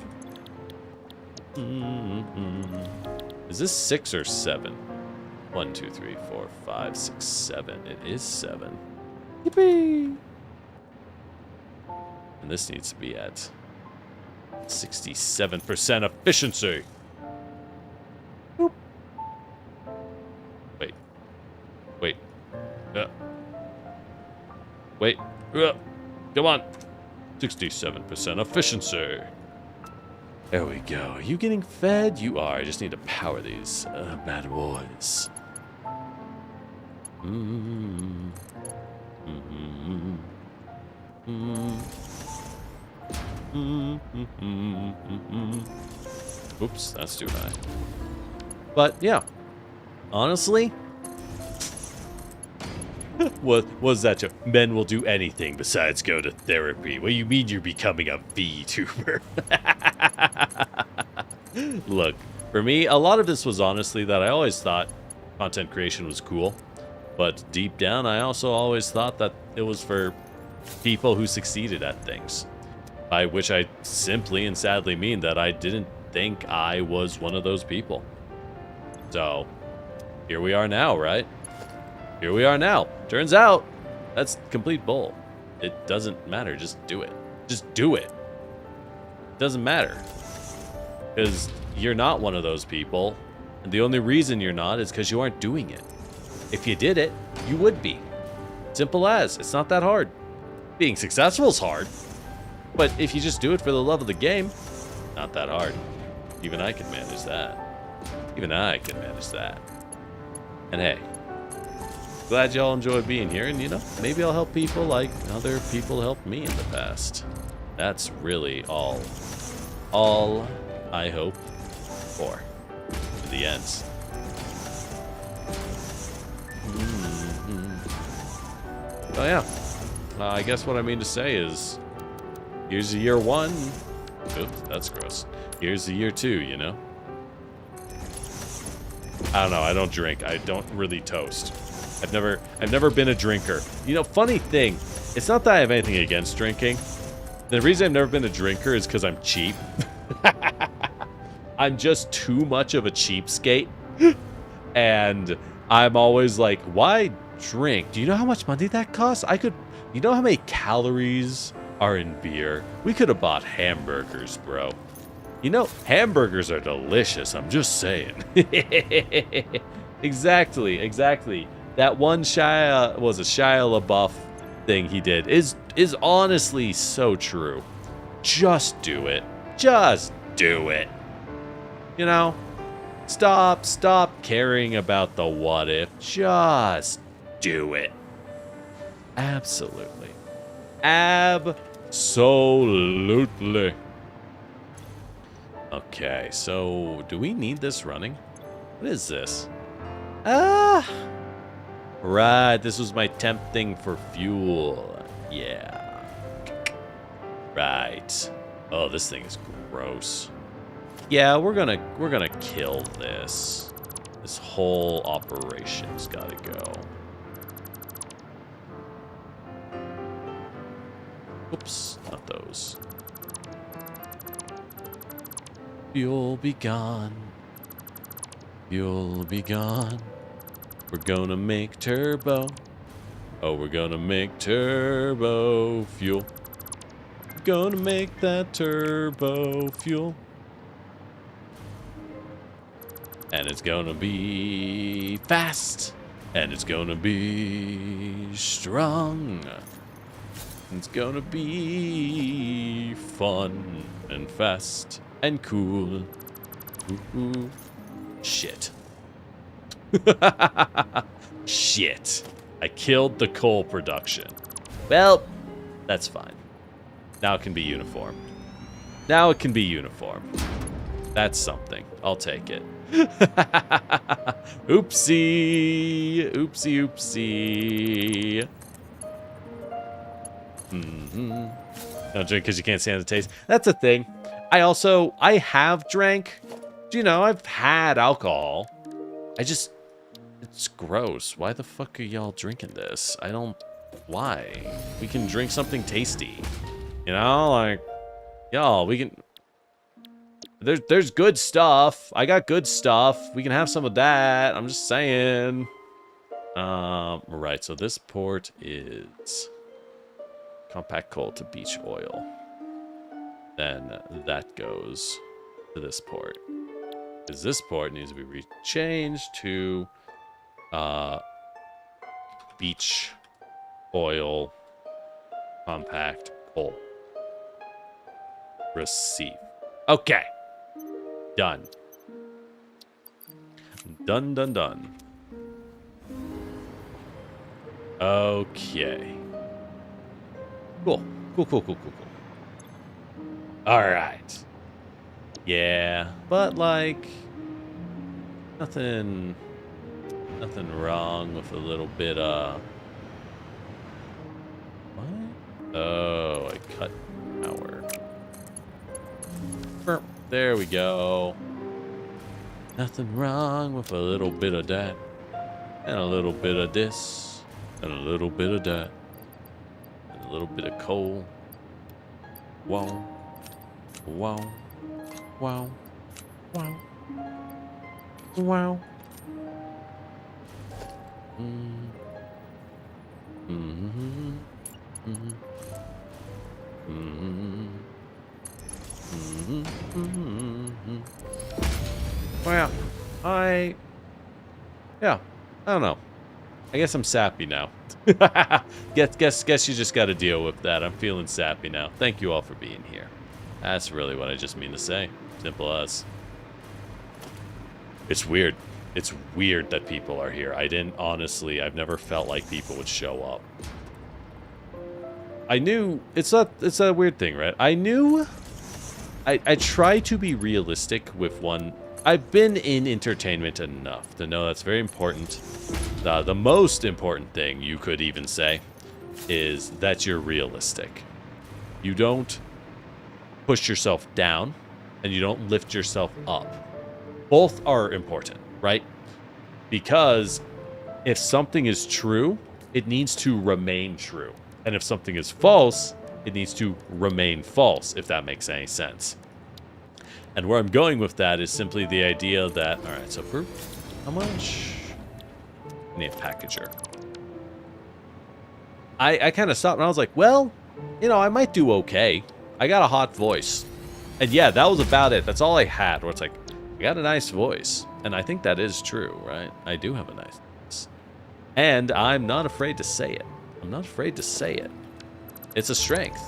Is this 6 or 7? 1, 2, 3, 4, 5, 6, 7. It is 7. Yippee! And this needs to be at 67% efficiency. Boop. Wait. Wait. Come on. 67% efficiency. There we go. Are you getting fed? You are. I just need to power these bad boys. Oops, that's too high. But yeah, honestly, what was that joke? Men will do anything besides go to therapy. What do you mean you're becoming a VTuber? Look, for me, a lot of this was honestly that I always thought content creation was cool. But deep down, I also always thought that it was for people who succeeded at things. By which I simply and sadly mean that I didn't think I was one of those people. So, here we are now, right? Here we are now. Turns out, that's complete bull. It doesn't matter. Just do it. Just do it. It doesn't matter. Because you're not one of those people. And the only reason you're not is because you aren't doing it. If you did it, you would be. Simple as. It's not that hard. Being successful is hard. But if you just do it for the love of the game, not that hard. Even I can manage that. Even I can manage that. And hey, glad y'all enjoyed being here. And, you know, maybe I'll help people like other people helped me in the past. That's really all all I hope for the ends. Oh yeah. I guess what I mean to say is, here's the year 1. Oops, that's gross. Here's the year 2, you know? I don't know, I don't drink. I don't really toast. I've never been a drinker. You know, funny thing, it's not that I have anything against drinking. The reason I've never been a drinker is because I'm cheap. I'm just too much of a cheapskate. And I'm always like, why drink? Do you know how much money that costs? You know how many calories are in beer? We could have bought hamburgers, bro. You know, hamburgers are delicious, I'm just saying. Exactly. That one Shia LaBeouf thing he did is honestly so true. Just do it. Just do it. You know? Stop caring about the what if. Just do it. Absolutely. Absolutely. Okay, so do we need this running? What is this? Right, this was my temp thing for fuel. Yeah. Right. Oh, this thing is gross. Yeah, we're gonna kill this. This whole operation's gotta go. Oops, not those. You'll be gone. You'll be gone. We're gonna make turbo. Oh, we're gonna make turbo fuel. Gonna make that turbo fuel. And it's gonna be fast. And it's gonna be strong. It's gonna be fun and fast and cool. Ooh. Shit. Shit. I killed the coal production. Well, that's fine. Now it can be uniform. Now it can be uniform. That's something. I'll take it. Oopsie. Oopsie. Don't drink because you can't stand the taste. That's a thing. I have drank. You know, I've had alcohol. It's gross. Why the fuck are y'all drinking this? Why? We can drink something tasty. You know, like, y'all, we can... There's good stuff. I got good stuff. We can have some of that. I'm just saying. Right, so this port is compact coal to beach oil. Then that goes to this port. Because this port needs to be changed to beach oil compact coal. Receive. Okay. Done. Done. Okay. Cool. Alright. Yeah, but like nothing wrong with a little bit of what? Oh, I cut power. There we go. Nothing wrong with a little bit of that. And a little bit of this. And a little bit of that. And a little bit of coal. Wow. Wow. Wow. Wow. Wow. Well, I don't know. I guess I'm sappy now. Guess you just got to deal with that. I'm feeling sappy now. Thank you all for being here. That's really what I just mean to say. Simple as. It's weird. It's weird that people are here. I've never felt like people would show up. I knew, it's a weird thing, right? I knew I try to be realistic with one. I've been in entertainment enough to know that's very important. The most important thing you could even say is that you're realistic. You don't push yourself down and you don't lift yourself up. Both are important, right? Because if something is true, it needs to remain true. And if something is false, it needs to remain false, if that makes any sense. And where I'm going with that is simply the idea that, all right, so for how much? I need a packager. I kind of stopped and I was like, well, you know, I might do okay. I got a hot voice. And yeah, that was about it. That's all I had, where it's like, I got a nice voice. And I think that is true, right? I do have a nice voice. And I'm not afraid to say it. I'm not afraid to say it. It's a strength.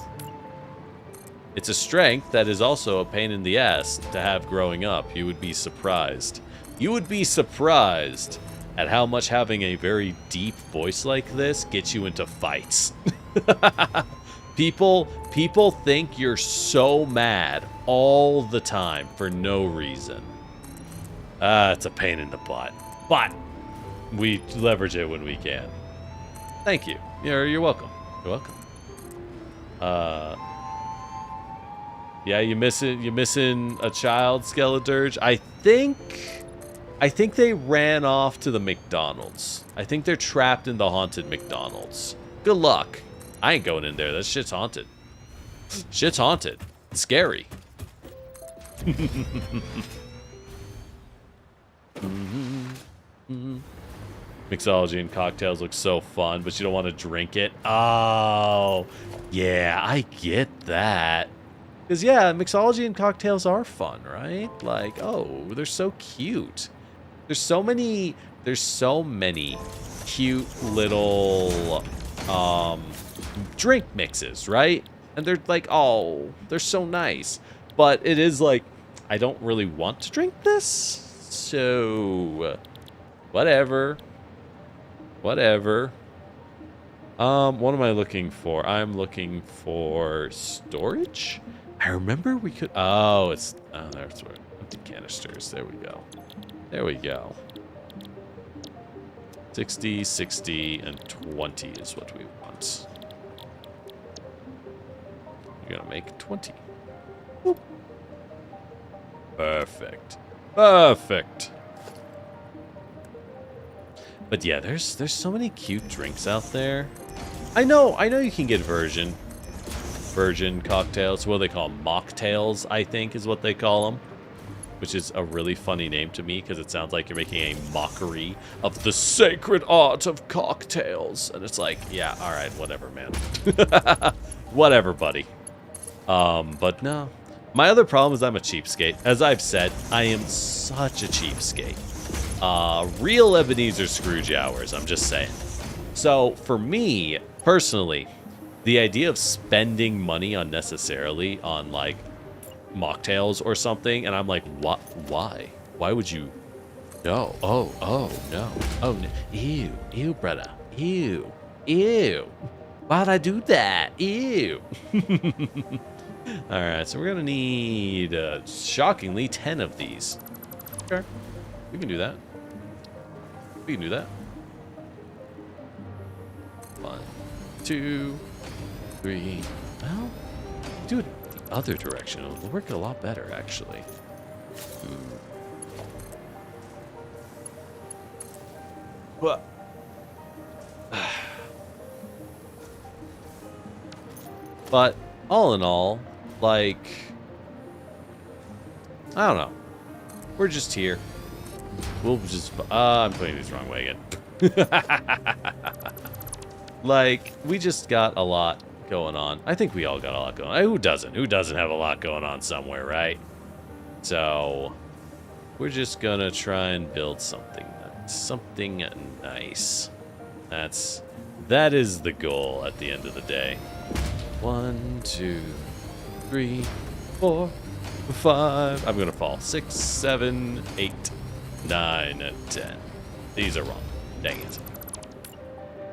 It's a strength that is also a pain in the ass to have growing up. You would be surprised. You would be surprised at how much having a very deep voice like this gets you into fights. People think you're so mad all the time for no reason. It's a pain in the butt. But we leverage it when we can. Thank you. You're welcome. You're welcome. Yeah, you missing a child, Skeledirge. I think they ran off to the McDonald's. I think they're trapped in the haunted McDonald's. Good luck. I ain't going in there. That shit's haunted. Shit's haunted. It's scary. Mixology and cocktails look so fun, but you don't want to drink it. Oh, yeah, I get that. Because, yeah, mixology and cocktails are fun, right? Like, oh, they're so cute. There's so many cute little drink mixes, right? And they're like, oh, they're so nice. But it is like, I don't really want to drink this. So, whatever. Whatever. What am I looking for? I'm looking for storage. I remember we could. Oh, it's. Oh, there's where empty canisters. There we go. There we go. 60, 60, and 20 is what we want. You're gonna make 20. Boop. Perfect. Perfect. But yeah, there's so many cute drinks out there. I know you can get virgin cocktails. What do they call them? Mocktails, I think is what they call them. Which is a really funny name to me because it sounds like you're making a mockery of the sacred art of cocktails. And it's like, yeah, all right, whatever, man. Whatever, buddy. But no. My other problem is I'm a cheapskate. As I've said, I am such a cheapskate. Real Ebenezer Scrooge hours, I'm just saying. So, for me, personally, the idea of spending money unnecessarily on, like, mocktails or something, and I'm like, what? Why? Why would you? No. Oh, no. Oh, no. Ew, brother. Ew. Why'd I do that? Ew. Alright, so we're gonna need, shockingly, 10 of these. Sure. We can do that. We can do that. 1, 2, 3. Well, do it the other direction. It'll work a lot better, actually. What? But all in all, like, I don't know. We're just here. We'll just. I'm putting these the wrong way again. Like, we just got a lot going on. I think we all got a lot going on. Who doesn't? Who doesn't have a lot going on somewhere, right? So, we're just gonna try and build something nice. That is the goal at the end of the day. 1, 2, 3, 4, 5. I'm gonna fall. 6, 7, 8, 9, and 10. These are wrong. Dang it.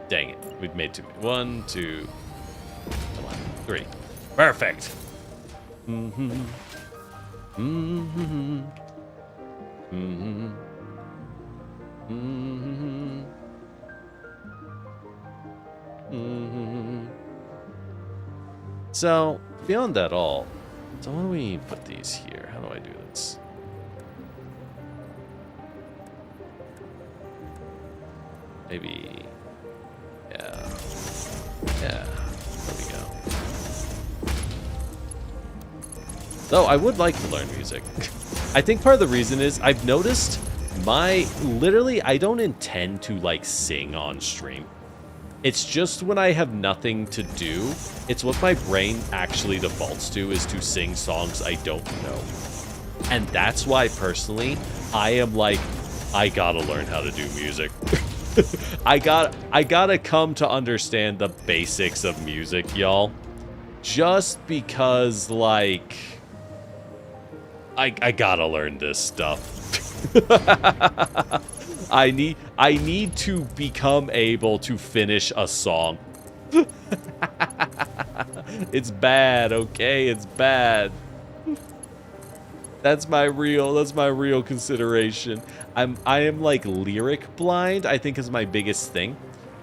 Dang it. We've made too many. 1, 2, 3. Perfect. Mm-hmm. Mm-hmm. Mm-hmm. Mm-hmm. So, beyond that all, so why don't we put these here? How do I do this? Maybe, yeah. Yeah, there we go. Though I would like to learn music. I think part of the reason is I've noticed literally, I don't intend to like sing on stream. It's just when I have nothing to do, it's what my brain actually defaults to is to sing songs I don't know. And that's why personally, I am like, I gotta learn how to do music. I gotta come to understand the basics of music, y'all. Just because, like, I gotta learn this stuff. I need to become able to finish a song. It's bad, okay? It's bad. That's my real consideration. I am like lyric blind, I think is my biggest thing.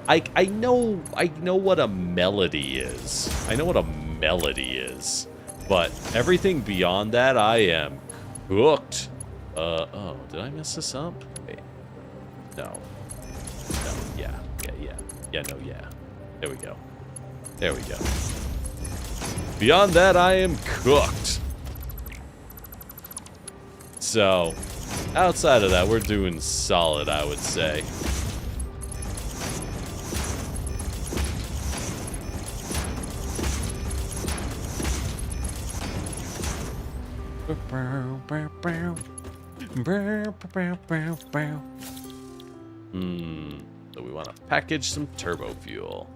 I know what a melody is. I know what a melody is. But everything beyond that, I am cooked. Oh, did I mess this up? Wait. No, yeah. No, yeah. There we go. There we go. Beyond that, I am cooked. So, outside of that, we're doing solid, I would say. So we want to package some turbo fuel.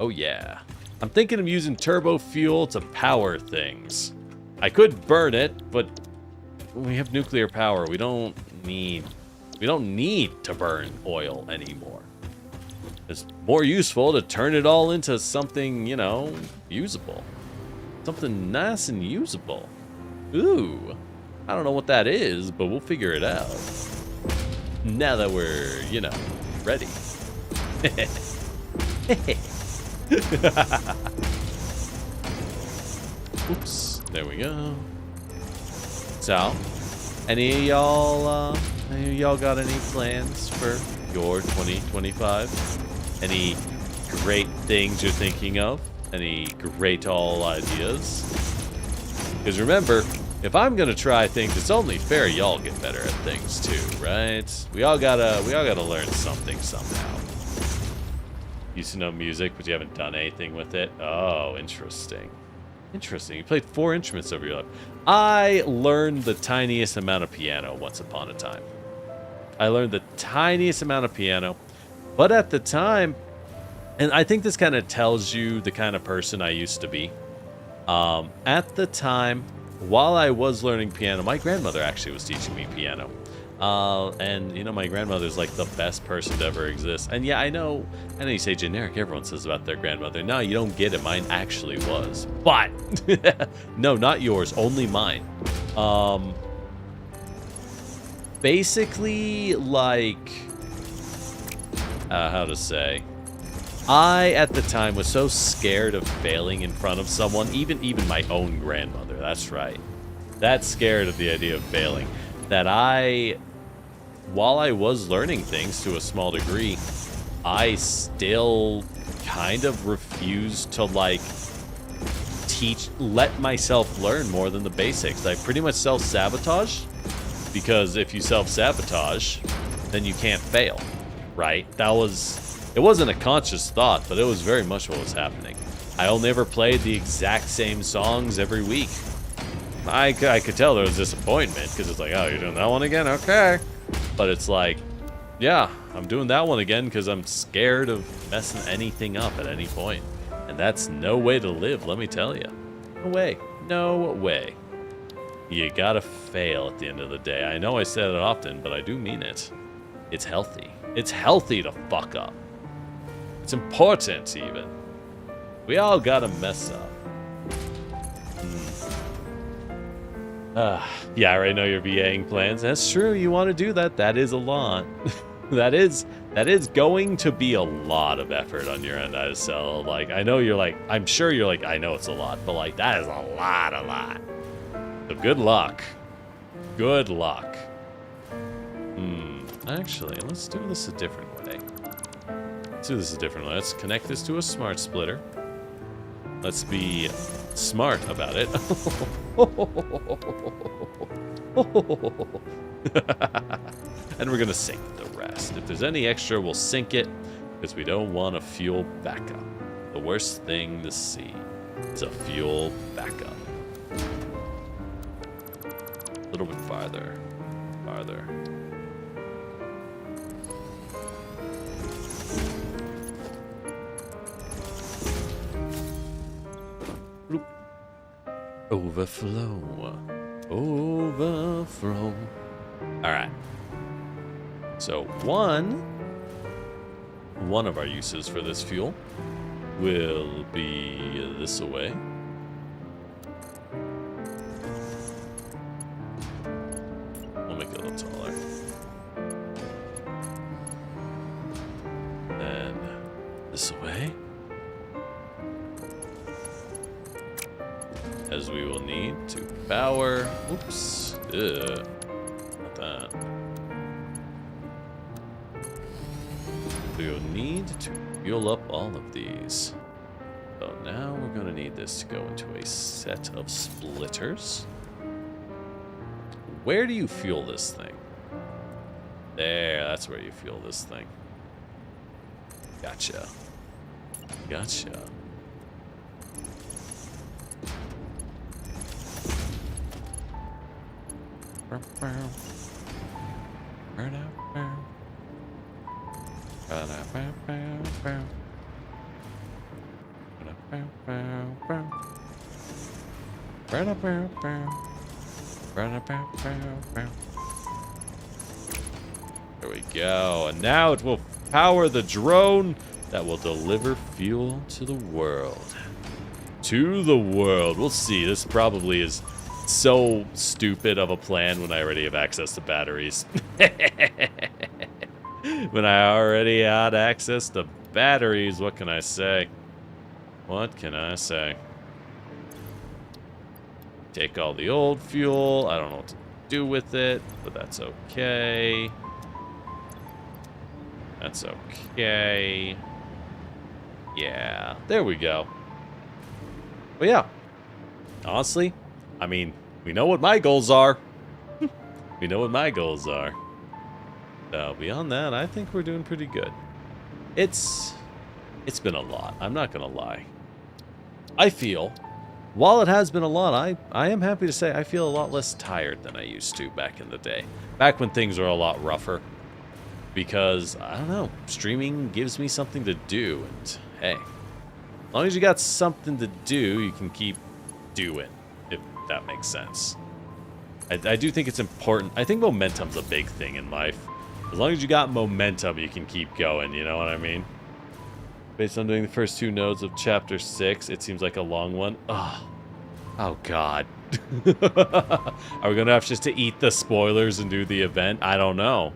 Oh yeah. I'm thinking of using turbo fuel to power things. I could burn it, but we have nuclear power. We don't need to burn oil anymore. It's more useful to turn it all into something, you know, usable. Something nice and usable. Ooh. I don't know what that is, but we'll figure it out. Now that we're, you know, ready. Oops. There we go. So, any of y'all got any plans for your 2025? Any great things you're thinking of? Any great all ideas? Because remember, if I'm gonna try things, it's only fair y'all get better at things too, right? We all gotta learn something somehow. Used to know music, but you haven't done anything with it. Oh, interesting. Interesting. You played 4 instruments over your life. I learned the tiniest amount of piano once upon a time. I learned the tiniest amount of piano, but at the time, and I think this kind of tells you the kind of person I used to be. At the time, while I was learning piano, my grandmother actually was teaching me piano. And, you know, my grandmother's like the best person to ever exist. And yeah, I know you say generic, everyone says about their grandmother. No, you don't get it. Mine actually was. But, no, not yours, only mine. Basically, like, how to say... I, at the time, was so scared of failing in front of someone, even my own grandmother, that's right. That scared of the idea of failing, that while I was learning things to a small degree, I still kind of refused to, like, let myself learn more than the basics. I pretty much self-sabotage, because if you self-sabotage, then you can't fail, right? It wasn't a conscious thought, but it was very much what was happening. I only ever played the exact same songs every week. I could tell there was disappointment, because it's like, oh, you're doing that one again? Okay. But it's like, yeah, I'm doing that one again because I'm scared of messing anything up at any point. And that's no way to live, let me tell you. No way. No way. You gotta fail at the end of the day. I know I said it often, but I do mean it. It's healthy. It's healthy to fuck up. It's important, even. We all gotta mess up. Yeah, I already know your VAing plans. That's true. You want to do that. That is a lot. that is going to be a lot of effort on your end, ISL. Like, I know you're like, I'm sure you're like, I know it's a lot, but like, that is a lot. So good luck. Good luck. Actually, let's do this a different way. Let's connect this to a smart splitter. Let's be smart about it. And we're gonna sink the rest. If there's any extra, we'll sink it because we don't want a fuel backup. The worst thing to see is a fuel backup. A little bit farther. Overflow. Alright. So one of our uses for this fuel will be this away. We'll make it a little taller. Then this away. As we will need to power. Oops. Not that. We will need to fuel up all of these. So now we're going to need this to go into a set of splitters. Where do you fuel this thing? There, that's where you fuel this thing. Gotcha. There we go. And now it will power the drone that will deliver fuel to the world. We'll see. This probably is so stupid of a plan when I already have access to batteries. When I already had access to batteries, what can I say? Take all the old fuel. I don't know what to do with it, but that's okay. Yeah, there we go. But yeah, honestly, I mean, we know what my goals are. So beyond that, I think we're doing pretty good. It's been a lot. I'm not gonna lie. I feel, while it has been a lot, I am happy to say I feel a lot less tired than I used to back in the day. Back when things were a lot rougher. Because, I don't know, streaming gives me something to do. And, hey, as long as you got something to do, you can keep doing, if that makes sense. I do think it's important. I think momentum's a big thing in life. As long as you got momentum, you can keep going, you know what I mean? Based on doing the first 2 nodes of Chapter 6, it seems like a long one. Oh God. Are we going to have just to eat the spoilers and do the event? I don't know.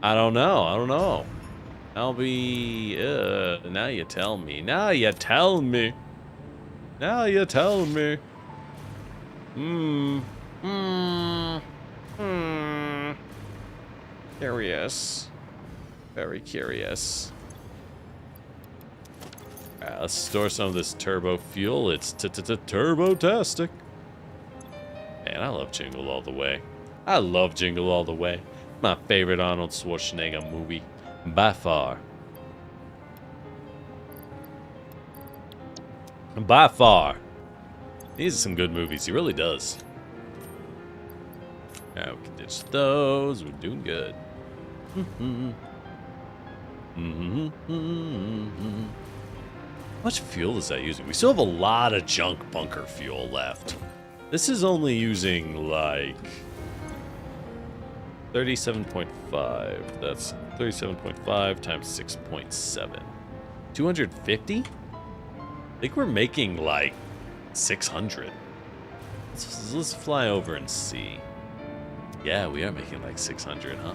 I'll be... now you tell me. Curious. Very curious. Alright, let's store some of this turbo fuel. It's turbo-tastic. Man, I love Jingle All the Way. My favorite Arnold Schwarzenegger movie. By far. These are some good movies. He really does. Alright, we can ditch those. We're doing good. How much fuel is that using? We still have a lot of junk bunker fuel left. This is only using, like, 37.5. That's 37.5 times 6.7. 250? I think we're making, like, 600. let's fly over and see. Yeah, we are making like 600, huh?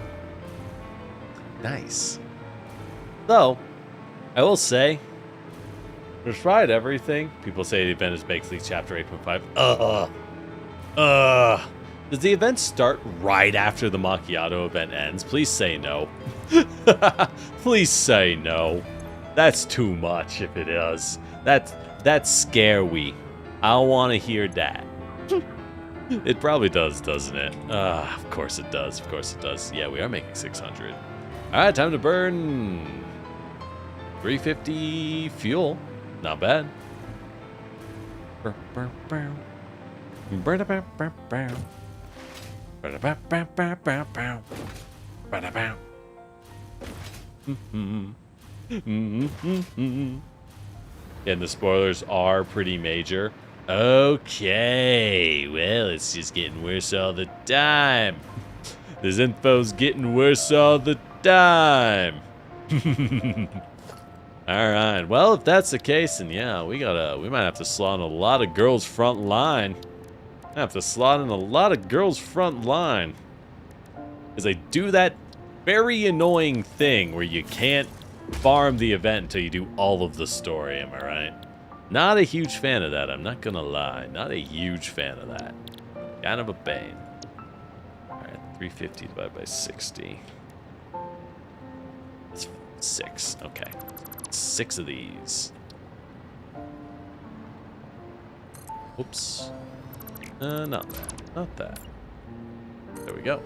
Nice. Though, I will say, despite everything, people say the event is basically chapter 8.5. Does the event start right after the Macchiato event ends? Please say no. Please say no. That's too much if it is. That's scary. I don't want to hear that. It probably does, doesn't it? Of course it does. Of course it does. Yeah, we are making 600. All right, time to burn 350 fuel. Not bad. And the spoilers are pretty major. Okay, well, it's just getting worse all the time. This info's getting worse all the time. All right, well, if that's the case, then yeah, we might have to slot in a lot of girls front line. I have to slot in a lot of girls front line. Because they do that very annoying thing where you can't farm the event until you do all of the story, am I right? Not a huge fan of that, I'm not gonna lie. Not a huge fan of that. Kind of a pain. Alright, 350 divided by 60. That's 6, okay. 6 of these. Oops. Not that. Not that. There we go.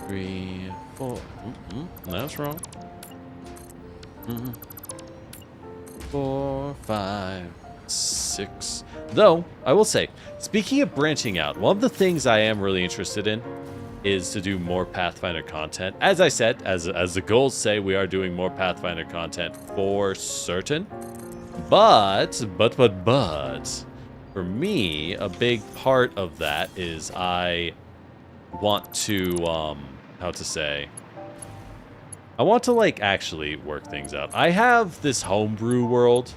3, 4. That's wrong. 4, 5, 6. Though, I will say, speaking of branching out, one of the things I am really interested in is to do more Pathfinder content. As I said, as the goals say, we are doing more Pathfinder content for certain. But, for me, a big part of that is I want to, I want to, like, actually work things out. I have this homebrew world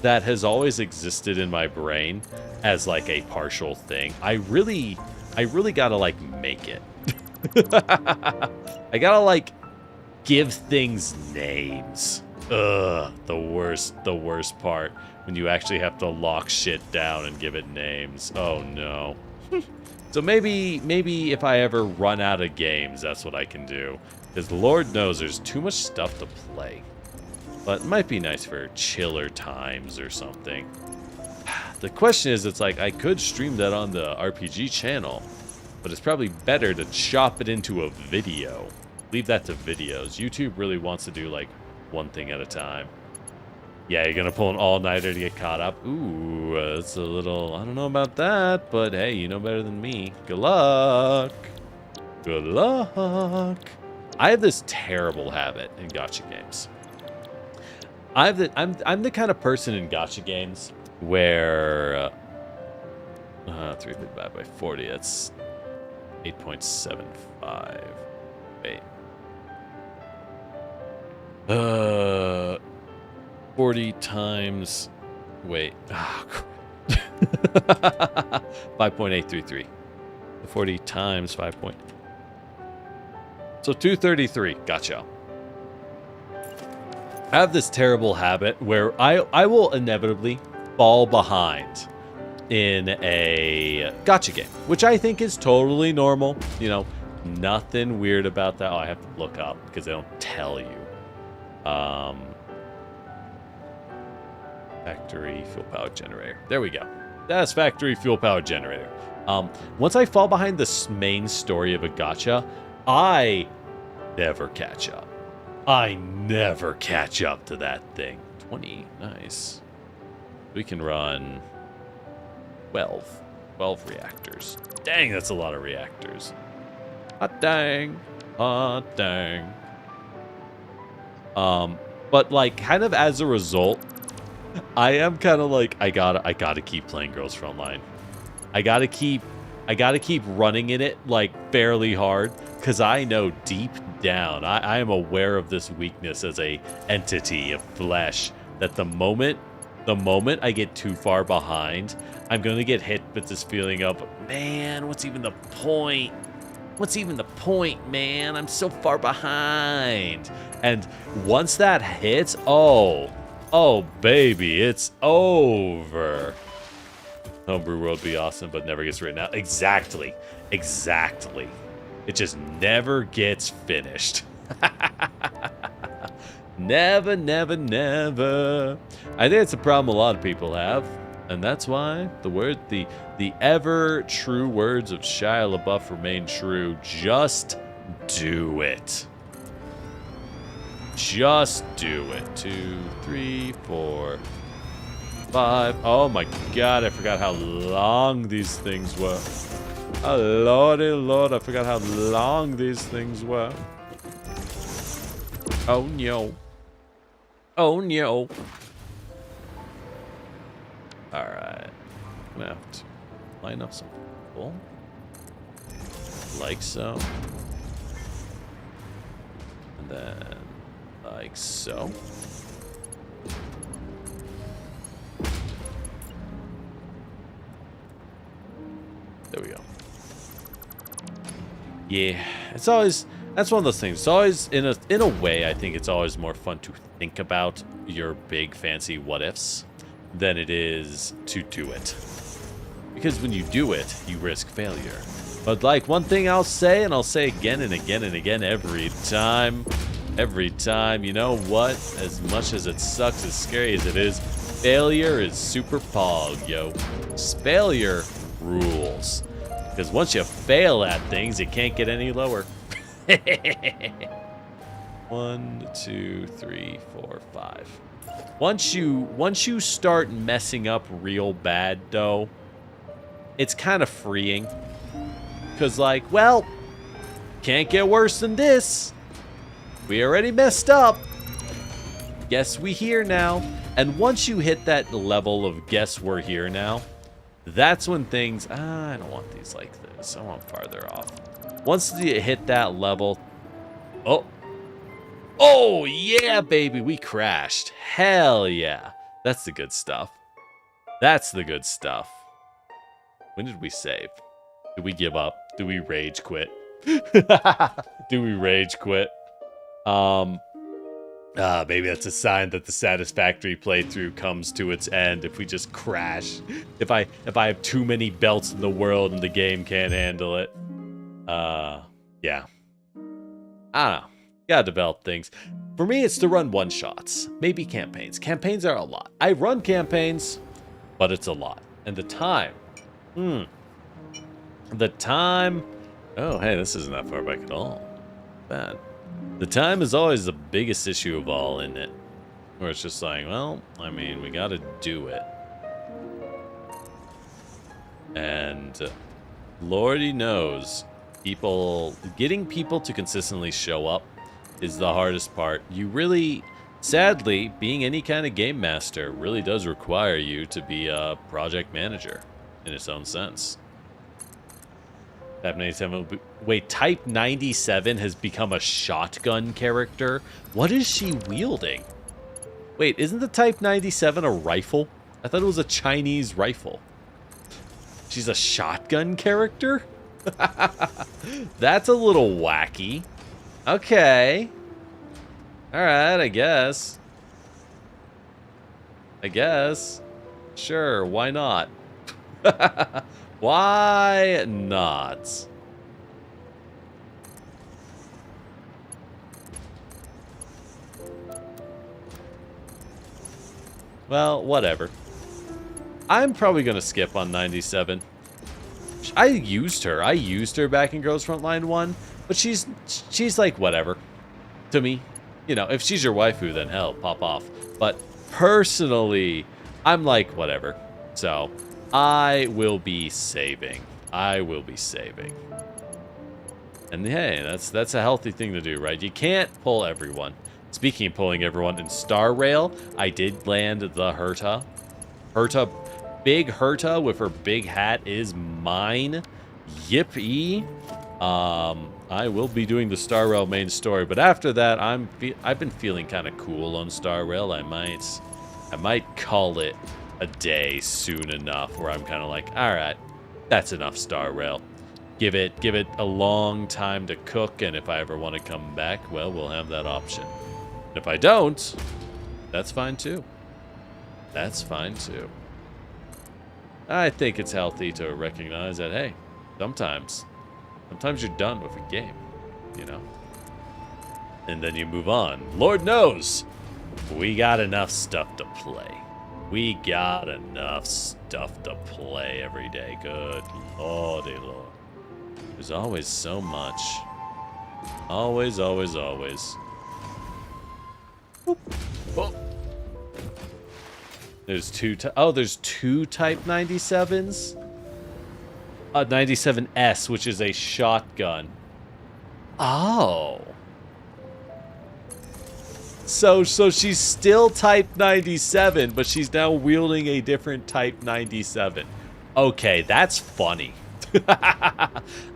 that has always existed in my brain as, like, a partial thing. I really gotta, like, make it. I gotta, like, give things names. Ugh, the worst part. When you actually have to lock shit down and give it names. Oh, no. So maybe if I ever run out of games, that's what I can do. Because Lord knows there's too much stuff to play. But it might be nice for chiller times or something. The question is, it's like, I could stream that on the RPG channel. But it's probably better to chop it into a video. Leave that to videos. YouTube really wants to do, like, one thing at a time. Yeah, you're gonna pull an all-nighter to get caught up. Ooh, that's a little... I don't know about that, but hey, you know better than me. Good luck. Good luck. I have this terrible habit in gacha games. I'm the kind of person in gacha games where 3 divided by 40. That's 8.75. Wait. 40 times. Wait. Oh, 5.833. 40 times 5. So 233. Gotcha. I have this terrible habit where I will inevitably fall behind in a gacha game, which I think is totally normal. You know, nothing weird about that. Oh, I have to look up because they don't tell you. Factory fuel power generator. There we go. That's factory fuel power generator. Once I fall behind the main story of a gacha, I never catch up. I never catch up to that thing. 20. Nice. We can run 12 reactors. Dang, that's a lot of reactors. Hot dang. Hot dang. But like kind of as a result, I am kind of like I gotta keep playing Girls Frontline. I gotta keep running in it like fairly hard because I know deep down I am aware of this weakness as a entity of flesh that the moment the moment I get too far behind, I'm going to get hit with this feeling of, man, what's even the point? What's even the point, man? I'm so far behind. And once that hits, oh, baby, it's over. Homebrew world be awesome, but never gets written out. Exactly. It just never gets finished. Never. I think it's a problem a lot of people have, and that's why the ever true words of Shia LaBeouf remain true. Just do it. Just do it. 2, 3, 4, 5. Oh my God! I forgot how long these things were. Oh lordy lord! I forgot how long these things were. Oh no. Oh no. Alright. I'm gonna have to line up some people. Like so. And then like so. There we go. Yeah, it's always, that's one of those things. It's always, in a way, I think it's always more fun to think about your big fancy what ifs than it is to do it. Because when you do it, you risk failure. But like one thing I'll say, and I'll say again and again and again every time, you know what? As much as it sucks, as scary as it is, failure is super pog, yo. Failure rules. Because once you fail at things, it can't get any lower. 1, 2, 3, 4, 5. Once you start messing up real bad, though, it's kind of freeing. Because, like, well, can't get worse than this. We already messed up. Guess we here now. And once you hit that level of guess we're here now, that's when things... I don't want these like this. I want farther off. Once you hit that level... Oh, yeah, baby. We crashed. Hell yeah. That's the good stuff. That's the good stuff. When did we save? Did we give up? Did we rage quit? Do we rage quit? Maybe that's a sign that the satisfactory playthrough comes to its end if we just crash. If I have too many belts in the world and the game can't handle it. Yeah. I don't know. Gotta develop things. For me, it's to run one-shots. Maybe campaigns. Campaigns are a lot. I run campaigns, but it's a lot. And the time. The time. Oh, hey, this isn't that far back at all. Bad. The time is always the biggest issue of all, isn't it? Where it's just like, well, I mean, we gotta do it. And Lordy knows, getting people to consistently show up is the hardest part. You really, sadly, being any kind of game master really does require you to be a project manager in its own sense. Type 97. Wait, Type 97 has become a shotgun character? What is she wielding? Wait, isn't the Type 97 a rifle? I thought it was a Chinese rifle. She's a shotgun character? That's a little wacky. Okay. Alright, I guess. Sure, why not? Why not? Well, whatever. I'm probably going to skip on 97. I used her back in Girls Frontline 1, but she's like whatever to me. You know, if she's your waifu, then hell, pop off. But personally, I'm like whatever. So I will be saving. And hey, that's a healthy thing to do, right? You can't pull everyone. Speaking of pulling everyone, in Star Rail, I did land the Herta. Big Herta with her big hat is mine. Yippee. I will be doing the Star Rail main story, but after that, I've been feeling kind of cool on Star Rail. I might I might call it a day soon enough where I'm kind of like, all right, that's enough Star Rail. Give it a long time to cook, and if I ever want to come back, well, we'll have that option. If I don't, that's fine too. That's fine too. I think it's healthy to recognize that, hey, sometimes you're done with a game, you know? And then you move on. Lord knows, we got enough stuff to play. We got enough stuff to play every day. Good lordy lord. There's always so much. Always, always, always. Oh. There's two Type 97s? 97S, which is a shotgun. Oh. So she's still Type 97, but she's now wielding a different Type 97. Okay, that's funny.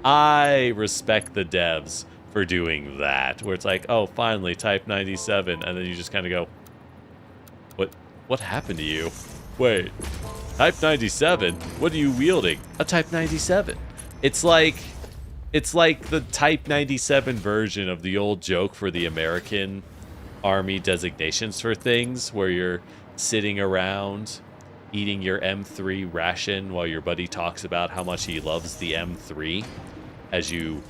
I respect the devs for doing that, where it's like, oh, finally, Type 97, and then you just kind of go, what happened to you? Wait, Type 97? What are you wielding? A Type 97. It's like the Type 97 version of the old joke for the American Army designations for things, where you're sitting around eating your M3 ration while your buddy talks about how much he loves the M3 as you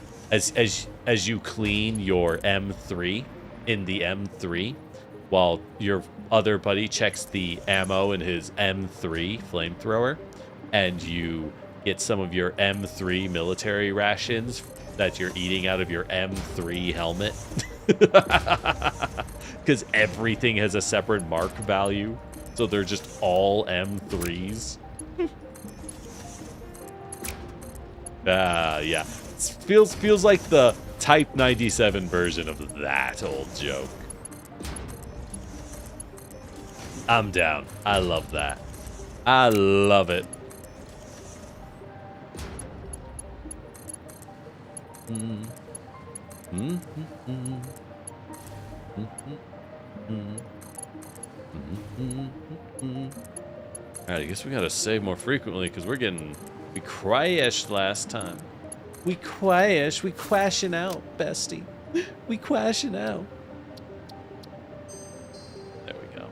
clean your M3 in the M3 while your other buddy checks the ammo in his M3 flamethrower, and you get some of your M3 military rations that you're eating out of your M3 helmet. Because everything has a separate mark value. So they're just all M3s. Yeah. Feels like the Type 97 version of that old joke. I'm down. I love that. I love it. Alright, I guess we gotta save more frequently because we crashed last time. We crashing out, bestie. We crashing out. There we go.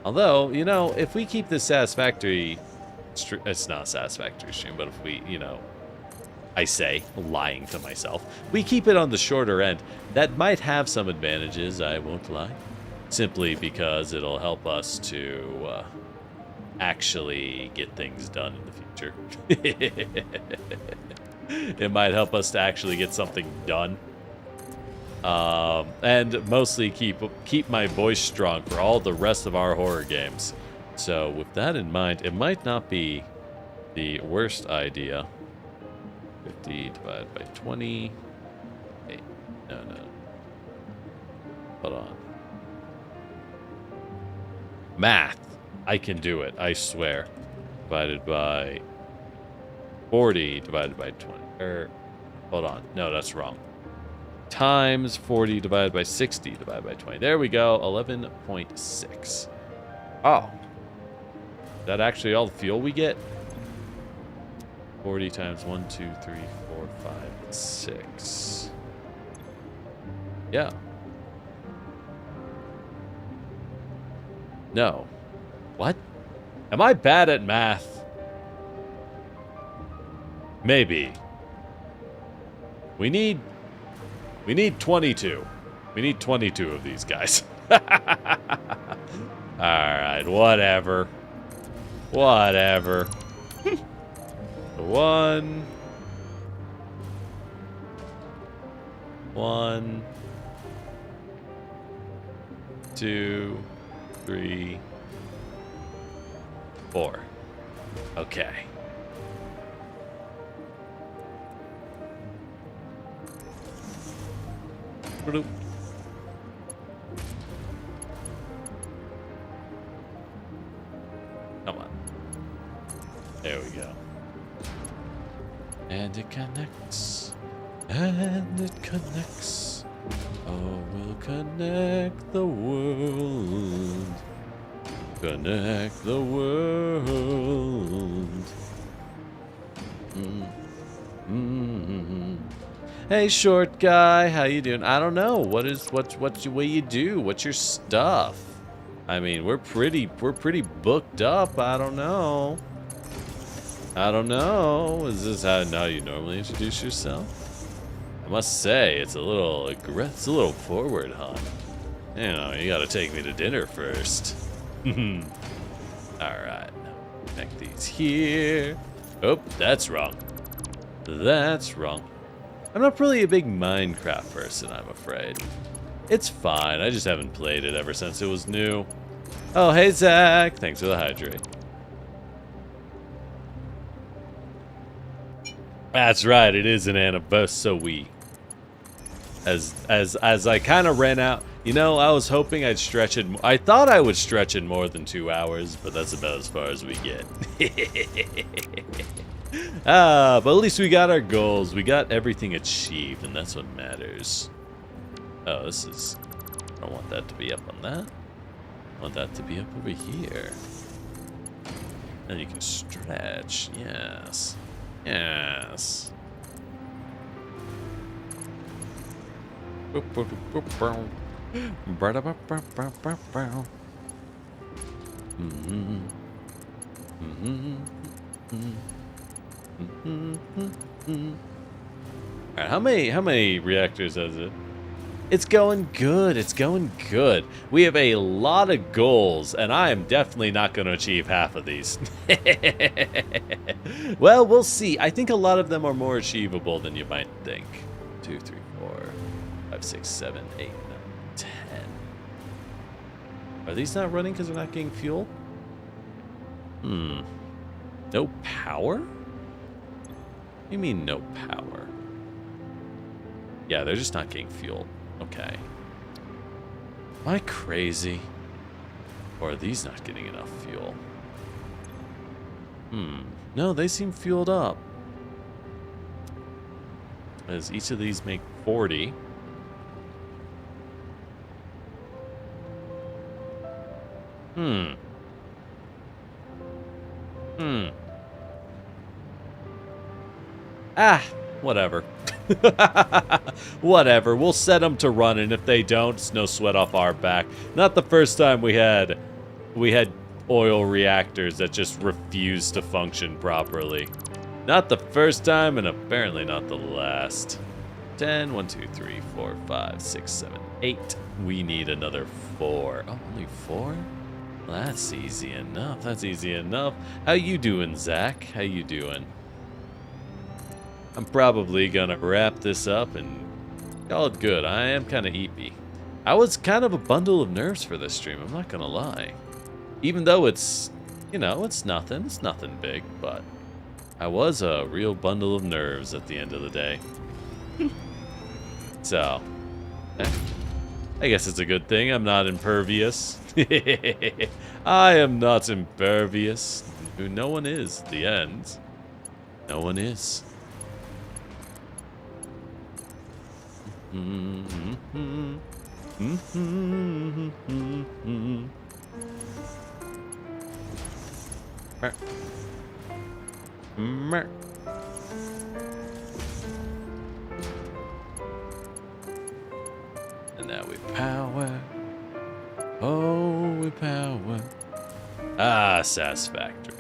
Although, you know, if we keep this satisfactory, it's not a satisfactory stream, but if we, you know, I say, lying to myself, we keep it on the shorter end, that might have some advantages, I won't lie. Simply because it'll help us to actually get things done in the future. It might help us to actually get something done. And mostly keep my voice strong for all the rest of our horror games. So with that in mind, it might not be the worst idea. 50 divided by 20. Hey, no. Hold on. Math. I can do it, I swear. Divided by 40 divided by 20. Hold on. No, that's wrong. Times 40 divided by 60 divided by 20. There we go. 11.6. Oh. Is that actually all the fuel we get? 40 times 1, 2, 3, 4, 5, 6. Yeah. No. What? Am I bad at math? Maybe. We need 22. We need 22 of these guys. Alright, whatever. Whatever. 1, 2, 3, 4. Okay. Bloop. Come on. There we go. And it connects. And it connects. Oh, we'll connect the world. Connect the world. Hey, short guy, how you doing? I don't know. What you do? What's your stuff? I mean, we're pretty booked up. I don't know. Is this how you normally introduce yourself? I must say, it's a little aggressive, a little forward, huh? You know, you gotta take me to dinner first. Alright, connect these here. Oh, that's wrong. That's wrong. I'm not really a big Minecraft person, I'm afraid. It's fine, I just haven't played it ever since it was new. Oh, hey Zach, thanks for the hydrate. That's right, it is an anniversary. As I kind of ran out, you know, I was hoping I'd stretch it. I thought I would stretch it more than 2 hours, but that's about as far as we get. But at least we got our goals. We got everything achieved, and that's what matters. Oh, this is... I don't want that to be up on that. I want that to be up over here. And you can stretch. Yes. Yes. Alright, how many reactors is it? It's going good. It's going good. We have a lot of goals, and I am definitely not going to achieve half of these. Well, we'll see. I think a lot of them are more achievable than you might think. 2, 3, 4, 5, 6, 7, 8, 9, 10. Are these not running because they're not getting fuel? No power? What do you mean no power? Yeah, they're just not getting fuel. Okay. Am I crazy? Or are these not getting enough fuel? No, they seem fueled up. As each of these make 40. Ah, whatever. Whatever, we'll set them to run, and if they don't, it's no sweat off our back. Not the first time we had oil reactors that just refused to function properly. Not the first time, and apparently not the last. 10, 1, 2, 3, 4, 5, 6, 7, 8. We need another 4. Oh, only 4? Well, that's easy enough. That's easy enough. How you doing, Zach? How you doing? I'm probably gonna wrap this up and call it good. I am kind of eepy. I was kind of a bundle of nerves for this stream, I'm not gonna lie. Even though it's, you know, it's nothing big, but I was a real bundle of nerves at the end of the day. So, I guess it's a good thing I'm not impervious. I am not impervious. No one is, the end. No one is. And now we power. Oh, we power. Ah, Satisfactory.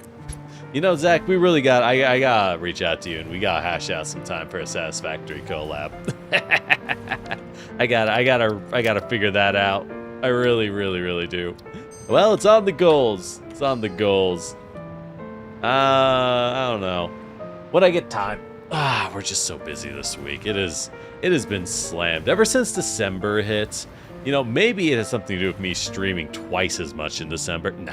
You know, Zach, we really got... I gotta reach out to you, and we gotta hash out some time for a Satisfactory collab. I gotta figure that out. I really do. Well, it's on the goals. It's on the goals. I don't know. When I get time. We're just so busy this week. It has been slammed ever since December hit. You know, maybe it has something to do with me streaming twice as much in December. Nah.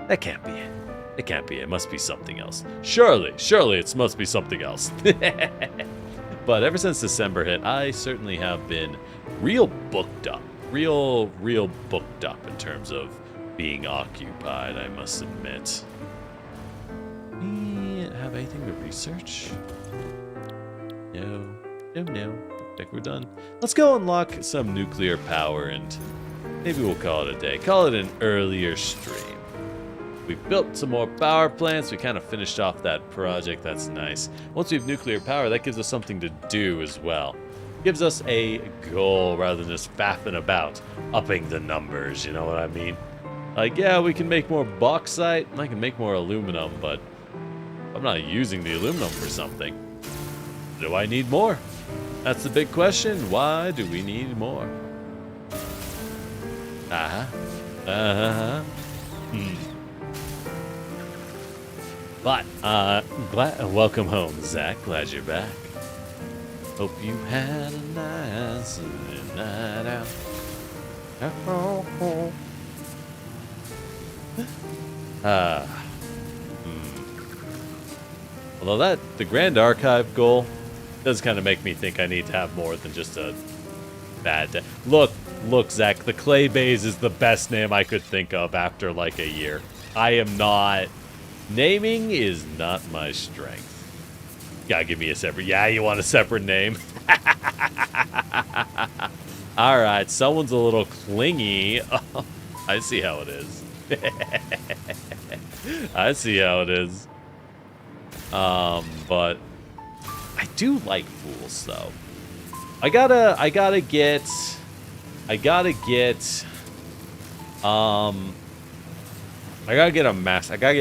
That can't be it. It can't be. It must be something else. Surely it must be something else. But ever since December hit, I certainly have been real booked up. Real booked up in terms of being occupied, I must admit. Have anything to research? No. I think we're done. Let's go unlock some nuclear power and maybe we'll call it a day. Call it an earlier stream. We built some more power plants. We kind of finished off that project. That's nice. Once we have nuclear power, that gives us something to do as well. Gives us a goal rather than just faffing about, upping the numbers, you know what I mean? Like, yeah, we can make more bauxite, and I can make more aluminum, but I'm not using the aluminum for something. Do I need more? That's the big question. Why do we need more? But, welcome home, Zach. Glad you're back. Hope you had a nice night out. Although the Grand Archive goal does kind of make me think I need to have more than just a bad day. Look, Zach, the Clay Bays is the best name I could think of after like a year. I am not... Naming is not my strength. Gotta give me a separate... Yeah, you want a separate name? Alright, someone's a little clingy. Oh, I see how it is. I see how it is. But I do like fools though. I gotta get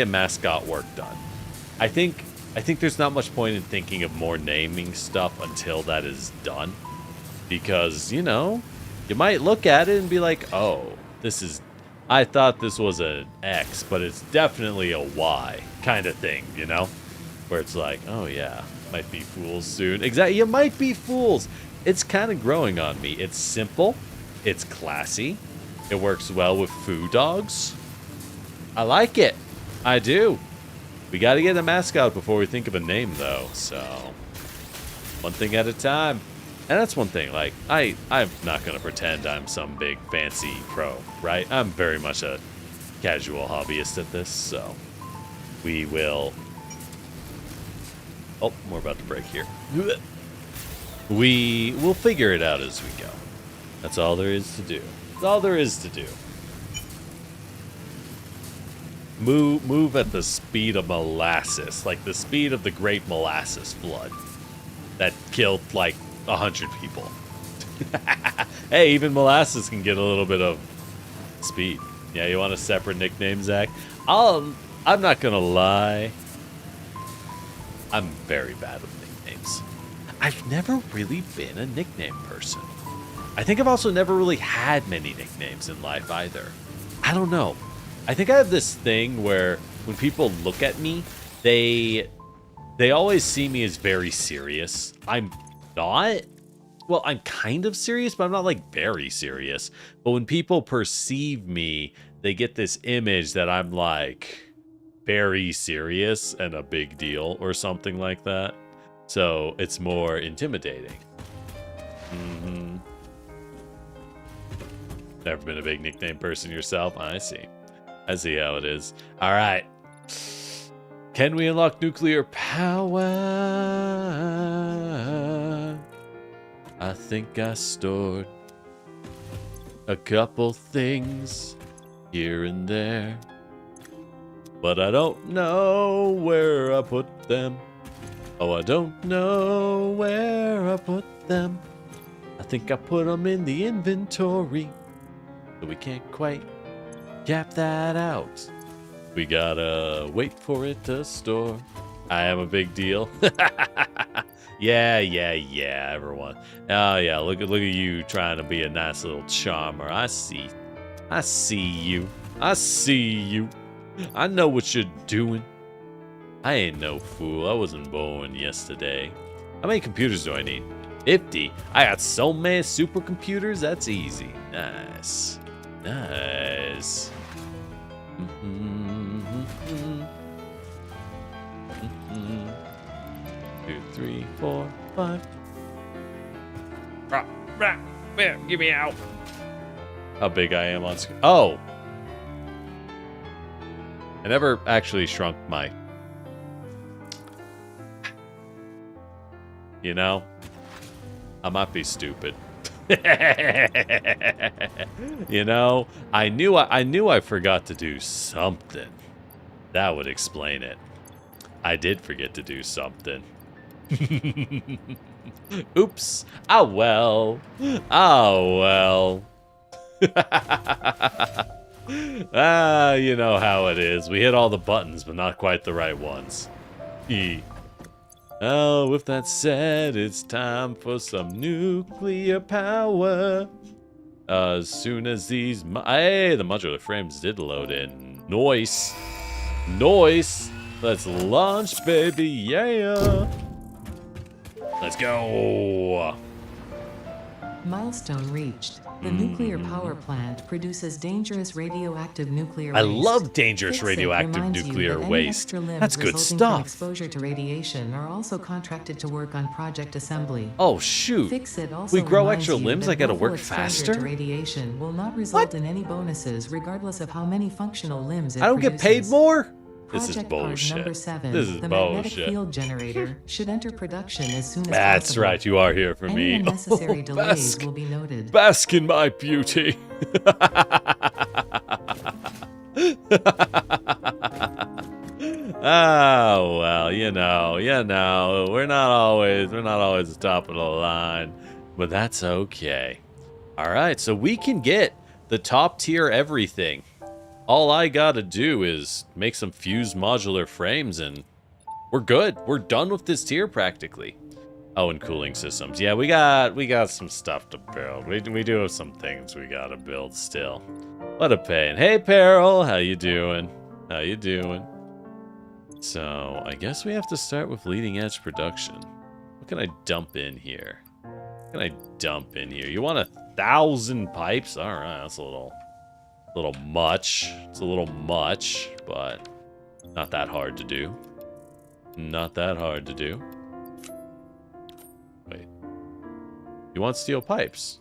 mascot work done. I think there's not much point in thinking of more naming stuff until that is done. Because, you know, you might look at it and be like, oh, I thought this was an X, but it's definitely a Y kind of thing, you know? Where it's like, oh yeah, might be fools soon. Exactly, you might be fools. It's kind of growing on me. It's simple. It's classy. It works well with food dogs. I like it. I do. We got to get a mascot before we think of a name, though. So, one thing at a time. And that's one thing. Like, I'm not going to pretend I'm some big fancy pro, right? I'm very much a casual hobbyist at this, so we will... Oh, we're about to break here. We'll figure it out as we go. That's all there is to do. That's all there is to do. Move at the speed of molasses, like the speed of the Great Molasses Flood that killed like 100 people. Hey, even molasses can get a little bit of speed. Yeah, you want a separate nickname, Zach? I'm not gonna lie. I'm very bad with nicknames. I've never really been a nickname person. I think I've also never really had many nicknames in life either. I don't know. I think I have this thing where when people look at me, they always see me as very serious. I'm not. Well, I'm kind of serious, but I'm not like very serious. But when people perceive me, they get this image that I'm like very serious and a big deal or something like that. So it's more intimidating. Never been a big nickname person yourself? I see. I see how it is. All right. Can we unlock nuclear power? I think I stored a couple things here and there, but I don't know where I put them. Oh, I don't know where I put them. I think I put them in the inventory, but we can't quite cap that out. We gotta wait for it to store. I am a big deal. Yeah, everyone. Oh yeah, look at you trying to be a nice little charmer. I see you. I know what you're doing. I ain't no fool. I wasn't born yesterday. How many computers do I need? 50. I got so many supercomputers. That's easy. Nice. 2, 3, 4, 5. Give me out. How big I am on screen. Oh. I never actually shrunk my... You know? I might be stupid. You know, I knew I forgot to do something. That would explain it. I did forget to do something. Oops. Oh well. Oh well. Ah, you know how it is. We hit all the buttons, but not quite the right ones. Oh, with that said, it's time for some nuclear power. As soon as these... Hey, the modular frames did load in. Nice. Nice. Let's launch, baby. Yeah. Let's go. Milestone reached. The nuclear power plant produces dangerous radioactive nuclear waste. I love dangerous radioactive nuclear waste. That's good stuff. Exposure to radiation are also contracted to work on project assembly. Oh shoot! Fix It also we grow reminds extra you limbs. that I gotta willful work exposure faster. To radiation will not result in any bonuses, regardless of how many functional limbs it I don't produces. get paid more. Project This is part bullshit. number 7, This is the magnetic bullshit. field generator should enter production as soon as That's possible. right. You are here for Any me. unnecessary delays bask. will be noted. Bask in my beauty. Oh well, you know, we're not always the top of the line, but that's okay. All right, so we can get the top tier everything. All I gotta do is make some fused modular frames, and we're good. We're done with this tier practically. Oh, and cooling systems. Yeah, we got some stuff to build. We do have some things we gotta build still. What a pain. Hey, Peril, how you doing? How you doing? So, I guess we have to start with leading edge production. What can I dump in here? What can I dump in here? You want 1,000 pipes? All right, that's a little much. It's a little much, but not that hard to do. Not that hard to do. Wait. You want steel pipes?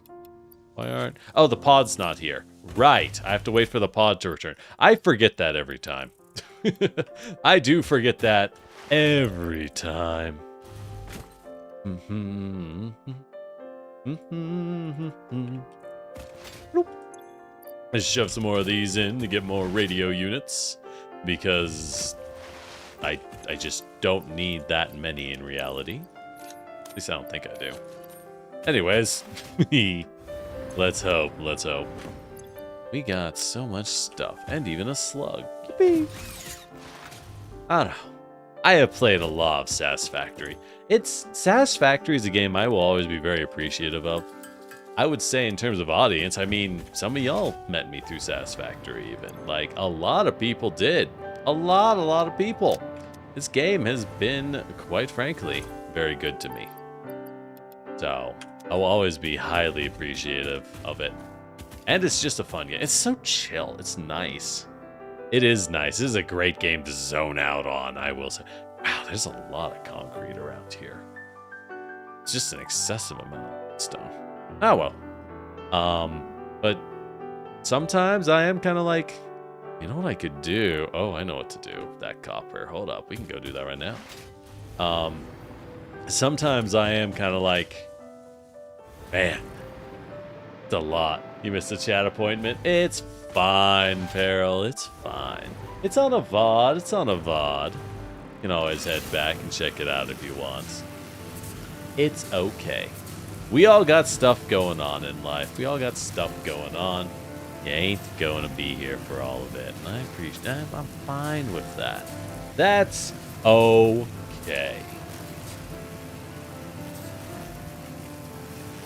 Why aren't... Oh, the pod's not here. Right. I have to wait for the pod to return. I forget that every time. I do forget that every time. Let's shove some more of these in to get more radio units, because I just don't need that many in reality. At least I don't think I do. Anyways, let's hope. We got so much stuff, and even a slug. Yippee! I don't know. I have played a lot of Satisfactory. Satisfactory is a game I will always be very appreciative of. I would say in terms of audience, I mean, some of y'all met me through Satisfactory even. Like, a lot of people did. A lot of people. This game has been, quite frankly, very good to me. So, I will always be highly appreciative of it. And it's just a fun game. It's so chill. It's nice. It is nice. This is a great game to zone out on, I will say. Wow, there's a lot of concrete around here. It's just an excessive amount of stone. Oh well. But sometimes I am kind of like, you know what I could do? Oh, I know what to do with that copper. Hold up. We can go do that right now. Sometimes I am kind of like, man, it's a lot. You missed a chat appointment. It's fine, Peril. It's fine. It's on a VOD. It's on a VOD. You can always head back and check it out if you want. It's okay. We all got stuff going on in life. We all got stuff going on. You ain't going to be here for all of it. And I appreciate that. I'm fine with that. That's okay.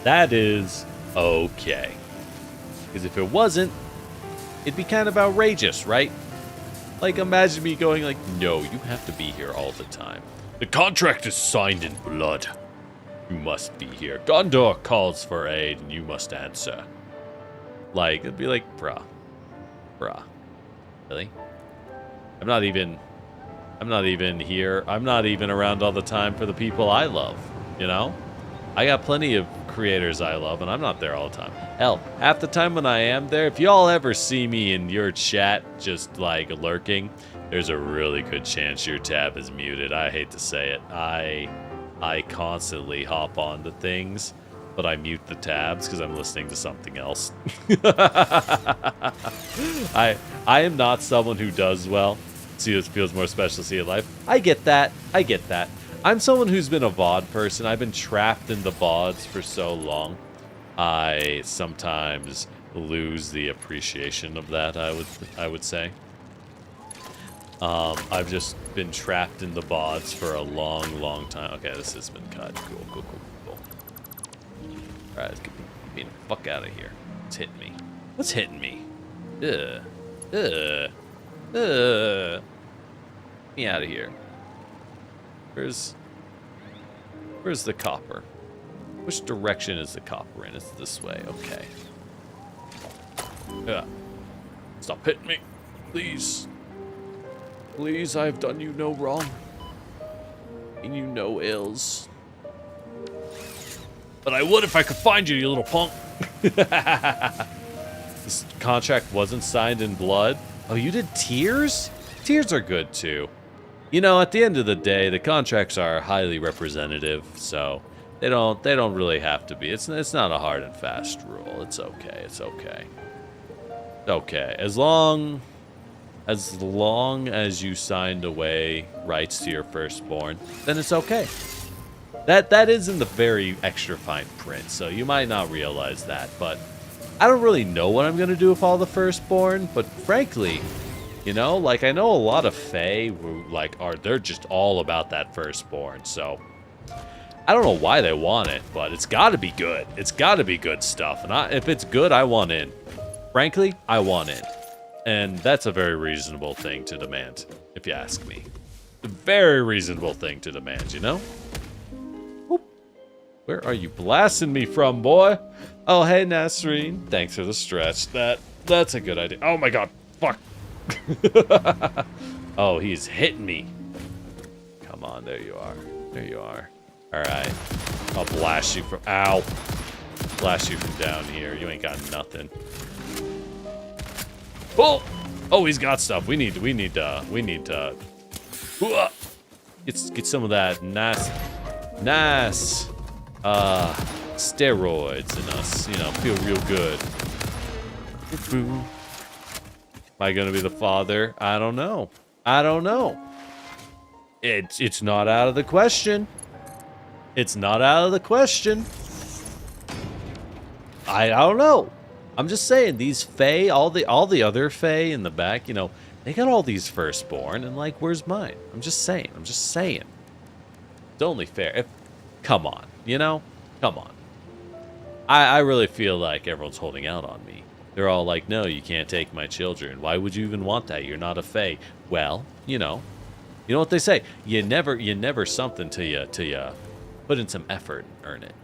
That is okay. Because if it wasn't, it'd be kind of outrageous, right? Like, imagine me going like, no, you have to be here all the time. The contract is signed in blood. You must be here. Gondor calls for aid, and you must answer. Like, it'd be like, bruh. Really? I'm not even here. I'm not even around all the time for the people I love, you know? I got plenty of creators I love, and I'm not there all the time. Hell, half the time when I am there, if y'all ever see me in your chat just, like, lurking, there's a really good chance your tab is muted. I hate to say it. I constantly hop onto things, but I mute the tabs because I'm listening to something else. I am not someone who does well. See, it feels more special to see it live. I get that. I get that. I'm someone who's been a VOD person. I've been trapped in the VODs for so long. I sometimes lose the appreciation of that, I would say. I've just been trapped in the VODs for a long time. Okay, this has been cut. Cool. Alright, let's get me the fuck out of here. What's hitting me? What's hitting me? Get me out of here. Where's the copper? Which direction is the copper in? It's this way. Okay. Stop hitting me. Please. Please, I've done you no wrong. And you no ills. But I would if I could find you, you little punk. This contract wasn't signed in blood. Oh, you did tears? Tears are good too. You know, at the end of the day, the contracts are highly representative, so they don't really have to be. It's not a hard and fast rule. It's okay. It's okay. Okay, as long as you signed away rights to your firstborn, then it's okay. That is in the very extra fine print, so you might not realize that, but I don't really know what I'm gonna do with all the firstborn, but frankly, you know, like I know a lot of Fae who they're just all about that firstborn, so I don't know why they want it, but it's gotta be good. It's gotta be good stuff, and if it's good, I want in. Frankly, I want in. And that's a very reasonable thing to demand, if you ask me. A very reasonable thing to demand, you know? Whoop. Where are you blasting me from, boy? Oh, hey, Nasreen. Thanks for the stretch. That's a good idea. Oh, my God. Fuck. Oh, he's hitting me. Come on, there you are. There you are. All right. I'll blast you from... Ow. Blast you from down here. You ain't got nothing. Oh, he's got stuff. We need to get some of that nice steroids in us, you know, feel real good. Am I gonna be the father? I don't know. It's not out of the question. It's not out of the question. I don't know. I'm just saying, these Fae, all the other Fae in the back, you know, they got all these firstborn, and like, where's mine? I'm just saying. It's only fair. Come on, you know? Come on. I really feel like everyone's holding out on me. They're all like, no, you can't take my children. Why would you even want that? You're not a Fae. Well, you know what they say. You never something till you put in some effort and earn it.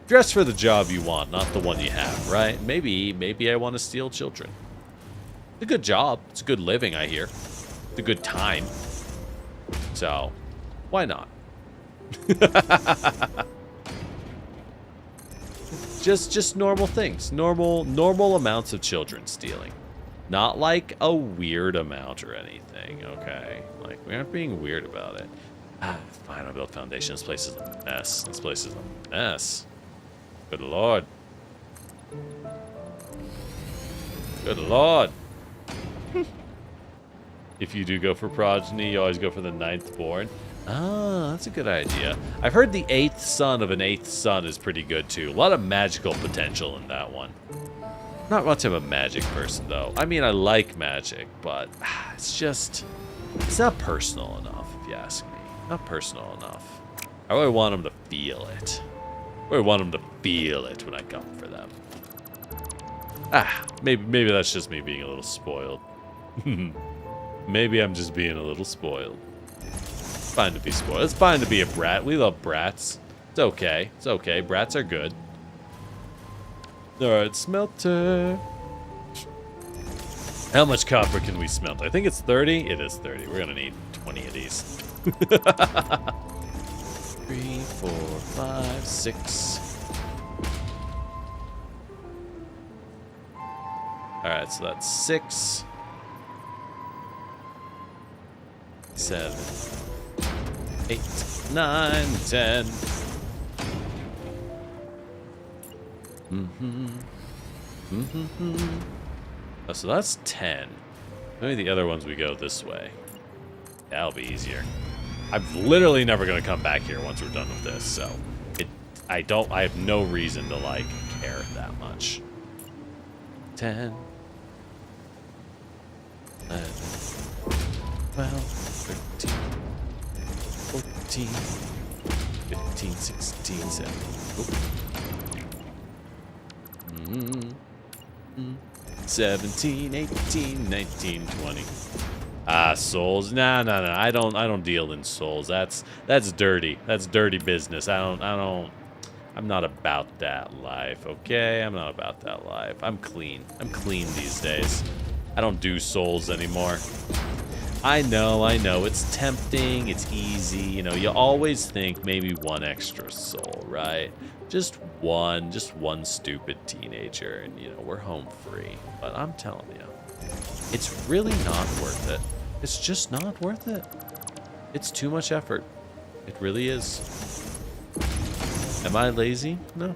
Dress for the job you want, not the one you have, right? Maybe I want to steal children. It's a good job. It's a good living, I hear. It's a good time. So, why not? just normal things. Normal amounts of children stealing. Not like a weird amount or anything, okay? Like, we aren't being weird about it. Fine, I'll build foundation. This place is a mess. Good lord. Good lord. If you do go for progeny, you always go for the 9th born. Ah, that's a good idea. I've heard the 8th son of an 8th son is pretty good too. A lot of magical potential in that one. Not much of a magic person though. I mean, I like magic, but it's not personal enough, if you ask me. Not personal enough. I really want them to feel it. I want them to feel it when I come for them. Maybe that's just me being a little spoiled. Maybe I'm just being a little spoiled. It's fine to be spoiled. It's fine to be a brat. We love brats. It's okay. It's okay. Brats are good. Alright, smelter. How much copper can we smelt? I think it's 30. It is 30. We're gonna need 20 of these. 3, 4, 5, 6. Alright, so that's 6, 7, 8, 9, 10. Oh, so that's 10. Maybe the other ones we go this way. That'll be easier. I'm literally never gonna come back here once we're done with this, so I have no reason to like care that much. 10, 11, 12, 13, 14, 15, 16, 17. 17, 18, 19, 20. Souls. Nah. I don't deal in souls. That's dirty. That's dirty business. I'm not about that life, okay? I'm not about that life. I'm clean. I'm clean these days. I don't do souls anymore. I know. It's tempting. It's easy. You know, you always think maybe one extra soul, right? Just one stupid teenager, and, you know, we're home free. But I'm telling you, it's really not worth it. It's just not worth it. It's too much effort. It really is. Am I lazy? No.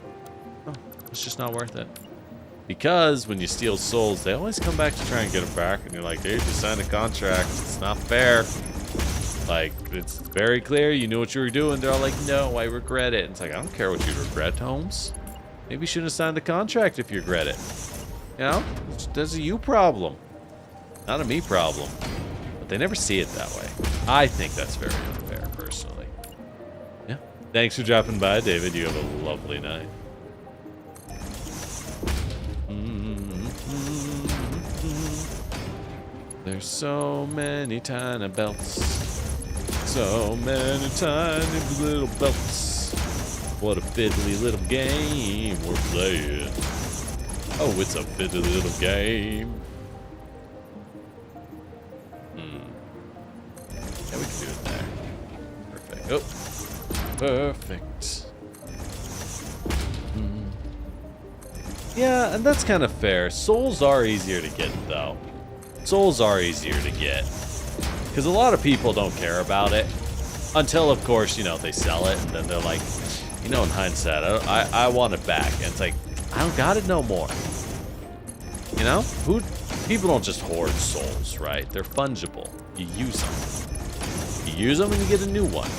It's just not worth it. Because when you steal souls, they always come back to try and get them back, and you're like, dude, you signed a contract. It's not fair. Like, it's very clear you knew what you were doing. They're all like, no, I regret it. And it's like, I don't care what you regret, Holmes. Maybe you shouldn't have signed a contract if you regret it. You know? That's a you problem. Not a me problem. But they never see it that way. I think that's very unfair, personally. Yeah. Thanks for dropping by, David. You have a lovely night. There's so many tiny belts. So many tiny little belts. What a fiddly little game we're playing. Oh, it's a fiddly little game. Yeah, we can do it there. Perfect. Oh, perfect. Yeah, and that's kind of fair. Souls are easier to get, though. Souls are easier to get. Because a lot of people don't care about it. Until, of course, you know, they sell it. And then they're like, you know, in hindsight, I want it back. And it's like, I don't got it no more. You know? People don't just hoard souls, right? They're fungible. You use them. You use them and you get a new one.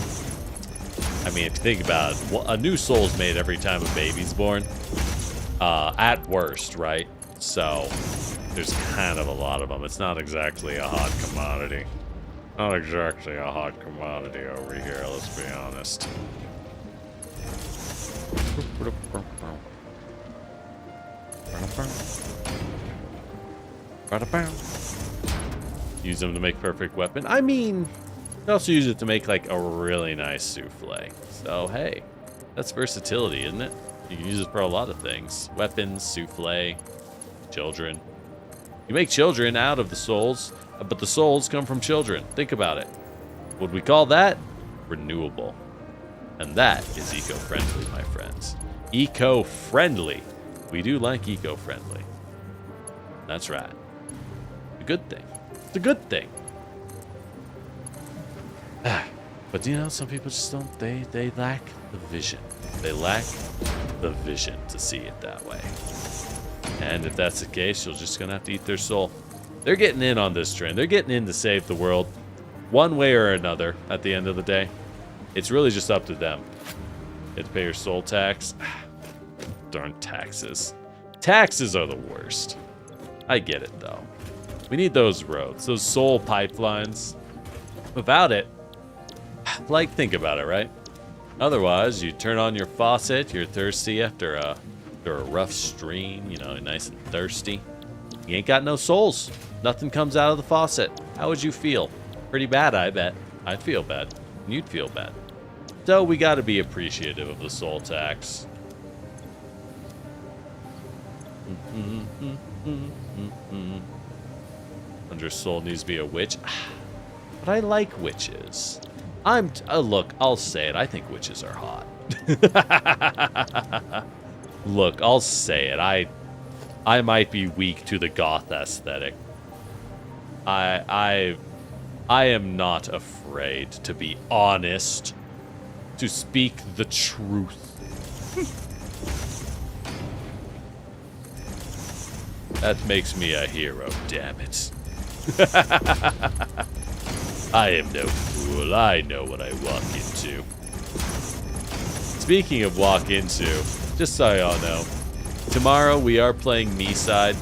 I mean, if you think about it, a new soul's made every time a baby's born. At worst, right? So, there's kind of a lot of them. It's not exactly a hot commodity. Not exactly a hot commodity over here, let's be honest. Use them to make perfect weapon. I mean, you also use it to make like a really nice souffle. So, hey, that's versatility, isn't it? You can use it for a lot of things. Weapons, souffle, children. You make children out of the souls, but the souls come from children. Think about it. Would we call that renewable? And that is eco-friendly, my friends. Eco-friendly. We do like eco-friendly. That's right. A good thing. It's a good thing. But you know, some people just don't, they lack the vision. They lack the vision to see it that way. And if that's the case, you're just gonna have to eat their soul. They're getting in on this trend. They're getting in to save the world. One way or another, at the end of the day. It's really just up to them. You have to pay your soul tax. Darn taxes. Taxes are the worst. I get it, though. We need those roads, those soul pipelines. Without it, like, think about it, right? Otherwise, you turn on your faucet, you're thirsty after a rough stream, you know, nice and thirsty. You ain't got no souls. Nothing comes out of the faucet. How would you feel? Pretty bad, I bet. I'd feel bad. And you'd feel bad. So we gotta be appreciative of the soul tax. Under soul needs to be a witch. But I like witches. Look, I'll say it. I think witches are hot. Look, I'll say it. I might be weak to the goth aesthetic. I am not afraid to be honest, to speak the truth. That makes me a hero, damn it. I am no fool. I know what I walk into. Speaking of walk into, just so y'all know, tomorrow we are playing me side.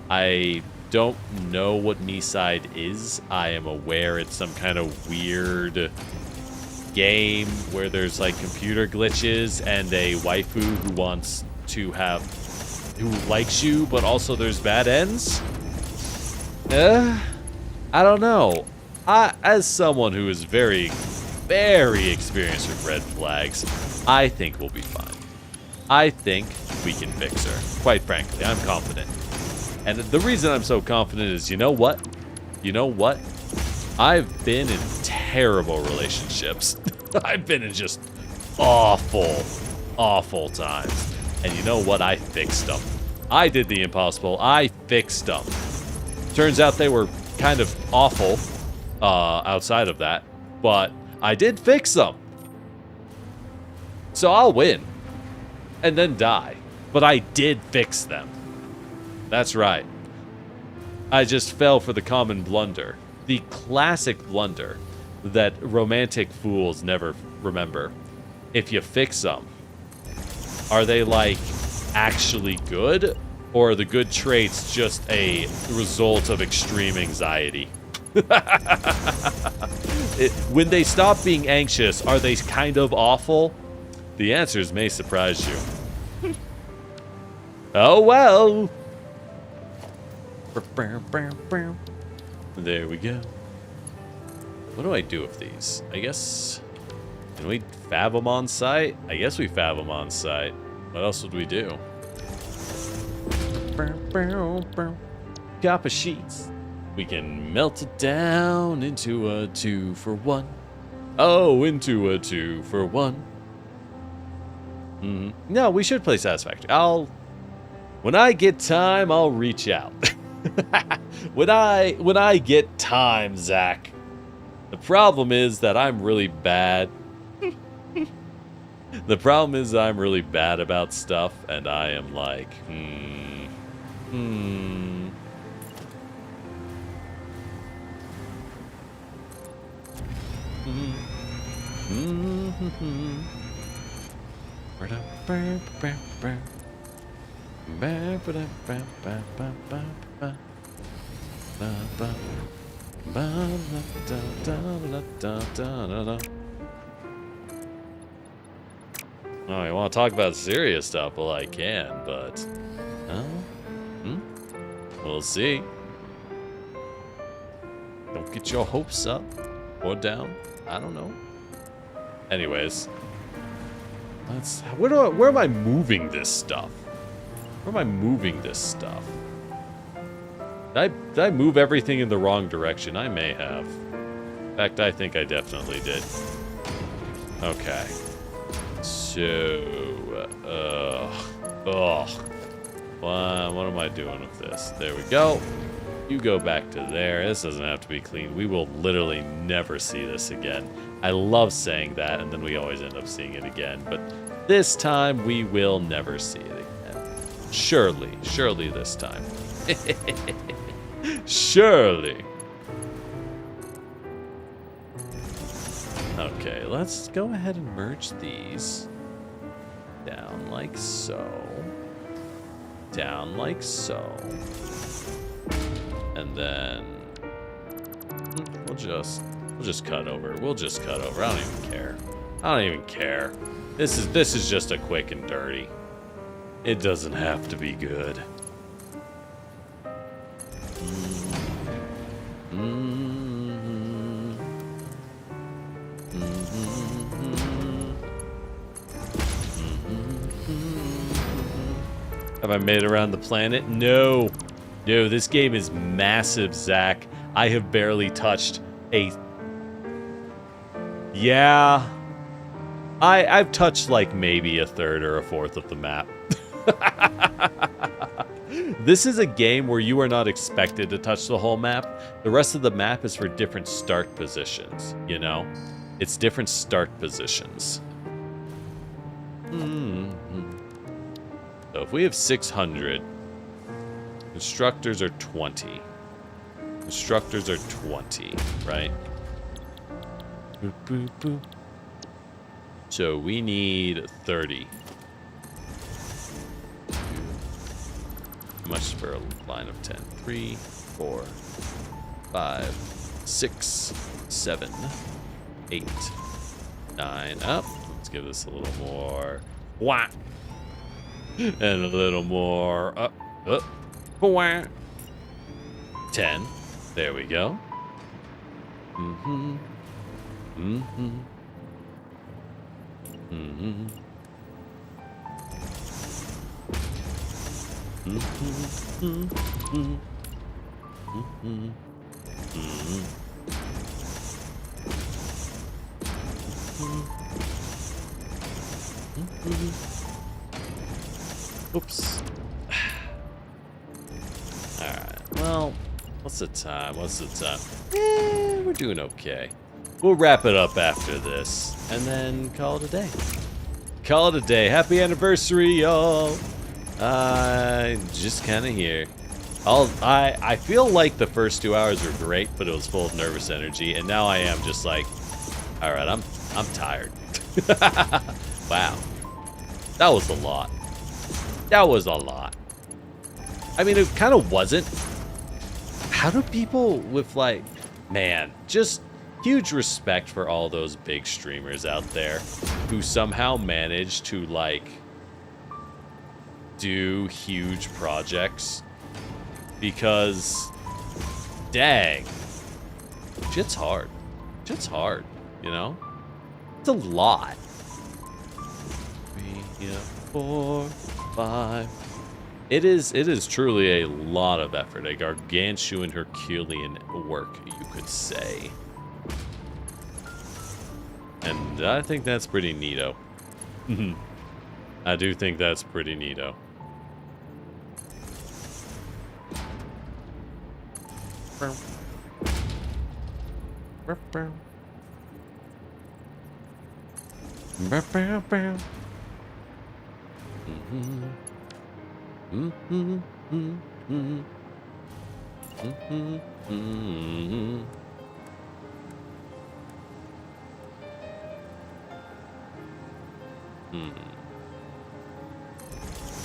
I don't know what me side is. I am aware it's some kind of weird game where there's like computer glitches and a waifu who wants to have, who likes you, but also there's bad ends. I don't know. As someone who is very, very experienced with red flags, I think we'll be fine. I think we can fix her. Quite frankly, I'm confident. And the reason I'm so confident is, you know what? You know what? I've been in terrible relationships. I've been in just awful, awful times. And you know what? I fixed them. I did the impossible. I fixed them. Turns out they were kind of awful outside of that, but I did fix them. So I'll win and then die, but I did fix them. That's right. I just fell for the common blunder, the classic blunder that romantic fools never remember. If you fix them, are they like actually good, or are the good traits just a result of extreme anxiety? When they stop being anxious, are they kind of awful? The answers may surprise you. Oh well. There we go. What do I do with these? I guess... Can we fab them on site? I guess we fab them on site. What else would we do? Copper sheets. We can melt it down into a 2-for-1. Oh, into a 2-for-1. No, we should play Satisfactory. When I get time, I'll reach out. When I get time, Zach. The problem is that I'm really bad. The problem is that I'm really bad about stuff, and I am like, Oh, I want to talk about serious stuff? Well, I can, but... We'll see. Don't get your hopes up or down. I don't know. Anyways. Where am I moving this stuff? Where am I moving this stuff? Did I move everything in the wrong direction? I may have. In fact, I think I definitely did. Okay. So, what am I doing with this? There we go. You go back to there. This doesn't have to be clean. We will literally never see this again. I love saying that, and then we always end up seeing it again. But this time, we will never see it again. Surely this time. Surely. Okay, let's go ahead and merge these. Down like so. Down like so. And then we'll just cut over. We'll just cut over. I don't even care. I don't even care. This is just a quick and dirty. It doesn't have to be good. Have I made it around the planet? No. No, this game is massive, Zach. I have barely touched a... Yeah. I've touched like maybe a third or a fourth of the map. This is a game where you are not expected to touch the whole map. The rest of the map is for different start positions, you know? It's different start positions. So if we have 600, Constructors are 20. Constructors are 20, right? Boop, boop, boop. So we need 30. How much for a line of 10? 3, 4, 5, 6, 7, 8, 9. Up. Let's give this a little more. Wah! And a little more. Up. Up. Wah! 10. There we go. Mm-hmm. Mm-hmm. Mm-hmm. Mm-hmm. Mm-hmm. Mm-hmm. Mm-hmm. Mm-hmm. Oops. Alright, well, what's the time? What's the time? We're doing okay. We'll wrap it up after this, and then call it a day. Call it a day. Happy anniversary, y'all. Just kind of here. I feel like the first 2 hours were great, but it was full of nervous energy, and now I am just like, all right, I'm tired. Wow, that was a lot. That was a lot. I mean, it kind of wasn't. How do people with like, man, just huge respect for all those big streamers out there who somehow manage to like do huge projects, because dang, shit's hard. Shit's hard, you know? It's a lot. 3, 4, 5. It is truly a lot of effort, a gargantuan Herculean work, you could say. And I think that's pretty neato. I do think that's pretty neato.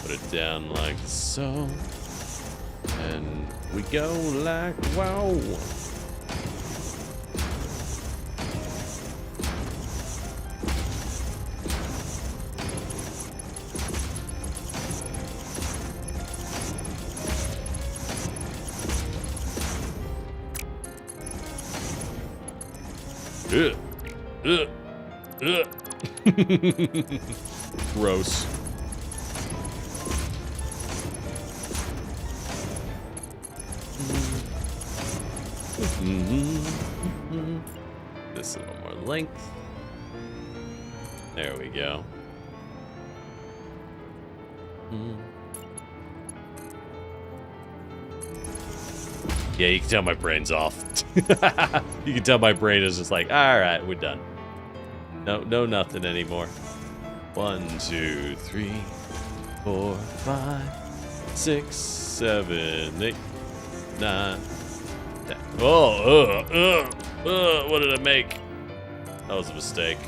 Put it down like so. And we go like wow. Gross. This a little more length. There we go. Yeah, you can tell my brain's off. You can tell my brain is just like, all right, we're done. No, nothing anymore. 1, 2, 3, 4, 5, 6, 7, 8, 9, 10. Oh, what did I make? That was a mistake.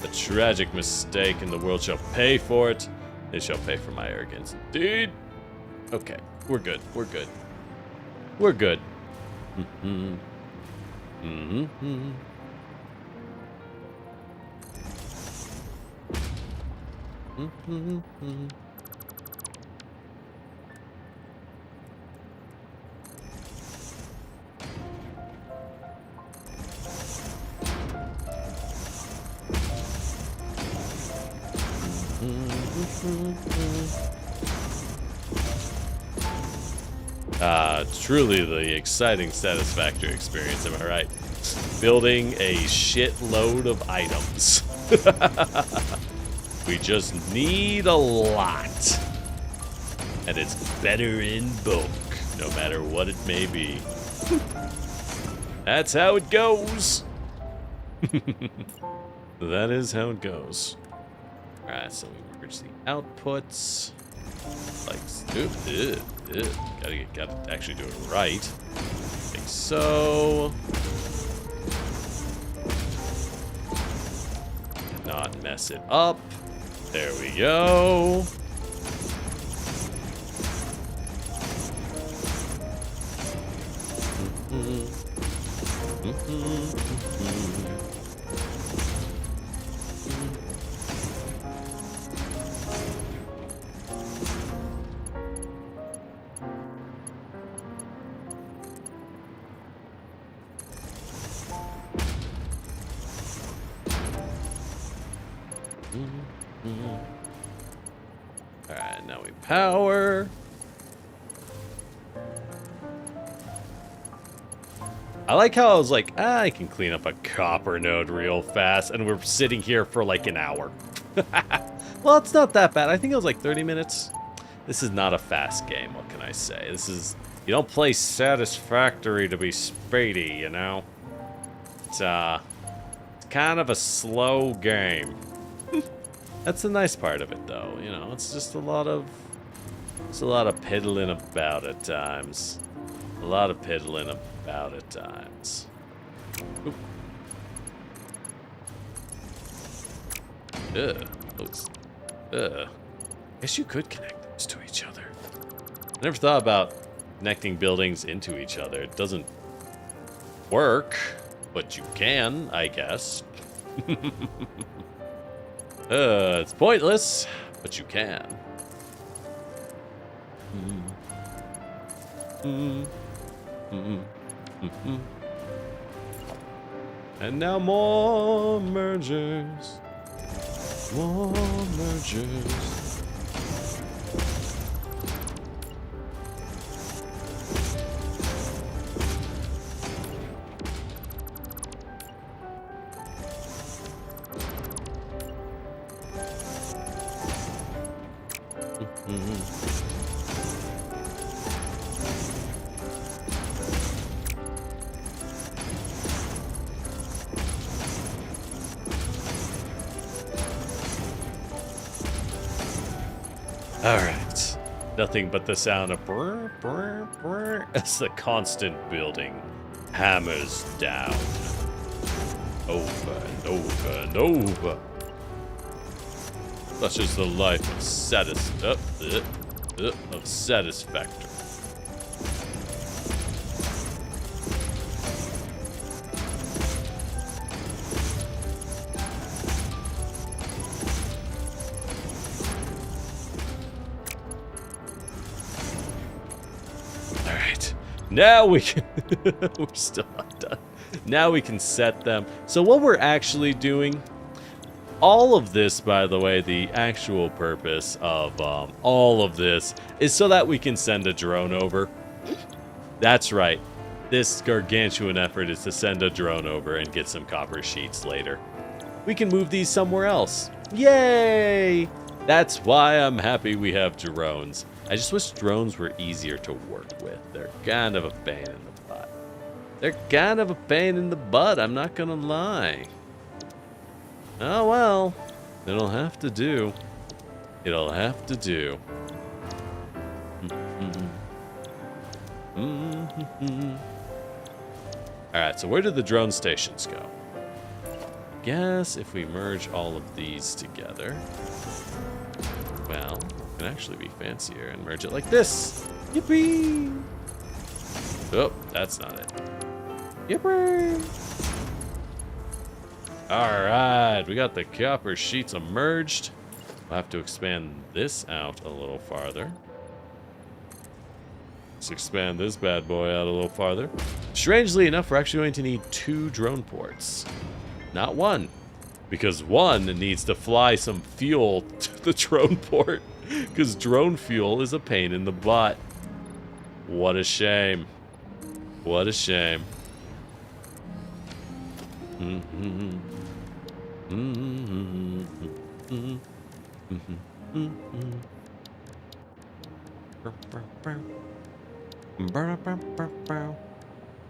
A tragic mistake, and the world shall pay for it. They shall pay for my arrogance. Dude. Okay, we're good. We're good. We're good. Truly the exciting, satisfactory experience, am I right? Building a shitload of items. We just need a lot. And it's better in bulk, no matter what it may be. That's how it goes. That is how it goes. Alright, so we merge the outputs. Like, gotta actually do it right. Like so. Not mess it up. There we go. Alright, now we power. I like how I was like, I can clean up a copper node real fast, and we're sitting here for like an hour. Well, it's not that bad. I think it was like 30 minutes. This is not a fast game, what can I say? This is, you don't play Satisfactory to be speedy, you know? It's kind of a slow game. That's the nice part of it, though. You know, it's just a lot of piddling about at times. A lot of piddling about at times. Oop. Ugh. Looks. Ugh. Guess you could connect those to each other. I never thought about connecting buildings into each other. It doesn't work, but you can, I guess. It's pointless, but you can. And now more mergers. More mergers. Alright. Nothing but the sound of brr, brr, brr as the constant building hammers down. Over and over and over. Such is the life of Satisfactory. Now we can... We're still not done. Now we can set them. So what we're actually doing... All of this, by the way, the actual purpose of all of this is so that we can send a drone over. That's right. This gargantuan effort is to send a drone over and get some copper sheets later. We can move these somewhere else. Yay! That's why I'm happy we have drones. I just wish drones were easier to work with. They're kind of a pain in the butt. They're kind of a pain in the butt, I'm not gonna lie. Oh well, it'll have to do. It'll have to do. Alright, so where did the drone stations go? Guess if we merge all of these together, well, it can actually be fancier and merge it like this. Yippee! Oh, that's not it. Yippee! Alright, we got the copper sheets emerged. We'll have to expand this out a little farther. Let's expand this bad boy out a little farther. Strangely enough, we're actually going to need 2 drone ports. Not 1. Because 1 needs to fly some fuel to the drone port. Because drone fuel is a pain in the butt. What a shame. What a shame.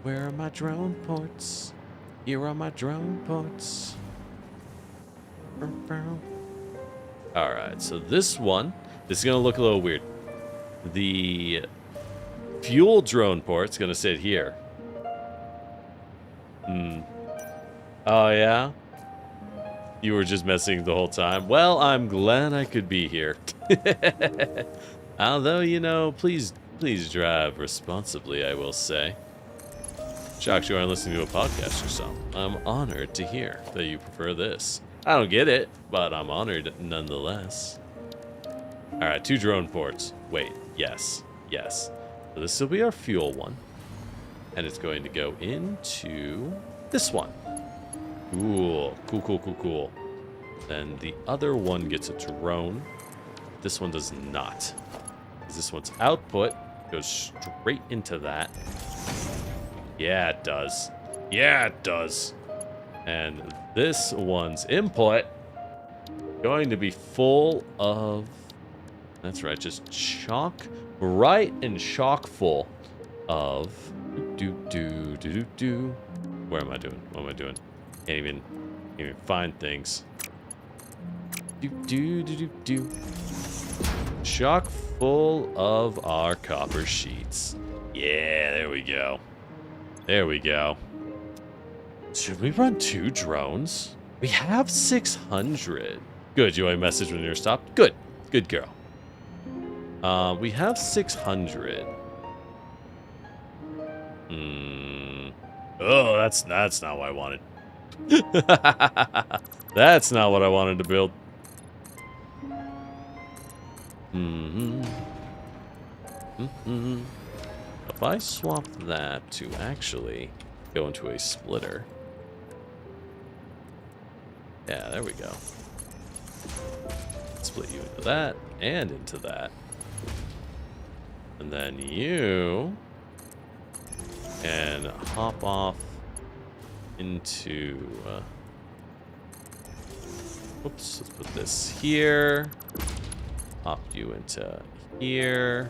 Where are my drone ports? Here are my drone ports. Alright, so this one This is going to look a little weird. The fuel drone port's going to sit here. Oh, yeah? You were just messing the whole time? Well, I'm glad I could be here. Although, you know, please drive responsibly, I will say. Shocked you aren't listening to a podcast or something. I'm honored to hear that you prefer this. I don't get it, but I'm honored nonetheless. Alright, 2 drone ports. Wait, yes. So this will be our fuel one. And it's going to go into this one. Cool. Then the other one gets a drone. This one does not. This one's output goes straight into that. Yeah, it does. And this one's input going to be full of... That's right, just chock right and chock full of... Where am I doing? What am I doing? Can't even find things. Chock full of our copper sheets. Yeah, there we go. Should we run 2 drones? We have 600. Good, you want a message when you're stopped? Good girl. We have 600. Oh, that's not what I wanted. That's not what I wanted to build. If I swap that to actually go into a splitter. Yeah, there we go. Split you into that and into that. And then you can hop off into... Oops, let's put this here. Hop you into here.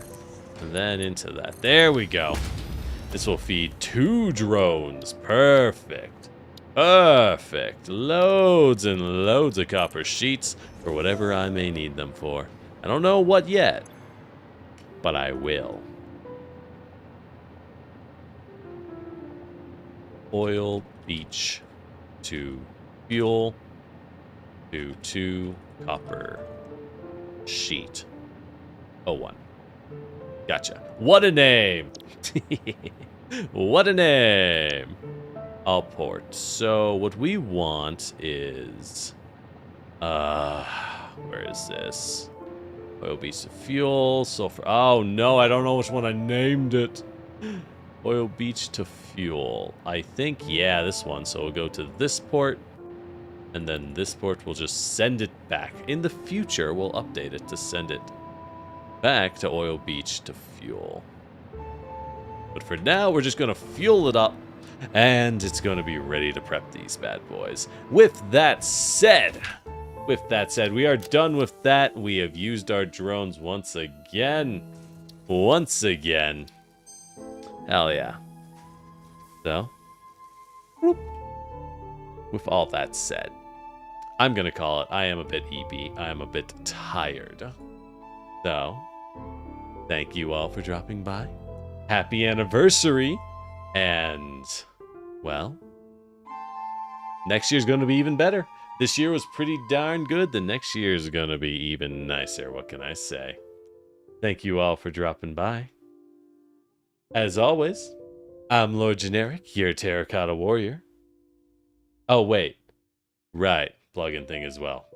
And then into that. There we go. This will feed 2 drones. Perfect. Loads and loads of copper sheets for whatever I may need them for. I don't know what yet, but I will. Oil beach to fuel to 2 copper sheet. 01. Gotcha. What a name! What a name! All port. So what we want is... where is this? Oil beach to fuel, sulfur... Oh no, I don't know which one I named it. Oil beach to fuel. I think, yeah, this one. So we'll go to this port. And then this port will just send it back. In the future, we'll update it to send it back to oil beach to fuel. But for now, we're just going to fuel it up. And it's going to be ready to prep these bad boys. With that said, we are done with that. We have used our drones once again. Hell yeah. So, with all that said, I'm going to call it. I am a bit EB. I am a bit tired. So, thank you all for dropping by. Happy anniversary. And, well, next year's going to be even better. This year was pretty darn good. The next year is going to be even nicer. What can I say? Thank you all for dropping by. As always, I'm Lord Generic, your Terracotta Warrior. Oh, wait. Right. Plugin thing as well.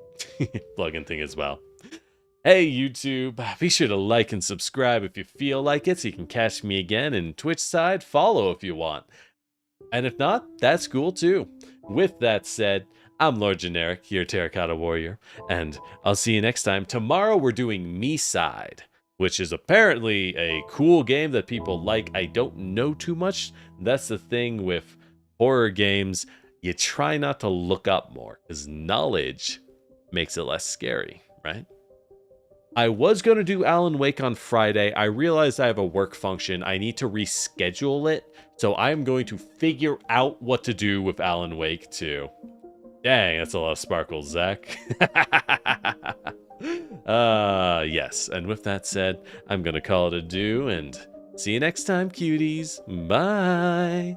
Hey, YouTube. Be sure to like and subscribe if you feel like it so you can catch me again. And Twitch side, follow if you want. And if not, that's cool too. With that said, I'm Lord Generic, your Terracotta Warrior. And I'll see you next time. Tomorrow we're doing Me Side, which is apparently a cool game that people like. I don't know too much. That's the thing with horror games. You try not to look up more, because knowledge makes it less scary, right? I was going to do Alan Wake on Friday. I realized I have a work function. I need to reschedule it. So I'm going to figure out what to do with Alan Wake too. Dang, that's a lot of sparkles, Zach. Yes. And with that said, I'm going to call it a do and see you next time, cuties. Bye.